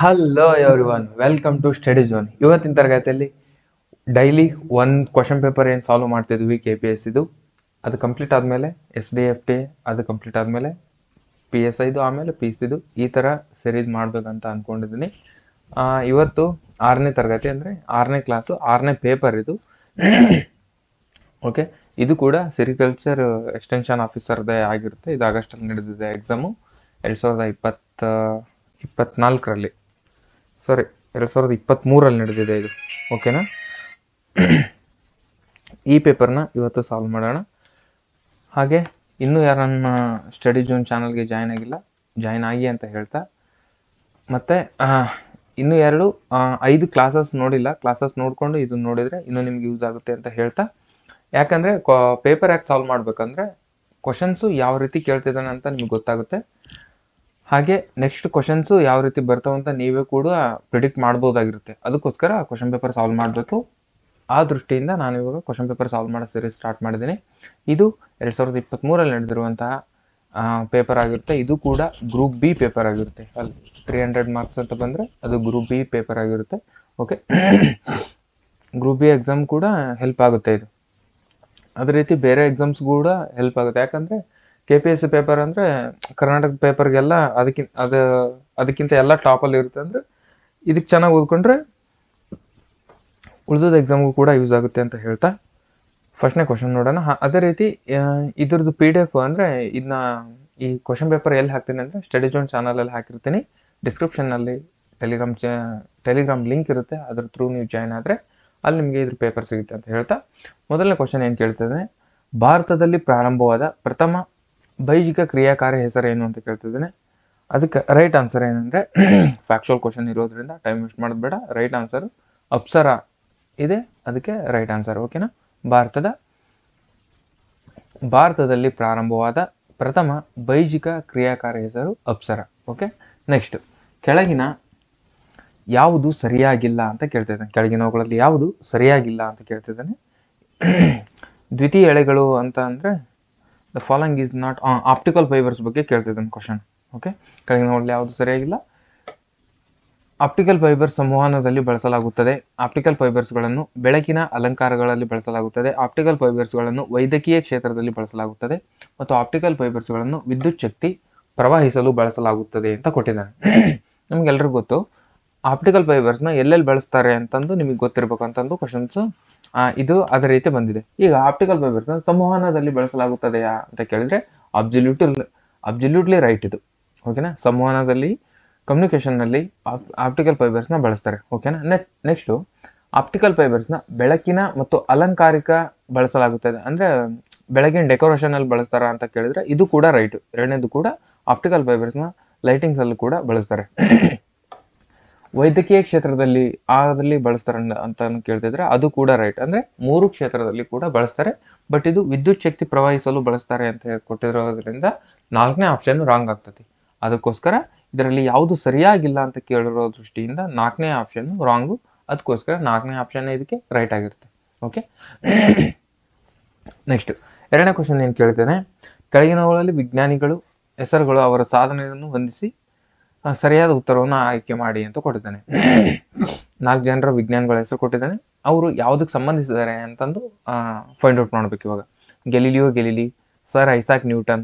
Hello everyone, welcome to study zone. ಇವತ್ತಿನ ತರಗತಿಯಲ್ಲಿ daily ಒಂದು ಕ್ವಶನ್ ಪೇಪರ್ ಏನು ಸಾಲ್ವ್ ಮಾಡ್ತಿದ್ವಿ KPS ಇದು, ಅದು ಕಂಪ್ಲೀಟ್ ಆದಮೇಲೆ SDFT ಅದು ಕಂಪ್ಲೀಟ್ ಆದಮೇಲೆ PSI ಇದು, ಆಮೇಲೆ PIS ಇದು, ಈ ಥರ ಸೀರೀಸ್ ಮಾಡಬೇಕಂತ ಅಂದ್ಕೊಂಡಿದ್ದೀನಿ. ಇವತ್ತು 6ನೇ ತರಗತಿ ಅಂದರೆ 6ನೇ ಕ್ಲಾಸು 6ನೇ ಪೇಪರ್ ಇದು. ಓಕೆ, ಇದು ಕೂಡ ಸಿರಿಕಲ್ಚರ್ ಎಕ್ಸ್ಟೆನ್ಷನ್ ಆಫೀಸರ್ದೇ ಆಗಿರುತ್ತೆ. ಇದು ಆಗಸ್ಟಲ್ಲಿ ನಡೆದಿದೆ ಎಕ್ಸಾಮು 2024ರಲ್ಲಿ, ಸಾರಿ 2023ರಲ್ಲಿ ನಡೆದಿದೆ ಇದು. ಓಕೆನಾ, ಈ ಪೇಪರ್ನ ಇವತ್ತು ಸಾಲ್ವ್ ಮಾಡೋಣ. ಹಾಗೆ ಇನ್ನೂ ಯಾರನ್ನ ಸ್ಟಡಿ ಝೋನ್ ಚಾನಲ್ಗೆ ಜಾಯ್ನ್ ಆಗಿಲ್ಲ, ಜಾಯ್ನ್ ಆಗಿ ಅಂತ ಹೇಳ್ತಾ, ಮತ್ತು ಇನ್ನೂ 5 ಕ್ಲಾಸಸ್ ನೋಡಿಲ್ಲ, ಕ್ಲಾಸಸ್ ನೋಡಿಕೊಂಡು ಇದನ್ನು ನೋಡಿದರೆ ಇನ್ನೂ ನಿಮ್ಗೆ ಯೂಸ್ ಆಗುತ್ತೆ ಅಂತ ಹೇಳ್ತಾ, ಯಾಕಂದರೆ ಪೇಪರ್ ಯಾಕೆ ಸಾಲ್ವ್ ಮಾಡಬೇಕಂದ್ರೆ ಕ್ವಶನ್ಸು ಯಾವ ರೀತಿ ಕೇಳ್ತಿದ್ದಾನೆ ಅಂತ ನಿಮ್ಗೆ ಗೊತ್ತಾಗುತ್ತೆ. ಹಾಗೆ ನೆಕ್ಸ್ಟ್ ಕ್ವಶನ್ಸು ಯಾವ ರೀತಿ ಬರ್ತಾವಂತ ನೀವೇ ಕೂಡ ಪ್ರಿಡಿಕ್ಟ್ ಮಾಡ್ಬೋದಾಗಿರುತ್ತೆ. ಅದಕ್ಕೋಸ್ಕರ ಕ್ವಶನ್ ಪೇಪರ್ ಸಾಲ್ವ್ ಮಾಡಬೇಕು. ಆ ದೃಷ್ಟಿಯಿಂದ ನಾನು ಇವಾಗ ಕ್ವಶನ್ ಪೇಪರ್ ಸಾಲ್ವ್ ಮಾಡೋ ಸೀರೀಸ್ ಸ್ಟಾರ್ಟ್ ಮಾಡಿದ್ದೀನಿ. ಇದು 2023ರಲ್ಲಿ ನಡೆದಿರುವಂತಹ ಪೇಪರ್ ಆಗಿರುತ್ತೆ. ಇದು ಕೂಡ ಗ್ರೂಪ್ ಬಿ ಪೇಪರ್ ಆಗಿರುತ್ತೆ. ಅಲ್ಲಿ 300 ಮಾರ್ಕ್ಸ್ ಅಂತ ಬಂದರೆ ಅದು ಗ್ರೂಪ್ ಬಿ ಪೇಪರ್ ಆಗಿರುತ್ತೆ. ಓಕೆ, ಗ್ರೂಪ್ ಬಿ ಎಕ್ಸಾಮ್ ಕೂಡ ಹೆಲ್ಪ್ ಆಗುತ್ತೆ ಇದು. ಅದೇ ರೀತಿ ಬೇರೆ ಎಕ್ಸಾಮ್ಸ್ ಕೂಡ ಹೆಲ್ಪ್ ಆಗುತ್ತೆ. ಯಾಕಂದರೆ KPSC ಪೇಪರ್ ಅಂದರೆ ಕರ್ನಾಟಕ ಪೇಪರ್ಗೆಲ್ಲ ಅದಕ್ಕಿಂತ ಎಲ್ಲ ಟಾಪಲ್ಲಿ ಇರುತ್ತೆ. ಅಂದರೆ ಇದಕ್ಕೆ ಚೆನ್ನಾಗಿ ಓದ್ಕೊಂಡ್ರೆ ಉಳಿದೋದು ಎಕ್ಸಾಮ್ಗೂ ಕೂಡ ಯೂಸ್ ಆಗುತ್ತೆ ಅಂತ ಹೇಳ್ತಾ ಫಸ್ಟ್ನೇ ಕ್ವಶನ್ ನೋಡೋಣ. ಅದೇ ರೀತಿ ಇದ್ರದ್ದು PDF ಅಂದರೆ ಇದನ್ನ ಈ ಕ್ವಶನ್ ಪೇಪರ್ ಎಲ್ಲಿ ಹಾಕ್ತೀನಿ ಅಂದರೆ ಸ್ಟಡಿ ಝೋನ್ ಚಾನಲಲ್ಲಿ ಹಾಕಿರ್ತೀನಿ. ಡಿಸ್ಕ್ರಿಪ್ಷನ್ನಲ್ಲಿ ಟೆಲಿಗ್ರಾಮ್ ಲಿಂಕ್ ಇರುತ್ತೆ, ಅದ್ರ ಥ್ರೂ ನೀವು ಜಾಯ್ನ್ ಆದರೆ ಅಲ್ಲಿ ನಿಮಗೆ ಇದ್ರ ಪೇಪರ್ ಸಿಗುತ್ತೆ ಅಂತ ಹೇಳ್ತಾ, ಮೊದಲನೇ ಕ್ವಶನ್ ಏನು ಕೇಳ್ತಿದ್ದಾನೆ, ಭಾರತದಲ್ಲಿ ಪ್ರಾರಂಭವಾದ ಪ್ರಥಮ ಬೈಜಿಕ ಕ್ರಿಯಾಕಾರಿ ಹೆಸರೇನು ಅಂತ ಕೇಳ್ತಿದ್ದಾನೆ. ಅದಕ್ಕೆ ರೈಟ್ ಆನ್ಸರ್ ಏನಂದರೆ, ಫ್ಯಾಕ್ಚುಯಲ್ ಕ್ವಶನ್ ಇರೋದ್ರಿಂದ ಟೈಮ್ ವೇಸ್ಟ್ ಮಾಡೋದು ಬೇಡ. ರೈಟ್ ಆನ್ಸರ್ ಅಪ್ಸರಾ ಇದೆ, ಅದಕ್ಕೆ ರೈಟ್ ಆನ್ಸರ್. ಓಕೆನಾ, ಭಾರತದಲ್ಲಿ ಪ್ರಾರಂಭವಾದ ಪ್ರಥಮ ಬೈಜಿಕ ಕ್ರಿಯಾಕಾರಿ ಹೆಸರು ಅಪ್ಸರಾ. ಓಕೆ, ನೆಕ್ಸ್ಟ್, ಕೆಳಗಿನ ಯಾವುದು ಸರಿಯಾಗಿಲ್ಲ ಅಂತ ಕೇಳ್ತಿದ್ದಾನೆ. ಕೆಳಗಿನವುಗಳಲ್ಲಿ ಯಾವುದು ಸರಿಯಾಗಿಲ್ಲ ಅಂತ ಕೇಳ್ತಿದ್ದಾನೆ. ದ್ವಿತೀಯ ಎಳೆಗಳು ಅಂತ ಅಂದರೆ the following is not optical fibres ಬಗ್ಗೆ ಕೇಳ್ತಿದ್ದಾನೆ ಕ್ವಶನ್. ಓಕೆ, ಕೆಳಗಿನವುಗಳಲ್ಲಿ ಯಾವುದು ಸರಿಯಾಗಿಲ್ಲ. ಆಪ್ಟಿಕಲ್ ಫೈಬರ್ಸ್ ಸಂವಹನದಲ್ಲಿ ಬಳಸಲಾಗುತ್ತದೆ. ಆಪ್ಟಿಕಲ್ ಫೈಬರ್ಸ್ಗಳನ್ನು ಬೆಳಕಿನ ಅಲಂಕಾರಗಳಲ್ಲಿ ಬಳಸಲಾಗುತ್ತದೆ. ಆಪ್ಟಿಕಲ್ ಫೈಬರ್ಸ್ಗಳನ್ನು ವೈದ್ಯಕೀಯ ಕ್ಷೇತ್ರದಲ್ಲಿ ಬಳಸಲಾಗುತ್ತದೆ ಮತ್ತು ಆಪ್ಟಿಕಲ್ ಫೈಬರ್ಸ್ಗಳನ್ನು ವಿದ್ಯುತ್ ಶಕ್ತಿ ಪ್ರವಹಿಸಲು ಬಳಸಲಾಗುತ್ತದೆ ಅಂತ ಕೊಟ್ಟಿದ್ದಾನೆ. ನಮಗೆಲ್ಲರಿಗೂ ಗೊತ್ತು ಆಪ್ಟಿಕಲ್ ಫೈಬರ್ಸ್ನ ಎಲ್ಲೆಲ್ಲಿ ಬಳಸ್ತಾರೆ ಅಂತಂದು ನಿಮಗೆ ಗೊತ್ತಿರಬೇಕು ಅಂತಂದು ಕ್ವಶನ್ಸು ಇದು ಅದೇ ರೀತಿ ಬಂದಿದೆ. ಈಗ ಆಪ್ಟಿಕಲ್ ಫೈಬರ್ಸ್ನ ಸಂವಹನದಲ್ಲಿ ಬಳಸಲಾಗುತ್ತದೆಯಾ ಅಂತ ಕೇಳಿದ್ರೆ ಅಬ್ಸಲ್ಯೂಟ್ಲಿ ರೈಟ್ ಇದು. ಓಕೆನಾ, ಸಂವಹನದಲ್ಲಿ ಕಮ್ಯುನಿಕೇಷನ್ನಲ್ಲಿ ಆಪ್ಟಿಕಲ್ ಫೈಬರ್ಸ್ನ ಬಳಸ್ತಾರೆ. ಓಕೆನಾ, ನೆಕ್ಸ್ಟು ಆಪ್ಟಿಕಲ್ ಫೈಬರ್ಸ್ನ ಬೆಳಕಿನ ಮತ್ತು ಅಲಂಕಾರಿಕ ಬಳಸಲಾಗುತ್ತದೆ, ಅಂದರೆ ಬೆಳಗಿನ ಡೆಕೋರೇಷನಲ್ಲಿ ಬಳಸ್ತಾರ ಅಂತ ಕೇಳಿದ್ರೆ ಇದು ಕೂಡ ರೈಟ್. ಎರಡನೇದು ಕೂಡ ಆಪ್ಟಿಕಲ್ ಫೈಬರ್ಸ್ನ ಲೈಟಿಂಗ್ಸಲ್ಲೂ ಕೂಡ ಬಳಸ್ತಾರೆ. ವೈದ್ಯಕೀಯ ಕ್ಷೇತ್ರದಲ್ಲಿ ಅದರಲ್ಲಿ ಬಳಸ್ತಾರೆ ಅಂತ ಕೇಳ್ತಿದ್ರೆ ಅದು ಕೂಡ ರೈಟ್. ಅಂದರೆ 3 ಕ್ಷೇತ್ರದಲ್ಲಿ ಕೂಡ ಬಳಸ್ತಾರೆ, ಬಟ್ ಇದು ವಿದ್ಯುತ್ ಶಕ್ತಿ ಪ್ರವಹಿಸಲು ಬಳಸ್ತಾರೆ ಅಂತ ಕೊಟ್ಟಿರೋದ್ರಿಂದ 4ನೇ ಆಪ್ಷನ್ ರಾಂಗ್ ಆಗ್ತದೆ. ಅದಕ್ಕೋಸ್ಕರ ಇದರಲ್ಲಿ ಯಾವುದು ಸರಿಯಾಗಿಲ್ಲ ಅಂತ ಕೇಳಿರೋ ದೃಷ್ಟಿಯಿಂದ 4ನೇ ಆಪ್ಷನ್ ರಾಂಗು. ಅದಕ್ಕೋಸ್ಕರ 4ನೇ ಆಪ್ಷನ್ ಇದಕ್ಕೆ ರೈಟ್ ಆಗಿರುತ್ತೆ. ಓಕೆ, ನೆಕ್ಸ್ಟ್ 2ನೇ ಕ್ವಶನ್ ಏನು ಕೇಳ್ತೇನೆ, ಕೆಳಗಿನವುಗಳಲ್ಲಿ ವಿಜ್ಞಾನಿಗಳು ಹೆಸರುಗಳು ಅವರ ಸಾಧನೆಯನ್ನು ಹೊಂದಿಸಿ ಸರಿಯಾದ ಉತ್ತರವನ್ನು ಆಯ್ಕೆ ಮಾಡಿ ಅಂತ ಕೊಟ್ಟಿದ್ದಾನೆ. 4 ಜನರ ವಿಜ್ಞಾನಿಗಳ ಹೆಸರು ಕೊಟ್ಟಿದ್ದಾನೆ. ಅವರು ಯಾವುದಕ್ಕೆ ಸಂಬಂಧಿಸಿದ್ದಾರೆ ಅಂತಂದು ಫೈಂಡ್ ಔಟ್ ಮಾಡಬೇಕು ಇವಾಗ. Galileo Galilei, sir Isaac Newton,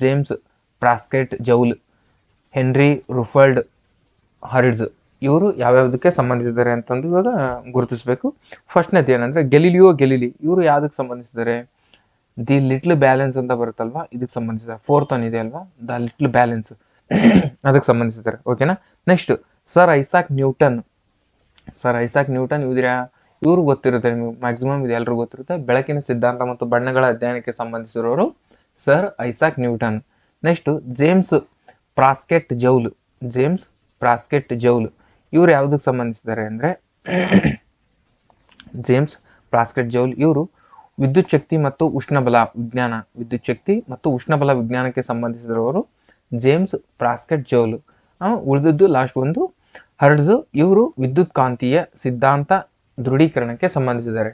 James Prescott Joule, Henry Rutherford Hertz, ಇವರು ಯಾವ್ಯಾವುದಕ್ಕೆ ಸಂಬಂಧಿಸಿದ್ದಾರೆ ಅಂತಂದು ಇವಾಗ ಗುರುತಿಸಬೇಕು. ಫಸ್ಟ್ನೇದು ಏನಂದರೆ ಗೆಲಿಲಿಯೋ ಗೆಲಿಲಿ, ಇವರು ಯಾವುದಕ್ಕೆ ಸಂಬಂಧಿಸಿದ್ದಾರೆ, ದಿ ಲಿಟ್ಲ್ ಬ್ಯಾಲೆನ್ಸ್ ಅಂತ ಬರುತ್ತಲ್ವಾ, ಇದಕ್ಕೆ ಸಂಬಂಧಿಸಿದ್ದಾರೆ. 4th ಒನ್ ಇದೆ ಅಲ್ವಾ, ದ ಲಿಟ್ಲ್ ಬ್ಯಾಲೆನ್ಸ್, ಅದಕ್ಕೆ ಸಂಬಂಧಿಸಿದ್ದಾರೆ. ಓಕೆನಾ, ನೆಕ್ಸ್ಟ್ ಸರ್ ಐಸಾಕ್ ನ್ಯೂಟನ್ ಇವ್ರು ಗೊತ್ತಿರುತ್ತೆ ನಿಮಗೆ, ಮ್ಯಾಕ್ಸಿಮಮ್ ಇದು ಎಲ್ಲರಿಗೂ ಗೊತ್ತಿರುತ್ತೆ. ಬೆಳಕಿನ ಸಿದ್ಧಾಂತ ಮತ್ತು ಬಣ್ಣಗಳ ಅಧ್ಯಯನಕ್ಕೆ ಸಂಬಂಧಿಸಿರೋರು sir Isaac Newton. Next James Prescott Joule, ಇವರು ಯಾವುದಕ್ಕೆ ಸಂಬಂಧಿಸಿದ್ದಾರೆ ಅಂದರೆ ಜೇಮ್ಸ್ ಪ್ರಾಸ್ಕೆಟ್ ಜೌಲ್ ಇವರು ವಿದ್ಯುತ್ ಶಕ್ತಿ ಮತ್ತು ಉಷ್ಣಬಲ ವಿಜ್ಞಾನಕ್ಕೆ ಸಂಬಂಧಿಸಿದವರು ಜೇಮ್ಸ್ ಪ್ರಾಸ್ಕೆಟ್ ಜೌಲ್. ಉಳಿದದ್ದು ಲಾಸ್ಟ್ ಒಂದು ಹರ್ಟ್ಜ್, ಇವರು ವಿದ್ಯುತ್ ಕಾಂತೀಯ ಸಿದ್ಧಾಂತ ದೃಢೀಕರಣಕ್ಕೆ ಸಂಬಂಧಿಸಿದ್ದಾರೆ.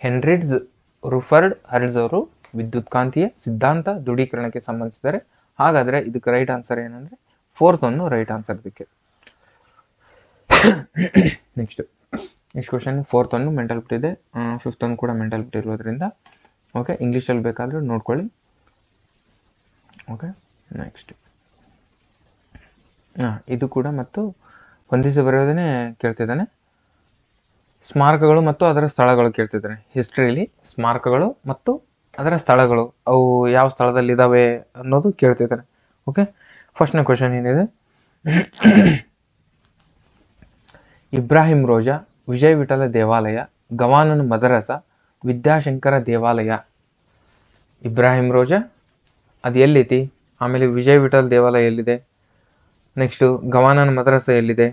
ಹೆನ್ರಿಡ್ಜ್ ರುಫರ್ಡ್ ಹರ್ಟ್ಜ್ ಅವರು ವಿದ್ಯುತ್ ಕಾಂತೀಯ ಸಿದ್ಧಾಂತ ದೃಢೀಕರಣಕ್ಕೆ ಸಂಬಂಧಿಸಿದ್ದಾರೆ. ಹಾಗಾದರೆ ಇದಕ್ಕೆ ರೈಟ್ ಆನ್ಸರ್ ಏನಂದರೆ 4th ಒನ್ ರೈಟ್ ಆನ್ಸರ್ ಇದಕ್ಕೆ. ನೆಕ್ಸ್ಟ್ ಕ್ವಶನ್ 4th ಒಂದು ಮೆಂಟಾಲಿಟಿ ಇದೆ, 5th ಒಂದು ಕೂಡ ಮೆಂಟಾಲಿಟಿ ಇರೋದ್ರಿಂದ ಓಕೆ, ಇಂಗ್ಲೀಷಲ್ಲಿ ಬೇಕಾದರೂ ನೋಡ್ಕೊಳ್ಳಿ. ಓಕೆ, ನೆಕ್ಸ್ಟ್ ಇದು ಕೂಡ ಮತ್ತು ಹೊಂದಿಸಿ ಬರೆಯೋದನ್ನೇ ಕೇಳ್ತಿದ್ದಾನೆ. ಸ್ಮಾರಕಗಳು ಮತ್ತು ಅದರ ಸ್ಥಳಗಳು ಕೇಳ್ತಿದ್ದಾನೆ. ಹಿಸ್ಟ್ರಿಯಲ್ಲಿ ಸ್ಮಾರಕಗಳು ಮತ್ತು ಅದರ ಸ್ಥಳಗಳು, ಅವು ಯಾವ ಸ್ಥಳದಲ್ಲಿ ಇದ್ದಾವೆ ಅನ್ನೋದು ಕೇಳ್ತಿದ್ದಾನೆ. ಓಕೆ, ಫಸ್ಟ್ನೇ ಕ್ವಶನ್ ಏನಿದೆ, ಇಬ್ರಾಹಿಂ ರೋಜಾ, ವಿಜಯ ವಿಠಲ ದೇವಾಲಯ, ಗವಾನನ ಮದರಸ, ವಿದ್ಯಾಶಂಕರ ದೇವಾಲಯ. ಇಬ್ರಾಹಿಂ ರೋಜಾ ಅದು ಎಲ್ಲೈತಿ, ಆಮೇಲೆ ವಿಜಯ ವಿಠಲ ದೇವಾಲಯ ಎಲ್ಲಿದೆ, ನೆಕ್ಸ್ಟು ಗವಾನನ ಮದರಸ ಎಲ್ಲಿದೆ,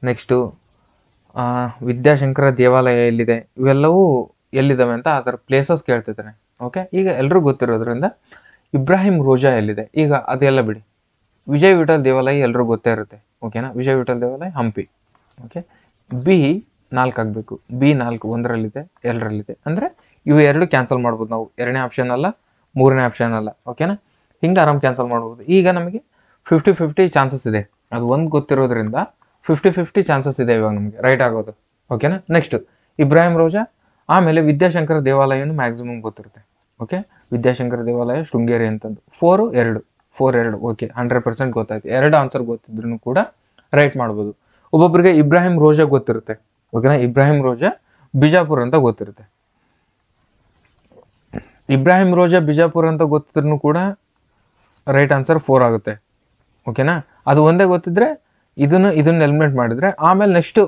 ನೆಕ್ಸ್ಟು ವಿದ್ಯಾಶಂಕರ ದೇವಾಲಯ ಎಲ್ಲಿದೆ, ಇವೆಲ್ಲವೂ ಎಲ್ಲಿದ್ದಾವೆ ಅಂತ ಅದರ ಪ್ಲೇಸಸ್ ಕೇಳ್ತಿದ್ದಾನೆ. ಓಕೆ, ಈಗ ಎಲ್ರಿಗೂ ಗೊತ್ತಿರೋದ್ರಿಂದ ಇಬ್ರಾಹಿಂ ರೋಜಾ ಎಲ್ಲಿದೆ, ಈಗ ಅದೆಲ್ಲ ಬಿಡಿ. ವಿಜಯ ವಿಠಲ್ ದೇವಾಲಯ ಎಲ್ರಿಗೂ ಗೊತ್ತೇ ಇರುತ್ತೆ. ಓಕೆನಾ, ವಿಜಯ ವಿಠಲ್ ದೇವಾಲಯ ಹಂಪಿ. ಓಕೆ, ಬಿ 4 ಆಗಬೇಕು. ಬಿ 4 1ರಲ್ಲಿದೆ 2ರಲ್ಲಿದೆ, ಅಂದರೆ ಇವು 2 ಕ್ಯಾನ್ಸಲ್ ಮಾಡ್ಬೋದು ನಾವು. 2ನೇ ಆಪ್ಷನ್ ಅಲ್ಲ, 3ನೇ ಆಪ್ಷನ್ ಅಲ್ಲ. ಓಕೆನಾ, ಹಿಂಗೆ ಆರಾಮ್ ಕ್ಯಾನ್ಸಲ್ ಮಾಡ್ಬೋದು. ಈಗ ನಮಗೆ 50-50 ಚಾನ್ಸಸ್ ಇದೆ. ಅದು ಒಂದು ಗೊತ್ತಿರೋದ್ರಿಂದ 50-50 ಚಾನ್ಸಸ್ ಇದೆ ಇವಾಗ ನಮಗೆ ರೈಟ್ ಆಗೋದು. ಓಕೆನಾ, ನೆಕ್ಸ್ಟ್ ಇಬ್ರಾಹಿಂ ರೋಜಾ, ಆಮೇಲೆ ವಿದ್ಯಾಶಂಕರ ದೇವಾಲಯನು ಮ್ಯಾಕ್ಸಿಮಮ್ ಗೊತ್ತಿರುತ್ತೆ. ಓಕೆ, ವಿದ್ಯಾಶಂಕರ ದೇವಾಲಯ ಶೃಂಗೇರಿ ಅಂತಂದು 4-2. ಓಕೆ, 100% ಗೊತ್ತಾಯ್ತು. 2 ಆನ್ಸರ್ ಗೊತ್ತಿದ್ರು ಕೂಡ ರೈಟ್ ಮಾಡ್ಬೋದು. ಒಬ್ಬೊಬ್ಬರಿಗೆ ಇಬ್ರಾಹಿಂ ರೋಜಾ ಗೊತ್ತಿರುತ್ತೆ. ಓಕೆನಾ, ಇಬ್ರಾಹಿಂ ರೋಜಾ ಬಿಜಾಪುರ್ ಅಂತ ಗೊತ್ತಿರುತ್ತೆ. ಇಬ್ರಾಹಿಂ ರೋಜಾ ಬಿಜಾಪುರ್ ಅಂತ ಗೊತ್ತಿದ್ರು ಕೂಡ ರೈಟ್ ಆನ್ಸರ್ 4 ಆಗುತ್ತೆ. ಓಕೆನಾ, ಅದು ಒಂದೇ ಗೊತ್ತಿದ್ರೆ ಇದನ್ನ ಎಲಿಮಿನೇಟ್ ಮಾಡಿದ್ರೆ ಆಮೇಲೆ ನೆಕ್ಸ್ಟ್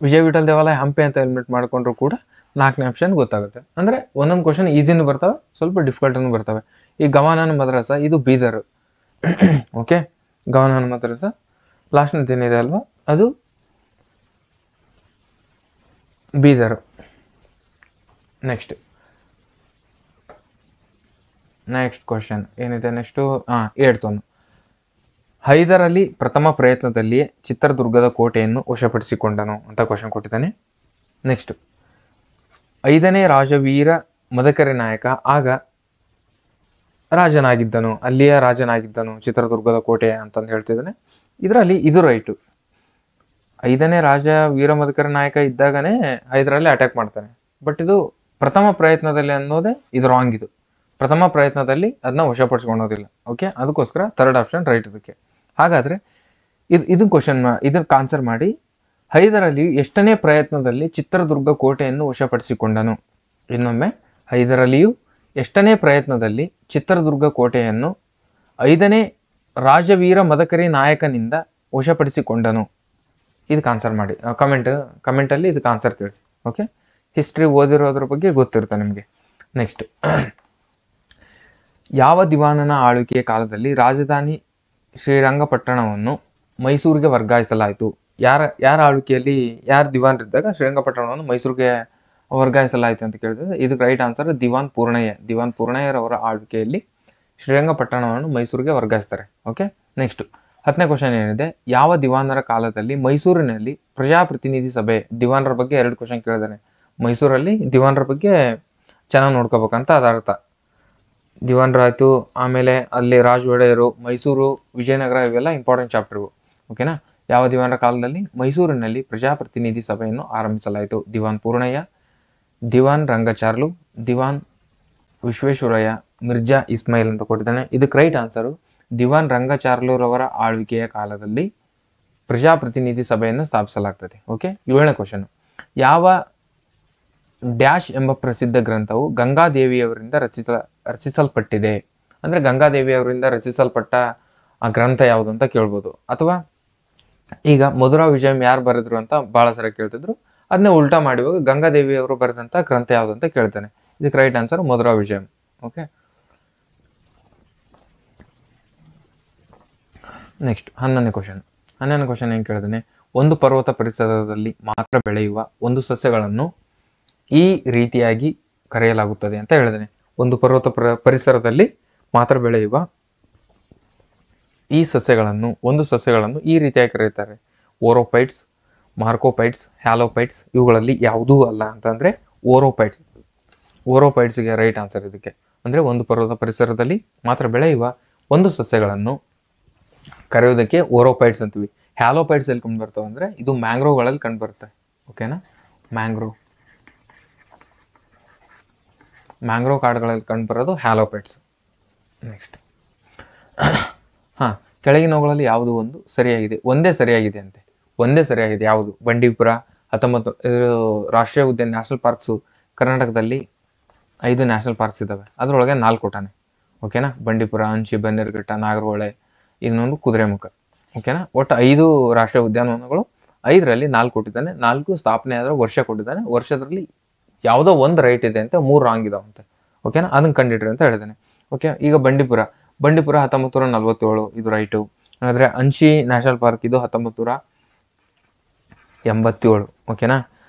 ವಿಜಯ ವಿಠಲ್ ದೇವಾಲಯ ಹಂಪಿ ಅಂತ ಎಲಿಮಿನೇಟ್ ಮಾಡ್ಕೊಂಡ್ರು ಕೂಡ 4ನೇ ಆಪ್ಷನ್ ಗೊತ್ತಾಗುತ್ತೆ. ಅಂದರೆ ಒಂದೊಂದು ಕ್ವಶನ್ ಈಸಿನೂ ಬರ್ತವೆ, ಸ್ವಲ್ಪ ಡಿಫಿಕಲ್ಟೂ ಬರ್ತವೆ. ಈ ಗವಾನನ ಮದರಸ ಇದು ಬೀದರ್. ಓಕೆ, ಗವಾನನ ಮದರಸ ಲಾಸ್ಟ್ನೇದೇನಿದೆ ಅಲ್ವಾ, ಅದು ಬೀದರ್. ನೆಕ್ಸ್ಟ್ ಕ್ವಶನ್ ಏನಿದೆ, ನೆಕ್ಸ್ಟು 8th ಒಂದು, ಹೈದರ್ ಅಲಿ ಪ್ರಥಮ ಪ್ರಯತ್ನದಲ್ಲಿಯೇ ಚಿತ್ರದುರ್ಗದ ಕೋಟೆಯನ್ನು ವಶಪಡಿಸಿಕೊಂಡನು ಅಂತ ಕ್ವಶನ್ ಕೊಟ್ಟಿದ್ದಾನೆ. ನೆಕ್ಸ್ಟ್ 5ನೇ ರಾಜವೀರ ಮದಕರಿ ನಾಯಕ ಆಗ ರಾಜನಾಗಿದ್ದನು, ಅಲ್ಲಿಯ ರಾಜನಾಗಿದ್ದನು ಚಿತ್ರದುರ್ಗದ ಕೋಟೆ ಅಂತಂದು ಹೇಳ್ತಿದ್ದಾನೆ. ಇದರಲ್ಲಿ ಇದು ರೈಟು. 5ನೇ ರಾಜ ವೀರ ಮದಕರಿ ನಾಯಕ ಇದ್ದಾಗನೇ ಹೈದರಾಲಿ ಅಟ್ಯಾಕ್ ಮಾಡ್ತಾನೆ. ಬಟ್ ಇದು ಪ್ರಥಮ ಪ್ರಯತ್ನದಲ್ಲಿ ಅನ್ನೋದೇ ಇದು ರಾಂಗ್. ಇದು ಪ್ರಥಮ ಪ್ರಯತ್ನದಲ್ಲಿ ಅದನ್ನ ವಶಪಡಿಸ್ಕೊಳೋದಿಲ್ಲ. ಓಕೆ, ಅದಕ್ಕೋಸ್ಕರ 3rd ಆಪ್ಷನ್ ರೈಟ್ ಇದಕ್ಕೆ. ಹಾಗಾದ್ರೆ ಇದಕ್ಕೆ ಆನ್ಸರ್ ಮಾಡಿ, ಹೈದರ್ ಅಲಿಯು ಎಷ್ಟನೇ ಪ್ರಯತ್ನದಲ್ಲಿ ಚಿತ್ರದುರ್ಗ ಕೋಟೆಯನ್ನು ವಶಪಡಿಸಿಕೊಂಡನು. ಇನ್ನೊಮ್ಮೆ, ಹೈದರ್ ಅಲಿಯು ಎಷ್ಟನೇ ಪ್ರಯತ್ನದಲ್ಲಿ ಚಿತ್ರದುರ್ಗ ಕೋಟೆಯನ್ನು 5ನೇ ರಾಜವೀರ ಮದಕರಿ ನಾಯಕನಿಂದ ವಶಪಡಿಸಿಕೊಂಡನು. ಇದಕ್ಕೆ ಆನ್ಸರ್ ಮಾಡಿ, ಕಮೆಂಟಲ್ಲಿ ಇದಕ್ಕೆ ಆನ್ಸರ್ ತಿಳಿಸಿ. ಓಕೆ, ಹಿಸ್ಟ್ರಿ ಓದಿರೋದ್ರ ಬಗ್ಗೆ ಗೊತ್ತಿರುತ್ತೆ ನಿಮಗೆ. ನೆಕ್ಸ್ಟ್, ಯಾವ ದಿವಾನನ ಆಳ್ವಿಕೆಯ ಕಾಲದಲ್ಲಿ ರಾಜಧಾನಿ ಶ್ರೀರಂಗಪಟ್ಟಣವನ್ನು ಮೈಸೂರಿಗೆ ವರ್ಗಾಯಿಸಲಾಯಿತು? ಯಾರ ಆಳ್ವಿಕೆಯಲ್ಲಿ ಯಾರು ದಿವಾನರಿದ್ದಾಗ ಶ್ರೀರಂಗಪಟ್ಟಣವನ್ನು ಮೈಸೂರಿಗೆ ವರ್ಗಾಯಿಸಲಾಯಿತು ಅಂತ ಕೇಳಿದ್ರೆ ಇದಕ್ಕೆ ರೈಟ್ ಆನ್ಸರ್ ದಿವಾನ್ ಪೂರ್ಣಯ್ಯರವರ ಆಳ್ವಿಕೆಯಲ್ಲಿ ಶ್ರೀರಂಗಪಟ್ಟಣವನ್ನು ಮೈಸೂರಿಗೆ ವರ್ಗಾಯಿಸ್ತಾರೆ. ಓಕೆ, ನೆಕ್ಸ್ಟ್ 10ನೇ ಕ್ವಶನ್ ಏನಿದೆ, ಯಾವ ದಿವಾನರ ಕಾಲದಲ್ಲಿ ಮೈಸೂರಿನಲ್ಲಿ ಪ್ರಜಾಪ್ರತಿನಿಧಿ ಸಭೆ? ದಿವಾನರ ಬಗ್ಗೆ 2 ಕ್ವಶನ್ ಕೇಳಿದಾನೆ. ಮೈಸೂರಲ್ಲಿ ದಿವಾನರ ಬಗ್ಗೆ ಚೆನ್ನಾಗಿ ನೋಡ್ಕೋಬೇಕಂತ ಅದರ ಅರ್ಥ. ದಿವಾನರಾಯ್ತು, ಆಮೇಲೆ ಅಲ್ಲಿ ರಾಜ ಒಡೆಯರು, ಮೈಸೂರು, ವಿಜಯನಗರ, ಇವೆಲ್ಲ ಇಂಪಾರ್ಟೆಂಟ್ ಚಾಪ್ಟರ್ ಇವು. ಓಕೆನಾ, ಯಾವ ದಿವಾನರ ಕಾಲದಲ್ಲಿ ಮೈಸೂರಿನಲ್ಲಿ ಪ್ರಜಾಪ್ರತಿನಿಧಿ ಸಭೆಯನ್ನು ಆರಂಭಿಸಲಾಯಿತು? ದಿವಾನ್ ಪೂರ್ಣಯ್ಯ, ದಿವಾನ್ ರಂಗಚಾರ್ಲು, ದಿವಾನ್ ವಿಶ್ವೇಶ್ವರಯ್ಯ, ಮಿರ್ಜಾ ಇಸ್ಮಾಯಿಲ್ ಅಂತ ಕೊಟ್ಟಿದ್ದಾನೆ. ಇದಕ್ಕೆ ರೈಟ್ ಆನ್ಸರು ದಿವಾನ್ ರಂಗಚಾರ್ಲುರವರ ಆಳ್ವಿಕೆಯ ಕಾಲದಲ್ಲಿ ಪ್ರಜಾಪ್ರತಿನಿಧಿ ಸಭೆಯನ್ನು ಸ್ಥಾಪಿಸಲಾಗ್ತದೆ. ಓಕೆ, 7ನೇ ಕ್ವಶನ್, ಯಾವ ಡ್ಯಾಶ್ ಎಂಬ ಪ್ರಸಿದ್ಧ ಗ್ರಂಥವು ಗಂಗಾದೇವಿಯವರಿಂದ ರಚಿಸಲ್ಪಟ್ಟಿದೆ? ಅಂದ್ರೆ ಗಂಗಾದೇವಿಯವರಿಂದ ರಚಿಸಲ್ಪಟ್ಟ ಆ ಗ್ರಂಥ ಯಾವುದು ಅಂತ ಕೇಳ್ಬೋದು. ಅಥವಾ ಈಗ ಮಧುರಾ ವಿಜಯಂ ಯಾರು ಬರೆದ್ರು ಅಂತ ಬಹಳ ಸರಿ ಕೇಳ್ತಿದ್ರು, ಅದನ್ನೇ ಉಲ್ಟಾ ಮಾಡುವಾಗ ಗಂಗಾದೇವಿಯವರು ಬರೆದಂತ ಗ್ರಂಥ ಯಾವುದು ಅಂತ ಕೇಳ್ತಾನೆ. ಇದಕ್ಕೆ right answer Madhura Vijayam. Okay, next 11ನೇ ಕ್ವಶನ್ ಏನ್ ಕೇಳಿದಾನೆ, ಒಂದು ಪರ್ವತ ಪರಿಸರದಲ್ಲಿ ಮಾತ್ರ ಬೆಳೆಯುವ ಒಂದು ಸಸ್ಯಗಳನ್ನು ಈ ರೀತಿಯಾಗಿ ಕರೆಯಲಾಗುತ್ತದೆ ಅಂತ ಹೇಳಿದಾನೆ. ಒಂದು ಪರ್ವತ ಪರಿಸರದಲ್ಲಿ ಮಾತ್ರ ಬೆಳೆಯುವ ಒಂದು ಸಸ್ಯಗಳನ್ನು ಈ ರೀತಿಯಾಗಿ ಕರೆಯುತ್ತಾರೆ. ಓರೋಪೈಟ್ಸ್, ಮಾರ್ಕೋಪೈಟ್ಸ್, ಹ್ಯಾಲೋಪೈಟ್ಸ್, ಇವುಗಳಲ್ಲಿ ಯಾವುದೂ ಅಲ್ಲ ಅಂತಂದ್ರೆ ಓರೋಪೈಟ್ಸ್ಗೆ ರೈಟ್ ಆನ್ಸರ್ ಇದಕ್ಕೆ. ಅಂದ್ರೆ ಒಂದು ಪರ್ವತ ಪರಿಸರದಲ್ಲಿ ಮಾತ್ರ ಬೆಳೆಯುವ ಒಂದು ಸಸ್ಯಗಳನ್ನು ಕರೆಯೋದಕ್ಕೆ ಓರೋಪೈಟ್ಸ್ ಅಂತೀವಿ. ಹ್ಯಾಲೋಪೈಡ್ಸ್ ಎಲ್ಲಿ ಕಂಡು ಬರ್ತವೆ ಅಂದರೆ ಇದು ಮ್ಯಾಂಗ್ರೋವ್ಗಳಲ್ಲಿ ಕಂಡು ಬರುತ್ತೆ. ಓಕೆನಾ, ಮ್ಯಾಂಗ್ರೋವ್ ಕಾಡುಗಳಲ್ಲಿ ಕಂಡು ಬರೋದು ಹ್ಯಾಲೋಪೈಡ್ಸ್. ನೆಕ್ಸ್ಟ್ ಕೆಳಗಿನವುಗಳಲ್ಲಿ ಯಾವುದು ಒಂದು ಸರಿಯಾಗಿದೆ? ಒಂದೇ ಸರಿಯಾಗಿದೆ ಅಂತೆ. ಒಂದೇ ಸರಿಯಾಗಿದೆ ಯಾವುದು? ಬಂಡೀಪುರ 19 ರಾಷ್ಟ್ರೀಯ ಉದ್ಯಾನ ನ್ಯಾಷನಲ್ ಪಾರ್ಕ್ಸು ಕರ್ನಾಟಕದಲ್ಲಿ 5 ನ್ಯಾಷನಲ್ ಪಾರ್ಕ್ಸ್ ಇದ್ದಾವೆ, ಅದರೊಳಗೆ 4 ಕೊಟ್ಟಾನೆ. ಓಕೆನಾ, ಬಂಡೀಪುರ, ಅಂಚಿ, ಬನ್ನೇರುಘಟ್ಟ, ನಾಗರಹೊಳೆ, ಇನ್ನೊಂದು ಕುದುರೆಮುಖ. ಓಕೆನಾ, ಒಟ್ಟು 5 ರಾಷ್ಟ್ರೀಯ ಉದ್ಯಾನವನಗಳು, 5ರಲ್ಲಿ 4 ಕೊಟ್ಟಿದ್ದಾನೆ. 4 ಸ್ಥಾಪನೆ ಆದ್ರೆ ವರ್ಷ ಕೊಟ್ಟಿದ್ದಾನೆ. ವರ್ಷದಲ್ಲಿ ಯಾವುದೋ ಒಂದು ರೈಟ್ ಇದೆ ಅಂತ, 3 ರಾಂಗ್ ಇದಾವಂತೆ. ಓಕೆನಾ, ಅದನ್ನ ಕಂಡಿಡ್ರಿ ಅಂತ ಹೇಳಿದ್ದಾನೆ. ಓಕೆ, ಈಗ ಬಂಡೀಪುರ 1947 ಇದು ರೈಟು. ಹಾಗಾದ್ರೆ ಅಂಚಿ ನ್ಯಾಷನಲ್ ಪಾರ್ಕ್ ಇದು 1987. ಓಕೆನಾ,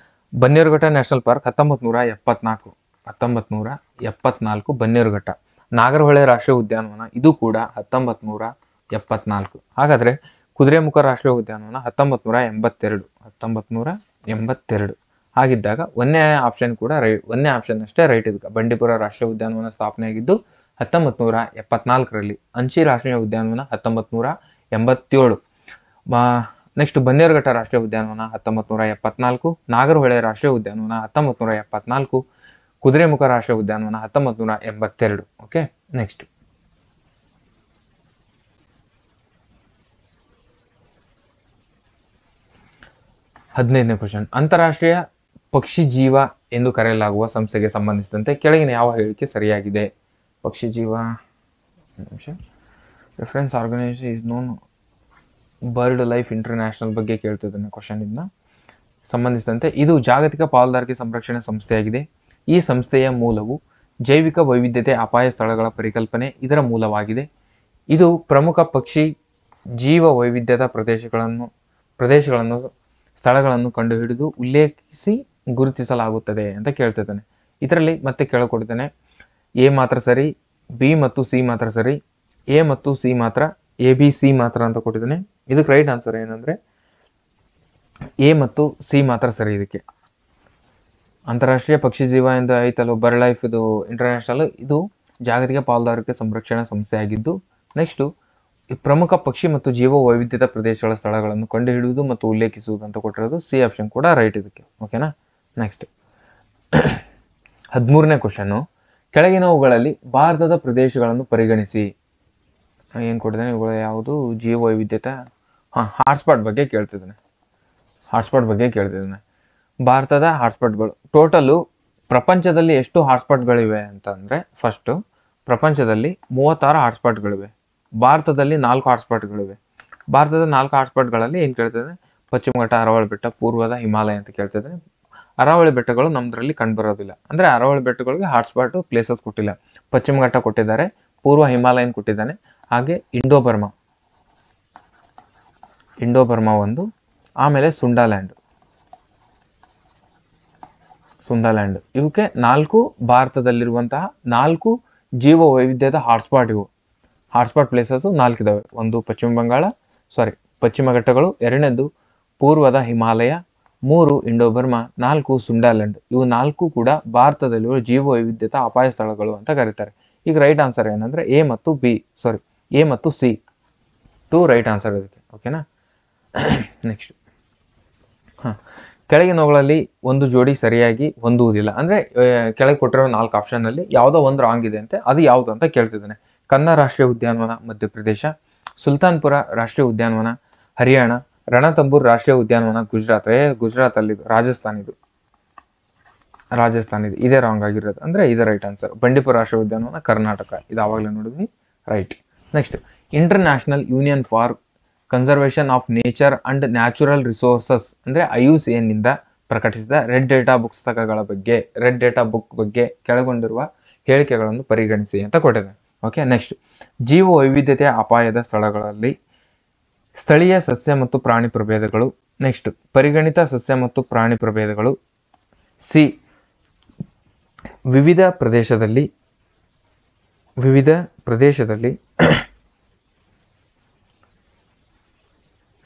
ಬನ್ನೇರುಘಟ್ಟ ನ್ಯಾಷನಲ್ ಪಾರ್ಕ್ 1974 ಬನ್ನೇರುಘಟ್ಟ. ನಾಗರಹೊಳೆ ರಾಷ್ಟ್ರೀಯ ಉದ್ಯಾನವನ ಇದು ಕೂಡ 1974. ಹಾಗಾದ್ರೆ ಕುದುರೆಮುಖ ರಾಷ್ಟ್ರೀಯ ಉದ್ಯಾನವನ 1982. ಹಾಗಿದ್ದಾಗ ಒಂದೇ ಆಪ್ಷನ್ ಕೂಡ ಒಂದೇ ಆಪ್ಷನ್ ಅಷ್ಟೇ ರೈಟ್ ಇದಕ್ಕೆ. ಬಂಡೀಪುರ ರಾಷ್ಟ್ರೀಯ ಉದ್ಯಾನವನ ಸ್ಥಾಪನೆ ಆಗಿದ್ದು 1974ರಲ್ಲಿ. ಅಂಚಿ ರಾಷ್ಟ್ರೀಯ ಉದ್ಯಾನವನ 1987. ನೆಕ್ಸ್ಟ್ ಬನ್ನೇರುಘಟ್ಟ ರಾಷ್ಟ್ರೀಯ ಉದ್ಯಾನವನ 1974, ನಾಗರಹೊಳೆ ರಾಷ್ಟ್ರೀಯ ಉದ್ಯಾನವನ 1974, ಕುದುರೆಮುಖ ರಾಷ್ಟ್ರೀಯ ಉದ್ಯಾನವನ 1982. ಓಕೆ, ನೆಕ್ಸ್ಟ್ 15ನೇ ಕ್ವಶನ್. ಅಂತಾರಾಷ್ಟ್ರೀಯ ಪಕ್ಷಿ ಜೀವ ಎಂದು ಕರೆಯಲಾಗುವ ಸಂಸ್ಥೆಗೆ ಸಂಬಂಧಿಸಿದಂತೆ ಕೆಳಗಿನ ಯಾವ ಹೇಳಿಕೆ ಸರಿಯಾಗಿದೆ? ಪಕ್ಷಿ ಜೀವ reference organisation is known BirdLife international ಬಗ್ಗೆ ಕೇಳ್ತಿದ್ದಾನೆ ಕ್ವಶನ್. ಇದನ್ನ ಸಂಬಂಧಿಸಿದಂತೆ ಇದು ಜಾಗತಿಕ ಪಾಲುದಾರಿಕೆ ಸಂರಕ್ಷಣೆ ಸಂಸ್ಥೆಯಾಗಿದೆ. ಈ ಸಂಸ್ಥೆಯ ಮೂಲವು ಜೈವಿಕ ವೈವಿಧ್ಯತೆ ಅಪಾಯ ಸ್ಥಳಗಳ ಪರಿಕಲ್ಪನೆ ಇದರ ಮೂಲವಾಗಿದೆ. ಇದು ಪ್ರಮುಖ ಪಕ್ಷಿ ಜೀವ ವೈವಿಧ್ಯದ ಪ್ರದೇಶಗಳನ್ನು ಸ್ಥಳಗಳನ್ನು ಕಂಡುಹಿಡಿದು ಉಲ್ಲೇಖಿಸಿ ಗುರುತಿಸಲಾಗುತ್ತದೆ ಅಂತ ಕೇಳ್ತಿದ್ದಾನೆ. ಇದರಲ್ಲಿ ಮತ್ತೆ ಕೇಳಿಕೊಡ್ತಾನೆ ಎ ಮಾತ್ರ ಸರಿ, ಬಿ ಮತ್ತು ಸಿ ಮಾತ್ರ ಸರಿ, ಎ ಮತ್ತು ಸಿ ಮಾತ್ರ, ಎ ಬಿ ಸಿ ಮಾತ್ರ ಅಂತ ಕೊಟ್ಟಿದ್ದಾನೆ. ಇದಕ್ಕೆ ರೈಟ್ ಆನ್ಸರ್ ಏನಂದ್ರೆ ಎ ಮತ್ತು ಸಿ ಮಾತ್ರ ಸರಿ. ಇದಕ್ಕೆ ಅಂತಾರಾಷ್ಟ್ರೀಯ ಪಕ್ಷಿ ಜೀವ ಎಂದು ಐತಲ್ಲ, ಬರ್ಡ್ ಲೈಫ್ ಇದು ಇಂಟರ್ನ್ಯಾಷನಲ್, ಇದು ಜಾಗತಿಕ ಪಾಲುದಾರಿಕೆ ಸಂರಕ್ಷಣಾ ಸಂಸ್ಥೆ ಆಗಿದ್ದು, ನೆಕ್ಸ್ಟ್ ಪ್ರಮುಖ ಪಕ್ಷಿ ಮತ್ತು ಜೀವ ವೈವಿಧ್ಯದ ಪ್ರದೇಶಗಳ ಸ್ಥಳಗಳನ್ನು ಕಂಡುಹಿಡಿಯುವುದು ಮತ್ತು ಉಲ್ಲೇಖಿಸುವುದು ಅಂತ ಕೊಟ್ಟಿರೋದು ಸಿ ಆಪ್ಷನ್ ಕೂಡ ರೈಟ್ ಇದಕ್ಕೆ. ಓಕೆನಾ, ನೆಕ್ಸ್ಟ್ 13ನೇ ಕ್ವಶನ್. ಕೆಳಗಿನವುಗಳಲ್ಲಿ ಭಾರತದ ಪ್ರದೇಶಗಳನ್ನು ಪರಿಗಣಿಸಿ. ಏನು ಕೊಟ್ಟಿದ್ದಾನೆ? ಇವುಗಳು ಯಾವುದು? ಜೀವ ವೈವಿಧ್ಯತೆ, ಹಾಟ್ಸ್ಪಾಟ್ ಬಗ್ಗೆ ಕೇಳ್ತಿದ್ದಾನೆ. ಭಾರತದ ಹಾಟ್ಸ್ಪಾಟ್ಗಳು ಟೋಟಲು ಪ್ರಪಂಚದಲ್ಲಿ ಎಷ್ಟು ಹಾಟ್ಸ್ಪಾಟ್ಗಳಿವೆ ಅಂತಂದ್ರೆ, ಫಸ್ಟ್ ಪ್ರಪಂಚದಲ್ಲಿ 36 ಹಾಟ್ಸ್ಪಾಟ್ಗಳಿವೆ. ಭಾರತದಲ್ಲಿ 4 ಹಾಟ್ಸ್ಪಾಟ್ಗಳಿವೆ. ಭಾರತದ 4 ಹಾಟ್ಸ್ಪಾಟ್ಗಳಲ್ಲಿ ಏನು ಕೇಳ್ತಿದ್ದಾನೆ? ಪಶ್ಚಿಮ ಘಟ್ಟ, ಅರಾವಳಿ ಬೆಟ್ಟ, ಪೂರ್ವದ ಹಿಮಾಲಯ ಅಂತ ಕೇಳ್ತಿದ್ದಾನೆ. ಅರಾವಳಿ ಬೆಟ್ಟಗಳು ನಮ್ದ್ರಲ್ಲಿ ಕಂಡುಬರೋದಿಲ್ಲ, ಅಂದ್ರೆ ಅರಾವಳಿ ಬೆಟ್ಟಗಳಿಗೆ ಹಾಟ್ಸ್ಪಾಟ್ ಪ್ಲೇಸಸ್ ಕೊಟ್ಟಿಲ್ಲ. ಪಶ್ಚಿಮ ಘಟ್ಟ ಕೊಟ್ಟಿದ್ದಾರೆ, ಪೂರ್ವ ಹಿಮಾಲಯನ್ ಕೊಟ್ಟಿದ್ದಾನೆ, ಹಾಗೆ ಇಂಡೋ ಬರ್ಮಾ ಒಂದು, ಆಮೇಲೆ ಸುಂಡಾಲ್ಯಾಂಡ್. ಇವಕ್ಕೆ 4 ಭಾರತದಲ್ಲಿರುವಂತಹ 4 ಜೀವ ವೈವಿಧ್ಯದ ಹಾಟ್ಸ್ಪಾಟ್. ಇವು ಹಾಟ್ಸ್ಪಾಟ್ ಪ್ಲೇಸಸ್ 4 ಇದಾವೆ. ಒಂದು ಪಶ್ಚಿಮ ಘಟ್ಟಗಳು, 2ನೇದು ಪೂರ್ವದ ಹಿಮಾಲಯ, 3 ಇಂಡೋ ಬರ್ಮಾ, 4 ಸುಂಡಾಲ್ಯಾಂಡ್. ಇವು 4 ಕೂಡ ಭಾರತದಲ್ಲಿರುವ ಜೀವ ವೈವಿಧ್ಯತಾ ಅಪಾಯ ಸ್ಥಳಗಳು ಅಂತ ಕರೀತಾರೆ. ಈಗ ರೈಟ್ ಆನ್ಸರ್ ಏನಂದ್ರೆ ಎ ಮತ್ತು ಸಿ 2 ರೈಟ್ ಆನ್ಸರ್ ಇದಕ್ಕೆ. ಓಕೆನಾ, ನೆಕ್ಸ್ಟ್ ಕೆಳಗಿನವುಗಳಲ್ಲಿ ಒಂದು ಜೋಡಿ ಸರಿಯಾಗಿ ಹೊಂದುವುದಿಲ್ಲ. ಅಂದ್ರೆ ಕೆಳಗೆ ಕೊಟ್ಟಿರೋ 4 ಆಪ್ಷನ್ ಅಲ್ಲಿ ಯಾವುದೋ ಒಂದು ರಾಂಗ್ ಇದೆ ಅಂತೆ, ಅದು ಯಾವುದು ಅಂತ ಕೇಳ್ತಿದ್ದಾನೆ. ಕನ್ನ ರಾಷ್ಟ್ರೀಯ ಉದ್ಯಾನವನ ಮಧ್ಯಪ್ರದೇಶ, ಸುಲ್ತಾನ್ಪುರ ರಾಷ್ಟ್ರೀಯ ಉದ್ಯಾನವನ ಹರಿಯಾಣ, ರಣತಂಬೂರ್ ರಾಷ್ಟ್ರೀಯ ಉದ್ಯಾನವನ ಗುಜರಾತ್ ಅಲ್ಲಿ, ರಾಜಸ್ಥಾನ್ ಇದು. ಇದೇ ರಾಂಗ್ ಆಗಿರೋದು, ಅಂದ್ರೆ ಇದೇ ರೈಟ್ ಆನ್ಸರ್. ಬಂಡೀಪುರ ರಾಷ್ಟ್ರೀಯ ಉದ್ಯಾನವನ ಕರ್ನಾಟಕ, ಇದು ಆವಾಗಲೇ ನೋಡಿದ್ವಿ, right. Next international union for conservation of nature and natural resources ಅಂದ್ರೆ IUCN ನಿಂದ ಪ್ರಕಟಿಸಿದ ರೆಡ್ ಡೇಟಾ ಬುಕ್ ಬಗ್ಗೆ ಕೆಳಗೊಂಡಿರುವ ಹೇಳಿಕೆಗಳನ್ನು ಪರಿಗಣಿಸಿ ಅಂತ ಕೊಟ್ಟಿದೆ. ಓಕೆ, ನೆಕ್ಸ್ಟ್ ಜೀವ ವೈವಿಧ್ಯತೆಯ ಅಪಾಯದ ಸ್ಥಳಗಳಲ್ಲಿ ಸ್ಥಳೀಯ ಸಸ್ಯ ಮತ್ತು ಪ್ರಾಣಿ ಪ್ರಭೇದಗಳು. ನೆಕ್ಸ್ಟ್ ಪರಿಗಣಿತ ಸಸ್ಯ ಮತ್ತು ಪ್ರಾಣಿ ಪ್ರಭೇದಗಳು. ಸಿ ವಿವಿಧ ಪ್ರದೇಶದಲ್ಲಿ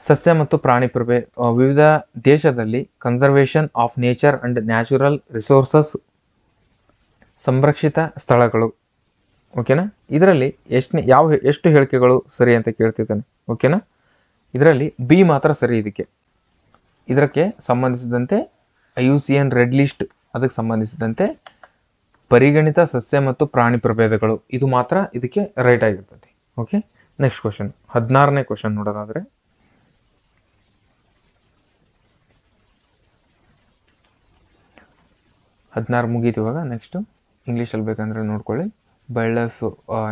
ಸಸ್ಯ ಮತ್ತು ಪ್ರಾಣಿ ವಿವಿಧ ದೇಶದಲ್ಲಿ conservation of nature and natural resources ಸಂರಕ್ಷಿತ ಸ್ಥಳಗಳು. ಓಕೆನಾ, ಇದರಲ್ಲಿ ಎಷ್ಟು ಹೇಳಿಕೆಗಳು ಸರಿ ಅಂತ ಕೇಳ್ತಿದ್ದಾನೆ. ಓಕೆನಾ, ಇದರಲ್ಲಿ ಬಿ ಮಾತ್ರ ಸರಿ. ಇದಕ್ಕೆ ಸಂಬಂಧಿಸಿದಂತೆ IUCN ರೆಡ್ ಲಿಸ್ಟ್ ಅದಕ್ಕೆ ಸಂಬಂಧಿಸಿದಂತೆ ಪರಿಗಣಿತ ಸಸ್ಯ ಮತ್ತು ಪ್ರಾಣಿ ಪ್ರಭೇದಗಳು ಇದು ಮಾತ್ರ ಇದಕ್ಕೆ ರೈಟ್ ಆಗಿರ್ತದೆ. ಓಕೆ, ನೆಕ್ಸ್ಟ್ ಕ್ವಶನ್ 16ನೇ ಕ್ವಶನ್ ನೋಡೋದಾದ್ರೆ, 16 ಮುಗೀತು. ಇವಾಗ ನೆಕ್ಸ್ಟ್ ಇಂಗ್ಲೀಷಲ್ಲಿ ಬೇಕಂದ್ರೆ ನೋಡ್ಕೊಳ್ಳಿ. ವೈಲ್ಡ್ ಲೈಫ್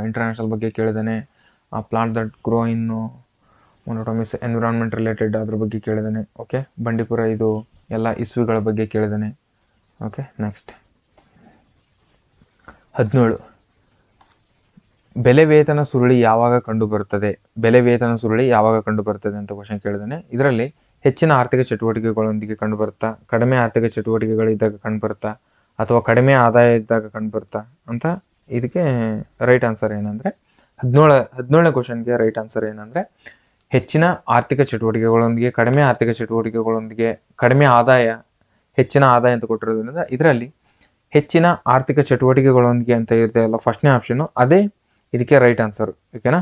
ಇಂಟರ್ನ್ಯಾಷನಲ್ ಬಗ್ಗೆ ಕೇಳಿದಾನೆ. Plant that grow in monotonous environment related ಅದ್ರ ಬಗ್ಗೆ ಕೇಳಿದಾನೆ. ಓಕೆ, ಬಂಡೀಪುರ ಇದು ಎಲ್ಲ ಇಸ್ವಿಗಳ ಬಗ್ಗೆ ಕೇಳಿದಾನೆ. ಓಕೆ, ನೆಕ್ಸ್ಟ್ 17 ಬೆಲೆ ವೇತನ ಸುರುಳಿ ಯಾವಾಗ ಕಂಡು ಬರುತ್ತದೆ? ಬೆಲೆ ವೇತನ ಸುರುಳಿ ಯಾವಾಗ ಕಂಡು ಬರುತ್ತದೆ ಅಂತ ಕ್ವಶನ್ ಕೇಳಿದಾನೆ. ಇದರಲ್ಲಿ ಹೆಚ್ಚಿನ ಆರ್ಥಿಕ ಚಟುವಟಿಕೆಗಳೊಂದಿಗೆ ಕಂಡು ಬರುತ್ತಾ, ಕಡಿಮೆ ಆರ್ಥಿಕ ಚಟುವಟಿಕೆಗಳಿದ್ದಾಗ ಕಂಡು ಬರುತ್ತಾ, ಅಥವಾ ಕಡಿಮೆ ಆದಾಯ ಇದ್ದಾಗ ಕಂಡು ಬರುತ್ತಾ ಅಂತ. ಇದಕ್ಕೆ ರೈಟ್ ಆನ್ಸರ್ ಏನಂದ್ರೆ 17ನೇ ಕ್ವಶನ್ಗೆ ರೈಟ್ ಆನ್ಸರ್ ಏನಂದ್ರೆ ಹೆಚ್ಚಿನ ಆರ್ಥಿಕ ಚಟುವಟಿಕೆಗಳೊಂದಿಗೆ, ಕಡಿಮೆ ಆರ್ಥಿಕ ಚಟುವಟಿಕೆಗಳೊಂದಿಗೆ, ಕಡಿಮೆ ಆದಾಯ, ಹೆಚ್ಚಿನ ಆದಾಯ ಅಂತ ಕೊಟ್ಟಿರೋದ್ರಿಂದ ಇದರಲ್ಲಿ ಹೆಚ್ಚಿನ ಆರ್ಥಿಕ ಚಟುವಟಿಕೆಗಳೊಂದಿಗೆ ಅಂತ ಇರುತ್ತೆ ಅಲ್ಲ, ಫಸ್ಟ್ನೇ ಆಪ್ಷನ್ ಅದೇ ಇದಕ್ಕೆ ರೈಟ್ ಆನ್ಸರ್. ಓಕೆನಾ.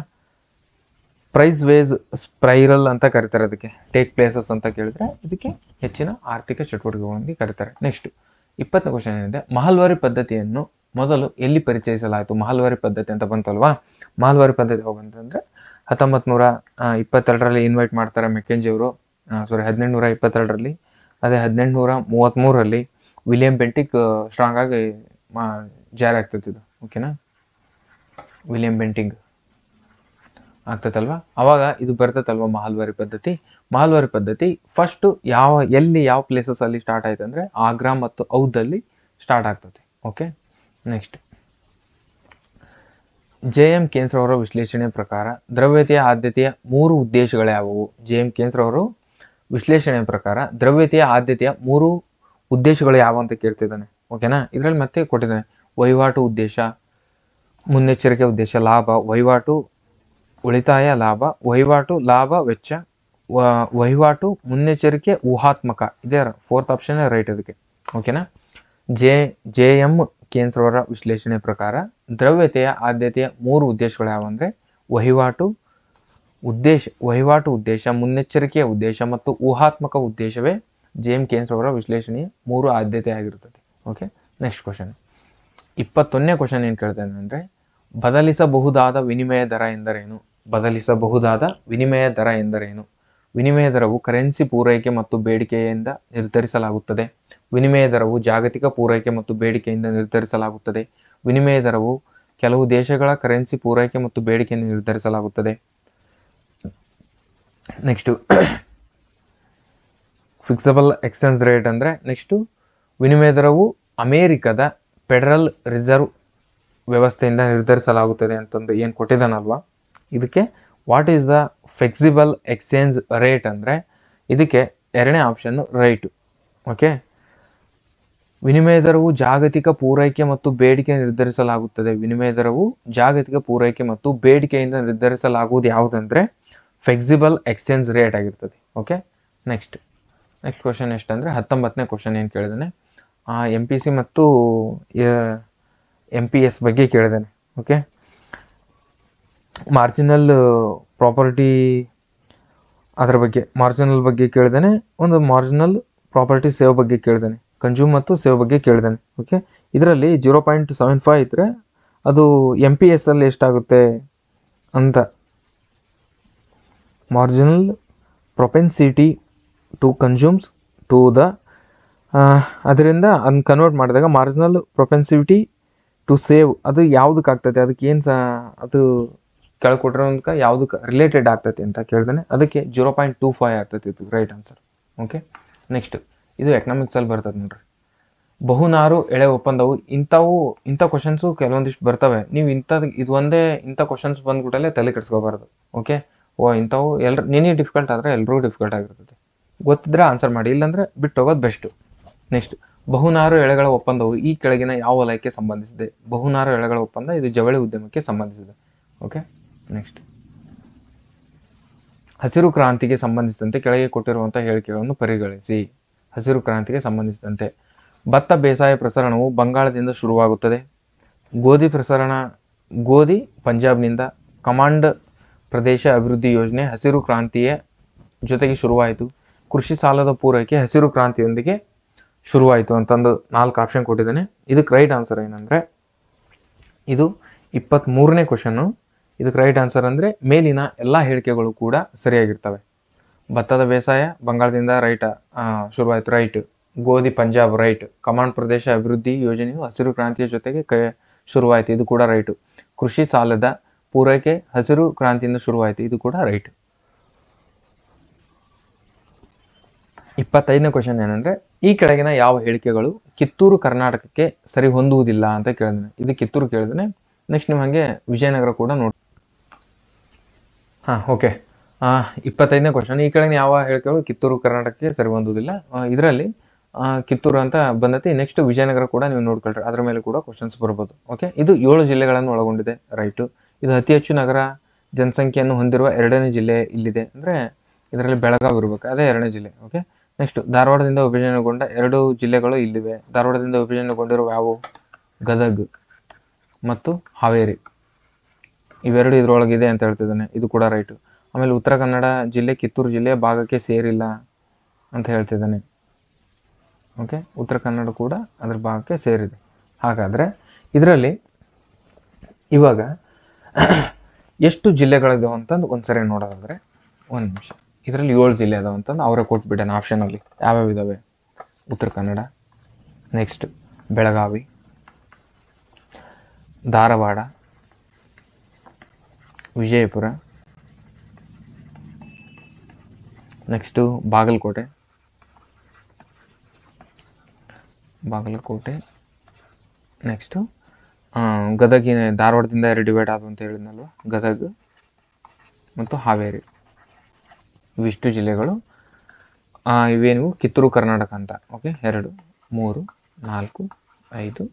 ಪ್ರೈಸ್ ವೇಸ್ ಸ್ಪೈರಲ್ ಅಂತ ಕರೀತಾರೆ. ಅದಕ್ಕೆ ಟೇಕ್ ಪ್ಲೇಸಸ್ ಅಂತ ಕೇಳಿದ್ರೆ ಇದಕ್ಕೆ ಹೆಚ್ಚಿನ ಆರ್ಥಿಕ ಚಟುವಟಿಕೆಗಳೊಂದಿಗೆ ಕರೀತಾರೆ. ನೆಕ್ಸ್ಟ್ 20ನೇ ಕ್ವಶನ್ ಏನಿದೆ, ಮಹಲ್ವಾರಿ ಪದ್ಧತಿಯನ್ನು ಮೊದಲು ಎಲ್ಲಿ ಪರಿಚಯಿಸಲಾಯಿತು? ಮಹಲ್ವಾರಿ ಪದ್ಧತಿ ಅಂತ ಬಂತಲ್ವಾ. ಮಹಲ್ವಾರಿ ಪದ್ಧತಿ ಹೋಗಂತಂದ್ರೆ 1922ರಲ್ಲಿ ಇನ್ವೈಟ್ ಮಾಡ್ತಾರೆ ಮೆಕೆಂಜಿ ಅವರು. 1822ರಲ್ಲಿ. ಅದೇ 1833ರಲ್ಲಿ ವಿಲಿಯಂ ಬೆಂಟಿಕ್ ಸ್ಟ್ರಾಂಗ್ ಆಗಿ ಜಾರಿ ಆಗ್ತೈತಿದು. ಓಕೆನಾ, ವಿಲಿಯಂ ಬೆಂಟಿಂಗ್ ಆಗ್ತೈತಲ್ವಾ, ಅವಾಗ ಇದು ಬರ್ತೈತಲ್ವಾ ಮಹಲ್ವಾರಿ ಪದ್ಧತಿ. ಮಹಲ್ವಾರಿ ಪದ್ಧತಿ ಫಸ್ಟ್ ಯಾವ ಪ್ಲೇಸಸ್ ಅಲ್ಲಿ ಸ್ಟಾರ್ಟ್ ಆಯ್ತು ಅಂದ್ರೆ ಆಗ್ರಾ ಮತ್ತು ಔಧಲ್ಲಿ ಸ್ಟಾರ್ಟ್ ಆಗ್ತದೆ. ಓಕೆ, ನೆಕ್ಸ್ಟ್ JM ಕೇಂದ್ರ ಅವರ ವಿಶ್ಲೇಷಣೆ ಪ್ರಕಾರ ದ್ರವ್ಯತೆಯ ಆದ್ಯತೆಯ 3 ಉದ್ದೇಶಗಳು ಯಾವುವು? JM ಕೇಂದ್ರ ಅವರು ವಿಶ್ಲೇಷಣೆ ಪ್ರಕಾರ ದ್ರವ್ಯತೆಯ ಆದ್ಯತೆಯ 3 ಉದ್ದೇಶಗಳು ಯಾವ ಅಂತ ಕೇಳ್ತಿದ್ದಾನೆ. ಓಕೆನಾ, ಇದರಲ್ಲಿ ಮತ್ತೆ ಕೊಟ್ಟಿದ್ದಾನೆ ವಹಿವಾಟು ಉದ್ದೇಶ, ಮುನ್ನೆಚ್ಚರಿಕೆ ಉದ್ದೇಶ, ಲಾಭ, ವಹಿವಾಟು ಉಳಿತಾಯ ಲಾಭ, ವಹಿವಾಟು ಲಾಭ ವೆಚ್ಚ, ವಹಿವಾಟು ಮುನ್ನೆಚ್ಚರಿಕೆ ಊಹಾತ್ಮಕ. ಇದೇ 4th ಆಪ್ಷನ್ ರೈಟ್ ಅದಕ್ಕೆ. ಓಕೆನಾ. JM ಕೇಂದ್ರ ಅವರ ವಿಶ್ಲೇಷಣೆ ಪ್ರಕಾರ ದ್ರವ್ಯತೆಯ ಆದ್ಯತೆಯ 3 ಉದ್ದೇಶಗಳು ಯಾವಂದ್ರೆ ವಹಿವಾಟು ಉದ್ದೇಶ, ಮುನ್ನೆಚ್ಚರಿಕೆಯ ಉದ್ದೇಶ ಮತ್ತು ಊಹಾತ್ಮಕ ಉದ್ದೇಶವೇ JM ಕೇಂದ್ರ ಅವರ ವಿಶ್ಲೇಷಣೆಯ 3 ಆದ್ಯತೆ ಆಗಿರುತ್ತದೆ. ಓಕೆ, ನೆಕ್ಸ್ಟ್ ಕ್ವಶನ್ 21ನೇ ಕ್ವಶನ್ ಏನ್ ಕೇಳ್ತಾನೆ ಅಂದ್ರೆ ಬದಲಿಸಬಹುದಾದ ವಿನಿಮಯ ದರ ಎಂದರೇನು? ಬದಲಿಸಬಹುದಾದ ವಿನಿಮಯ ದರ ಎಂದರೇನು? ವಿನಿಮಯ ದರವು ಕರೆನ್ಸಿ ಪೂರೈಕೆ ಮತ್ತು ಬೇಡಿಕೆಯಿಂದ ನಿರ್ಧರಿಸಲಾಗುತ್ತದೆ. ವಿನಿಮಯ ದರವು ಜಾಗತಿಕ ಪೂರೈಕೆ ಮತ್ತು ಬೇಡಿಕೆಯಿಂದ ನಿರ್ಧರಿಸಲಾಗುತ್ತದೆ. ವಿನಿಮಯ ದರವು ಕೆಲವು ದೇಶಗಳ ಕರೆನ್ಸಿ ಪೂರೈಕೆ ಮತ್ತು ಬೇಡಿಕೆಯನ್ನು ನಿರ್ಧರಿಸಲಾಗುತ್ತದೆ. ನೆಕ್ಸ್ಟ್ ಫಿಕ್ಸಬಲ್ ಎಕ್ಸ್ಚೇಂಜ್ ರೇಟ್ ಅಂದ್ರೆ ನೆಕ್ಸ್ಟ್ ವಿನಿಮಯ ದರವು ಅಮೆರಿಕದ ಫೆಡರಲ್ ರಿಸರ್ವ್ ವ್ಯವಸ್ಥೆಯಿಂದ ನಿರ್ಧರಿಸಲಾಗುತ್ತದೆ ಅಂತಂದು ಏನು ಕೊಟ್ಟಿದ್ದಾನಲ್ವಾ. ಇದಕ್ಕೆ what is the flexible exchange rate ಅಂದ್ರೆ ಇದಕ್ಕೆ 2ನೇ ಆಪ್ಷನ್ ರೈಟ್. ಓಕೆ, ವಿನಿಮಯ ದರವು ಜಾಗತಿಕ ಪೂರೈಕೆ ಮತ್ತು ಬೇಡಿಕೆ ನಿರ್ಧರಿಸಲಾಗುತ್ತದೆ. ವಿನಿಮಯ ದರವು ಜಾಗತಿಕ ಪೂರೈಕೆ ಮತ್ತು ಬೇಡಿಕೆಯಿಂದ ನಿರ್ಧರಿಸಲಾಗುವುದು ಯಾವುದಂದ್ರೆ ಫ್ಲೆಕ್ಸಿಬಲ್ ಎಕ್ಸ್ಚೇಂಜ್ ರೇಟ್ ಆಗಿರ್ತದೆ. ಓಕೆ, ನೆಕ್ಸ್ಟ್ ಕ್ವಶನ್ ಎಷ್ಟಂದ್ರೆ 19ನೇ ಕ್ವಶನ್ ಏನು ಕೇಳಿದಾನೆ MPC ಮತ್ತು MPS ಬಗ್ಗೆ ಕೇಳಿದಾನೆ. ಓಕೆ, ಮಾರ್ಜಿನಲ್ ಪ್ರಾಪರ್ಟಿ ಅದರ ಬಗ್ಗೆ ಮಾರ್ಜಿನಲ್ ಬಗ್ಗೆ ಕೇಳಿದಾನೆ. ಒಂದು ಮಾರ್ಜಿನಲ್ ಪ್ರಾಪರ್ಟಿ ಸೇವ್ ಬಗ್ಗೆ ಕೇಳಿದಾನೆ. ಕನ್ಸ್ಯೂಮ್ ಮತ್ತು ಸೇವ್ ಬಗ್ಗೆ ಕೇಳಿದಾನೆ. ಓಕೆ, ಇದರಲ್ಲಿ 0.75 ಇದ್ರೆ ಅದು MPS ಅಲ್ಲಿ ಎಷ್ಟಾಗುತ್ತೆ ಅಂತ. Marginal propensity to consumes to the ಅದರಿಂದ ಅದನ್ನ ಕನ್ವರ್ಟ್ ಮಾಡಿದಾಗ ಮಾರ್ಜಿನಲ್ ಪ್ರೊಪೆನ್ಸಿಟಿ ಟು ಸೇವ್ ಅದು ಯಾವುದಕ್ಕೆ ಆಗ್ತದೆ, ಅದಕ್ಕೆ ಏನು ಅದು ಕೆಳಕೊಟ್ಟಿರೋದಕ್ಕೆ ಯಾವುದಕ್ಕೆ ರಿಲೇಟೆಡ್ ಆಗ್ತೈತೆ ಅಂತ ಕೇಳಿದಾನೆ. ಅದಕ್ಕೆ 0.25 ಆಗ್ತೈತಿ ಇದು ರೈಟ್ ಆನ್ಸರ್. ಓಕೆ, ನೆಕ್ಸ್ಟ್ ಇದು ಎಕನಾಮಿಕ್ಸಲ್ಲಿ ಬರ್ತದೆ ನೋಡ್ರಿ. ಬಹುನಾರು ಎಳೆ ಒಪ್ಪಂದವು ಇಂಥ ಕ್ವಶನ್ಸು ಕೆಲವೊಂದಿಷ್ಟು ಬರ್ತವೆ. ನೀವು ಇದು ಒಂದೇ ಇಂಥ ಕ್ವಶನ್ಸ್ ಬಂದ್ಬಿಟ್ಟಲ್ಲೇ ತಲೆ ಕೆಡಿಸ್ಕೋಬಾರ್ದು. ಓಕೆ, ಇಂಥವು ನಿನಗೆ ಡಿಫಿಕಲ್ಟ್ ಆದರೆ ಎಲ್ರಿಗೂ ಡಿಫಿಕಲ್ಟ್ ಆಗಿರ್ತದೆ. ಗೊತ್ತಿದ್ರೆ ಆನ್ಸರ್ ಮಾಡಿ, ಇಲ್ಲಾಂದ್ರೆ ಬಿಟ್ಟು ಹೋಗೋದು ಬೆಸ್ಟ್. ನೆಕ್ಸ್ಟ್ ಬಹುನಾರು ಎಳೆಗಳ ಒಪ್ಪಂದವು ಈ ಕೆಳಗಿನ ಯಾವ ವಲಯಕ್ಕೆ ಸಂಬಂಧಿಸಿದೆ? ಬಹುನಾರು ಎಳೆಗಳ ಒಪ್ಪಂದ ಇದು ಜವಳಿ ಉದ್ಯಮಕ್ಕೆ ಸಂಬಂಧಿಸಿದೆ. ಓಕೆ, ನೆಕ್ಸ್ಟ್ ಹಸಿರು ಕ್ರಾಂತಿಗೆ ಸಂಬಂಧಿಸಿದಂತೆ ಕೆಳಗೆ ಕೊಟ್ಟಿರುವಂತಹ ಹೇಳಿಕೆಗಳನ್ನು ಪರಿಗಣಿಸಿ. ಹಸಿರು ಕ್ರಾಂತಿಗೆ ಸಂಬಂಧಿಸಿದಂತೆ ಭತ್ತ ಬೇಸಾಯ ಪ್ರಸರಣವು ಬಂಗಾಳದಿಂದ ಶುರುವಾಗುತ್ತದೆ. ಗೋಧಿ ಪಂಜಾಬ್ನಿಂದ. ಕಮಾಂಡ್ ಪ್ರದೇಶ ಅಭಿವೃದ್ಧಿ ಯೋಜನೆ ಹಸಿರು ಕ್ರಾಂತಿಯ ಜೊತೆಗೆ ಶುರುವಾಯಿತು. ಕೃಷಿ ಸಾಲದ ಪೂರೈಕೆ ಹಸಿರು ಕ್ರಾಂತಿಯೊಂದಿಗೆ ಶುರುವಾಯಿತು ಅಂತಂದು 4 ಆಪ್ಷನ್ ಕೊಟ್ಟಿದ್ದಾನೆ. ಇದಕ್ಕೆ ರೈಟ್ ಆನ್ಸರ್ ಏನಂದ್ರೆ ಇದು 23ನೇ ಕ್ವಶನ್ನು. ಇದಕ್ಕೆ ರೈಟ್ ಆನ್ಸರ್ ಅಂದ್ರೆ ಮೇಲಿನ ಎಲ್ಲಾ ಹೇಳಿಕೆಗಳು ಕೂಡ ಸರಿಯಾಗಿರ್ತವೆ. ಭತ್ತದ ಬೇಸಾಯ ಬಂಗಾಳದಿಂದ ಶುರುವಾಯಿತು, ರೈಟ್. ಗೋಧಿ ಪಂಜಾಬ್, ರೈಟ್. ಕಮಾಂಡ್ ಪ್ರದೇಶ ಅಭಿವೃದ್ಧಿ ಯೋಜನೆಯು ಹಸಿರು ಕ್ರಾಂತಿಯ ಜೊತೆಗೆ ಶುರುವಾಯಿತು, ಇದು ಕೂಡ ರೈಟ್. ಕೃಷಿ ಸಾಲದ ಪೂರೈಕೆ ಹಸಿರು ಕ್ರಾಂತಿಯಿಂದ ಶುರುವಾಯಿತು, ಇದು ಕೂಡ ರೈಟ್. 25ನೇ ಕ್ವಶನ್ ಏನಂದ್ರೆ ಈ ಕೆಳಗಿನ ಯಾವ ಹೇಳಿಕೆಗಳು ಕಿತ್ತೂರು ಕರ್ನಾಟಕಕ್ಕೆ ಸರಿ ಹೊಂದುವುದಿಲ್ಲ ಅಂತ ಕೇಳಿದಾನೆ. ಇದು ಕಿತ್ತೂರು ಕೇಳಿದಾನೆ. ನೆಕ್ಸ್ಟ್ ನೀವು ಹಾಗೆ ವಿಜಯನಗರ ಕೂಡ ನೋಡಿ. ಓಕೆ. 25ನೇ ಕ್ವಶನ್, ಈ ಕೆಳಗಿನ ಯಾವ ಹೇಳಿಕೆಗಳು ಕಿತ್ತೂರು ಕರ್ನಾಟಕಕ್ಕೆ ಸರಿ ಹೊಂದುವುದಿಲ್ಲ. ಇದರಲ್ಲಿ ಕಿತ್ತೂರು ಅಂತ ಬಂದೈತಿ. ನೆಕ್ಸ್ಟ್ ವಿಜಯನಗರ ಕೂಡ ನೀವು ನೋಡ್ಕೊಳ್ರಿ, ಅದ್ರ ಮೇಲೆ ಕೂಡ ಕ್ವಶನ್ಸ್ ಬರ್ಬೋದು. ಓಕೆ, ಇದು 7 ಜಿಲ್ಲೆಗಳನ್ನು ಒಳಗೊಂಡಿದೆ, ರೈಟ್. ಇದು ಅತಿ ಹೆಚ್ಚು ನಗರ ಜನಸಂಖ್ಯೆಯನ್ನು ಹೊಂದಿರುವ 2ನೇ ಜಿಲ್ಲೆ ಇಲ್ಲಿದೆ, ಅಂದ್ರೆ ಇದರಲ್ಲಿ ಬೆಳಗಾವಿ ಇರ್ಬೇಕು, ಅದೇ 2ನೇ ಜಿಲ್ಲೆ. ಓಕೆ, ನೆಕ್ಸ್ಟ್ ಧಾರವಾಡದಿಂದ ವಿಭಜನೆಗೊಂಡ 2 ಜಿಲ್ಲೆಗಳು ಇಲ್ಲಿವೆ. ಧಾರವಾಡದಿಂದ ವಿಭಜನೆಗೊಂಡಿರುವ ಯಾವುವು? ಗದಗ್ ಮತ್ತು ಹಾವೇರಿ, ಇವೆರಡು ಇದ್ರೊಳಗಿದೆ ಅಂತ ಹೇಳ್ತಿದ್ದಾನೆ, ಇದು ಕೂಡ ರೈಟ್. ಆಮೇಲೆ ಉತ್ತರ ಕನ್ನಡ ಜಿಲ್ಲೆ ಕಿತ್ತೂರು ಜಿಲ್ಲೆಯ ಭಾಗಕ್ಕೆ ಸೇರಿಲ್ಲ ಅಂತ ಹೇಳ್ತಿದ್ದಾನೆ. ಓಕೆ, ಉತ್ತರ ಕನ್ನಡ ಕೂಡ ಅದ್ರ ಭಾಗಕ್ಕೆ ಸೇರಿದೆ. ಹಾಗಾದ್ರೆ ಇದರಲ್ಲಿ ಇವಾಗ ಎಷ್ಟು ಜಿಲ್ಲೆಗಳಿದಾವೆ ಅಂತಂದು ಒಂದ್ಸರಿ ನೋಡೋದಾದ್ರೆ, ಒಂದು ನಿಮಿಷ, ಇದರಲ್ಲಿ 7 ಜಿಲ್ಲೆ ಅದಾವ ಅಂತಂದು ಅವರೇ ಕೊಟ್ಬಿಟ್ಟೆ ಆಪ್ಷನಲ್ಲಿ ಯಾವ್ಯಾವ ಇದಾವೆ. Uttara Kannada, next Belagavi, Dharwad, Vijayapura, next Bagalkot, next ಗದಗಿನ ಧಾರವಾಡದಿಂದ 2 ಡಿವೈಡ್ ಆದವು ಅಂತ ಹೇಳಿದ್ನಲ್ವ, ಗದಗ್ ಮತ್ತು ಹಾವೇರಿ, ಇವಿಷ್ಟು ಜಿಲ್ಲೆಗಳು ಇವೇನು ಕಿತ್ತೂರು ಕರ್ನಾಟಕ ಅಂತ. ಓಕೆ, 2, 3, 4, 5,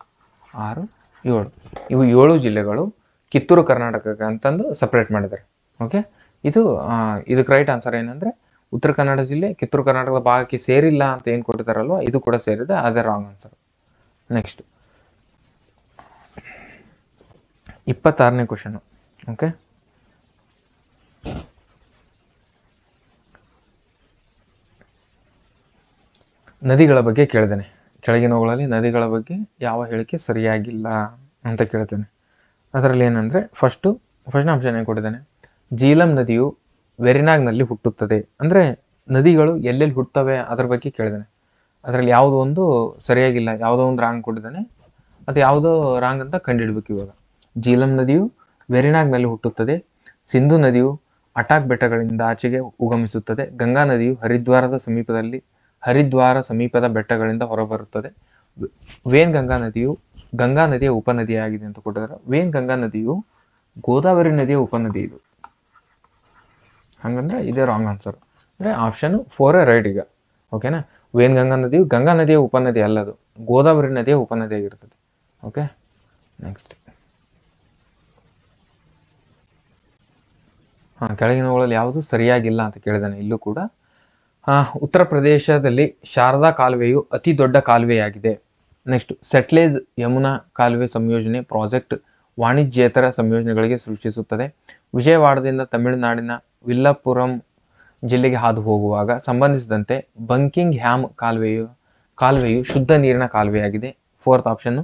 6, 7 ಇವು 7 ಜಿಲ್ಲೆಗಳು ಕಿತ್ತೂರು ಕರ್ನಾಟಕಕ್ಕೆ ಅಂತಂದು ಸಪ್ರೇಟ್ ಮಾಡಿದ್ದಾರೆ. ಓಕೆ, ಇದಕ್ಕೆ ರೈಟ್ ಆನ್ಸರ್ ಏನಂದ್ರೆ ಉತ್ತರ ಕನ್ನಡ ಜಿಲ್ಲೆ ಕಿತ್ತೂರು ಕರ್ನಾಟಕದ ಭಾಗಕ್ಕೆ ಸೇರಿಲ್ಲ ಅಂತ ಏನು ಕೊಟ್ಟಿದ್ದಾರಲ್ವ, ಇದು ಕೂಡ ಸೇರಿದೆ, ಅದೇ ರಾಂಗ್ ಆನ್ಸರ್. ನೆಕ್ಸ್ಟ್ 26ನೇ ಕ್ವಶನ್. ಓಕೆ, ನದಿಗಳ ಬಗ್ಗೆ ಕೇಳಿದ್ದೇನೆ. ಕೆಳಗಿನವುಗಳಲ್ಲಿ ನದಿಗಳ ಬಗ್ಗೆ ಯಾವ ಹೇಳಿಕೆ ಸರಿಯಾಗಿಲ್ಲ ಅಂತ ಕೇಳ್ತೇನೆ. ಅದರಲ್ಲಿ ಏನಂದ್ರೆ ಫಸ್ಟ್ ಆಪ್ಷನ್ ಏನು ಕೊಟ್ಟಿದ್ದಾನೆ, ಜೀಲಂ ನದಿಯು ವೆರಿನಾಗ್ನಲ್ಲಿ ಹುಟ್ಟುತ್ತದೆ. ಅಂದ್ರೆ ನದಿಗಳು ಎಲ್ಲೆಲ್ಲಿ ಹುಟ್ಟುತ್ತವೆ ಅದ್ರ ಬಗ್ಗೆ ಕೇಳಿದ್ದಾನೆ. ಅದರಲ್ಲಿ ಯಾವುದೋ ಒಂದು ಸರಿಯಾಗಿಲ್ಲ, ಯಾವುದೋ ಒಂದು ರಾಂಗ್ ಕೊಟ್ಟಿದ್ದಾನೆ. ಅದು ಯಾವುದೋ ರಾಂಗ್ ಅಂತ ಕಂಡುಹಿಡ್ಬೇಕು ಇವಾಗ. ಜೀಲಂ ನದಿಯು ವೆರಿನಾಗ್ನಲ್ಲಿ ಹುಟ್ಟುತ್ತದೆ. ಸಿಂಧು ನದಿಯು ಅಟಾಕ್ ಬೆಟ್ಟಗಳಿಂದ ಆಚೆಗೆ ಉಗಮಿಸುತ್ತದೆ. ಗಂಗಾ ನದಿಯು ಹರಿದ್ವಾರ ಸಮೀಪದ ಬೆಟ್ಟಗಳಿಂದ ಹೊರಬರುತ್ತದೆ. ಗಂಗಾ ನದಿಯ ಉಪನದಿಯಾಗಿದೆ ಅಂತ ಕೊಟ್ಟಿದ್ದಾರೆ. ಗಂಗಾ ನದಿಯು ಗೋದಾವರಿ ನದಿಯ ಉಪನದಿ ಇದು. ಹಂಗಂದ್ರೆ ಇದೇ ರಾಂಗ್ ಆನ್ಸರ್. ಅಂದ್ರೆ ಆಪ್ಷನ್ 4 ರೈಟ್ ಈಗ. ಓಕೆನಾ, ಗಂಗಾ ನದಿಯ ಉಪನದಿ ಅಲ್ಲದು, ಗೋದಾವರಿ ನದಿಯ ಉಪನದಿ ಆಗಿರ್ತದೆ. ಓಕೆ, ನೆಕ್ಸ್ಟ್ ಕೆಳಗಿನವುಗಳಲ್ಲಿ ಯಾವುದು ಸರಿಯಾಗಿಲ್ಲ ಅಂತ ಕೇಳಿದಾನೆ. ಇಲ್ಲೂ ಕೂಡ ಉತ್ತರ ಪ್ರದೇಶದಲ್ಲಿ ಶಾರದಾ ಕಾಲುವೆಯು ಅತಿ ದೊಡ್ಡ ಕಾಲುವೆಯಾಗಿದೆ. ನೆಕ್ಸ್ಟ್ ಸೆಟ್ಲೇಜ್ ಯಮುನಾ ಕಾಲುವೆ ಸಂಯೋಜನೆ ಪ್ರಾಜೆಕ್ಟ್ ವಾಣಿಜ್ಯೇತರ ಸಂಯೋಜನೆಗಳಿಗೆ ಸೃಷ್ಟಿಸುತ್ತದೆ. ವಿಜಯವಾಡದಿಂದ ತಮಿಳುನಾಡಿನ ವಿಲ್ಲಪುರಂ ಜಿಲ್ಲೆಗೆ ಹಾದು ಹೋಗುವಾಗ ಸಂಬಂಧಿಸಿದಂತೆ ಬಂಕಿಂಗ್ ಹ್ಯಾಮ್ ಕಾಲುವೆಯು ಶುದ್ಧ ನೀರಿನ ಕಾಲುವೆಯಾಗಿದೆ. 4th option.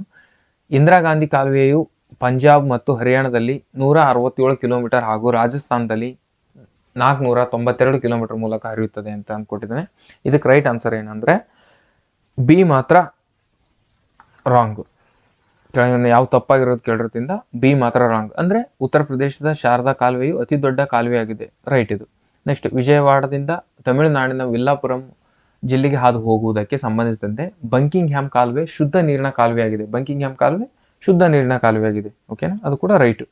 ಇಂದಿರಾ ಗಾಂಧಿ ಕಾಲುವೆಯು ಪಂಜಾಬ್ ಮತ್ತು ಹರಿಯಾಣದಲ್ಲಿ 167 ಕಿಲೋಮೀಟರ್ ಹಾಗೂ ರಾಜಸ್ಥಾನದಲ್ಲಿ 492 ಕಿಲೋಮೀಟರ್ ಮೂಲಕ ಹರಿಯುತ್ತದೆ ಅಂತ ಅಂದ್ಕೊಟ್ಟಿದ್ದಾನೆ. ಇದಕ್ಕೆ ರೈಟ್ ಆನ್ಸರ್ ಏನಂದ್ರೆ ಬಿ ಮಾತ್ರ ರಾಂಗ್. ಕೆಳಗಿನ ಯಾವ ತಪ್ಪಾಗಿರೋದು ಕೇಳಿರೋದ್ರಿಂದ ಬಿ ಮಾತ್ರ ರಾಂಗ್. ಅಂದ್ರೆ ಉತ್ತರ ಪ್ರದೇಶದ ಶಾರದಾ ಕಾಲುವೆಯು ಅತಿ ದೊಡ್ಡ ಕಾಲುವೆಯಾಗಿದೆ, ರೈಟ್ ಇದು. ನೆಕ್ಸ್ಟ್ ವಿಜಯವಾಡದಿಂದ ತಮಿಳುನಾಡಿನ ವಿಲ್ಲಾಪುರಂ ಜಿಲ್ಲೆಗೆ ಹಾದು ಹೋಗುವುದಕ್ಕೆ ಸಂಬಂಧಿಸಿದಂತೆ ಬಂಕಿಂಗ್ ಹ್ಯಾಮ್ ಕಾಲುವೆ ಶುದ್ಧ ನೀರಿನ ಕಾಲುವೆಯಾಗಿದೆ. ಬಂಕಿಂಗ್ ಹ್ಯಾಮ್ ಕಾಲುವೆ ಶುದ್ಧ ನೀರಿನ ಕಾಲುವೆಯಾಗಿದೆ. ಓಕೆನಾ, ಅದು ಕೂಡ ರೈಟ್.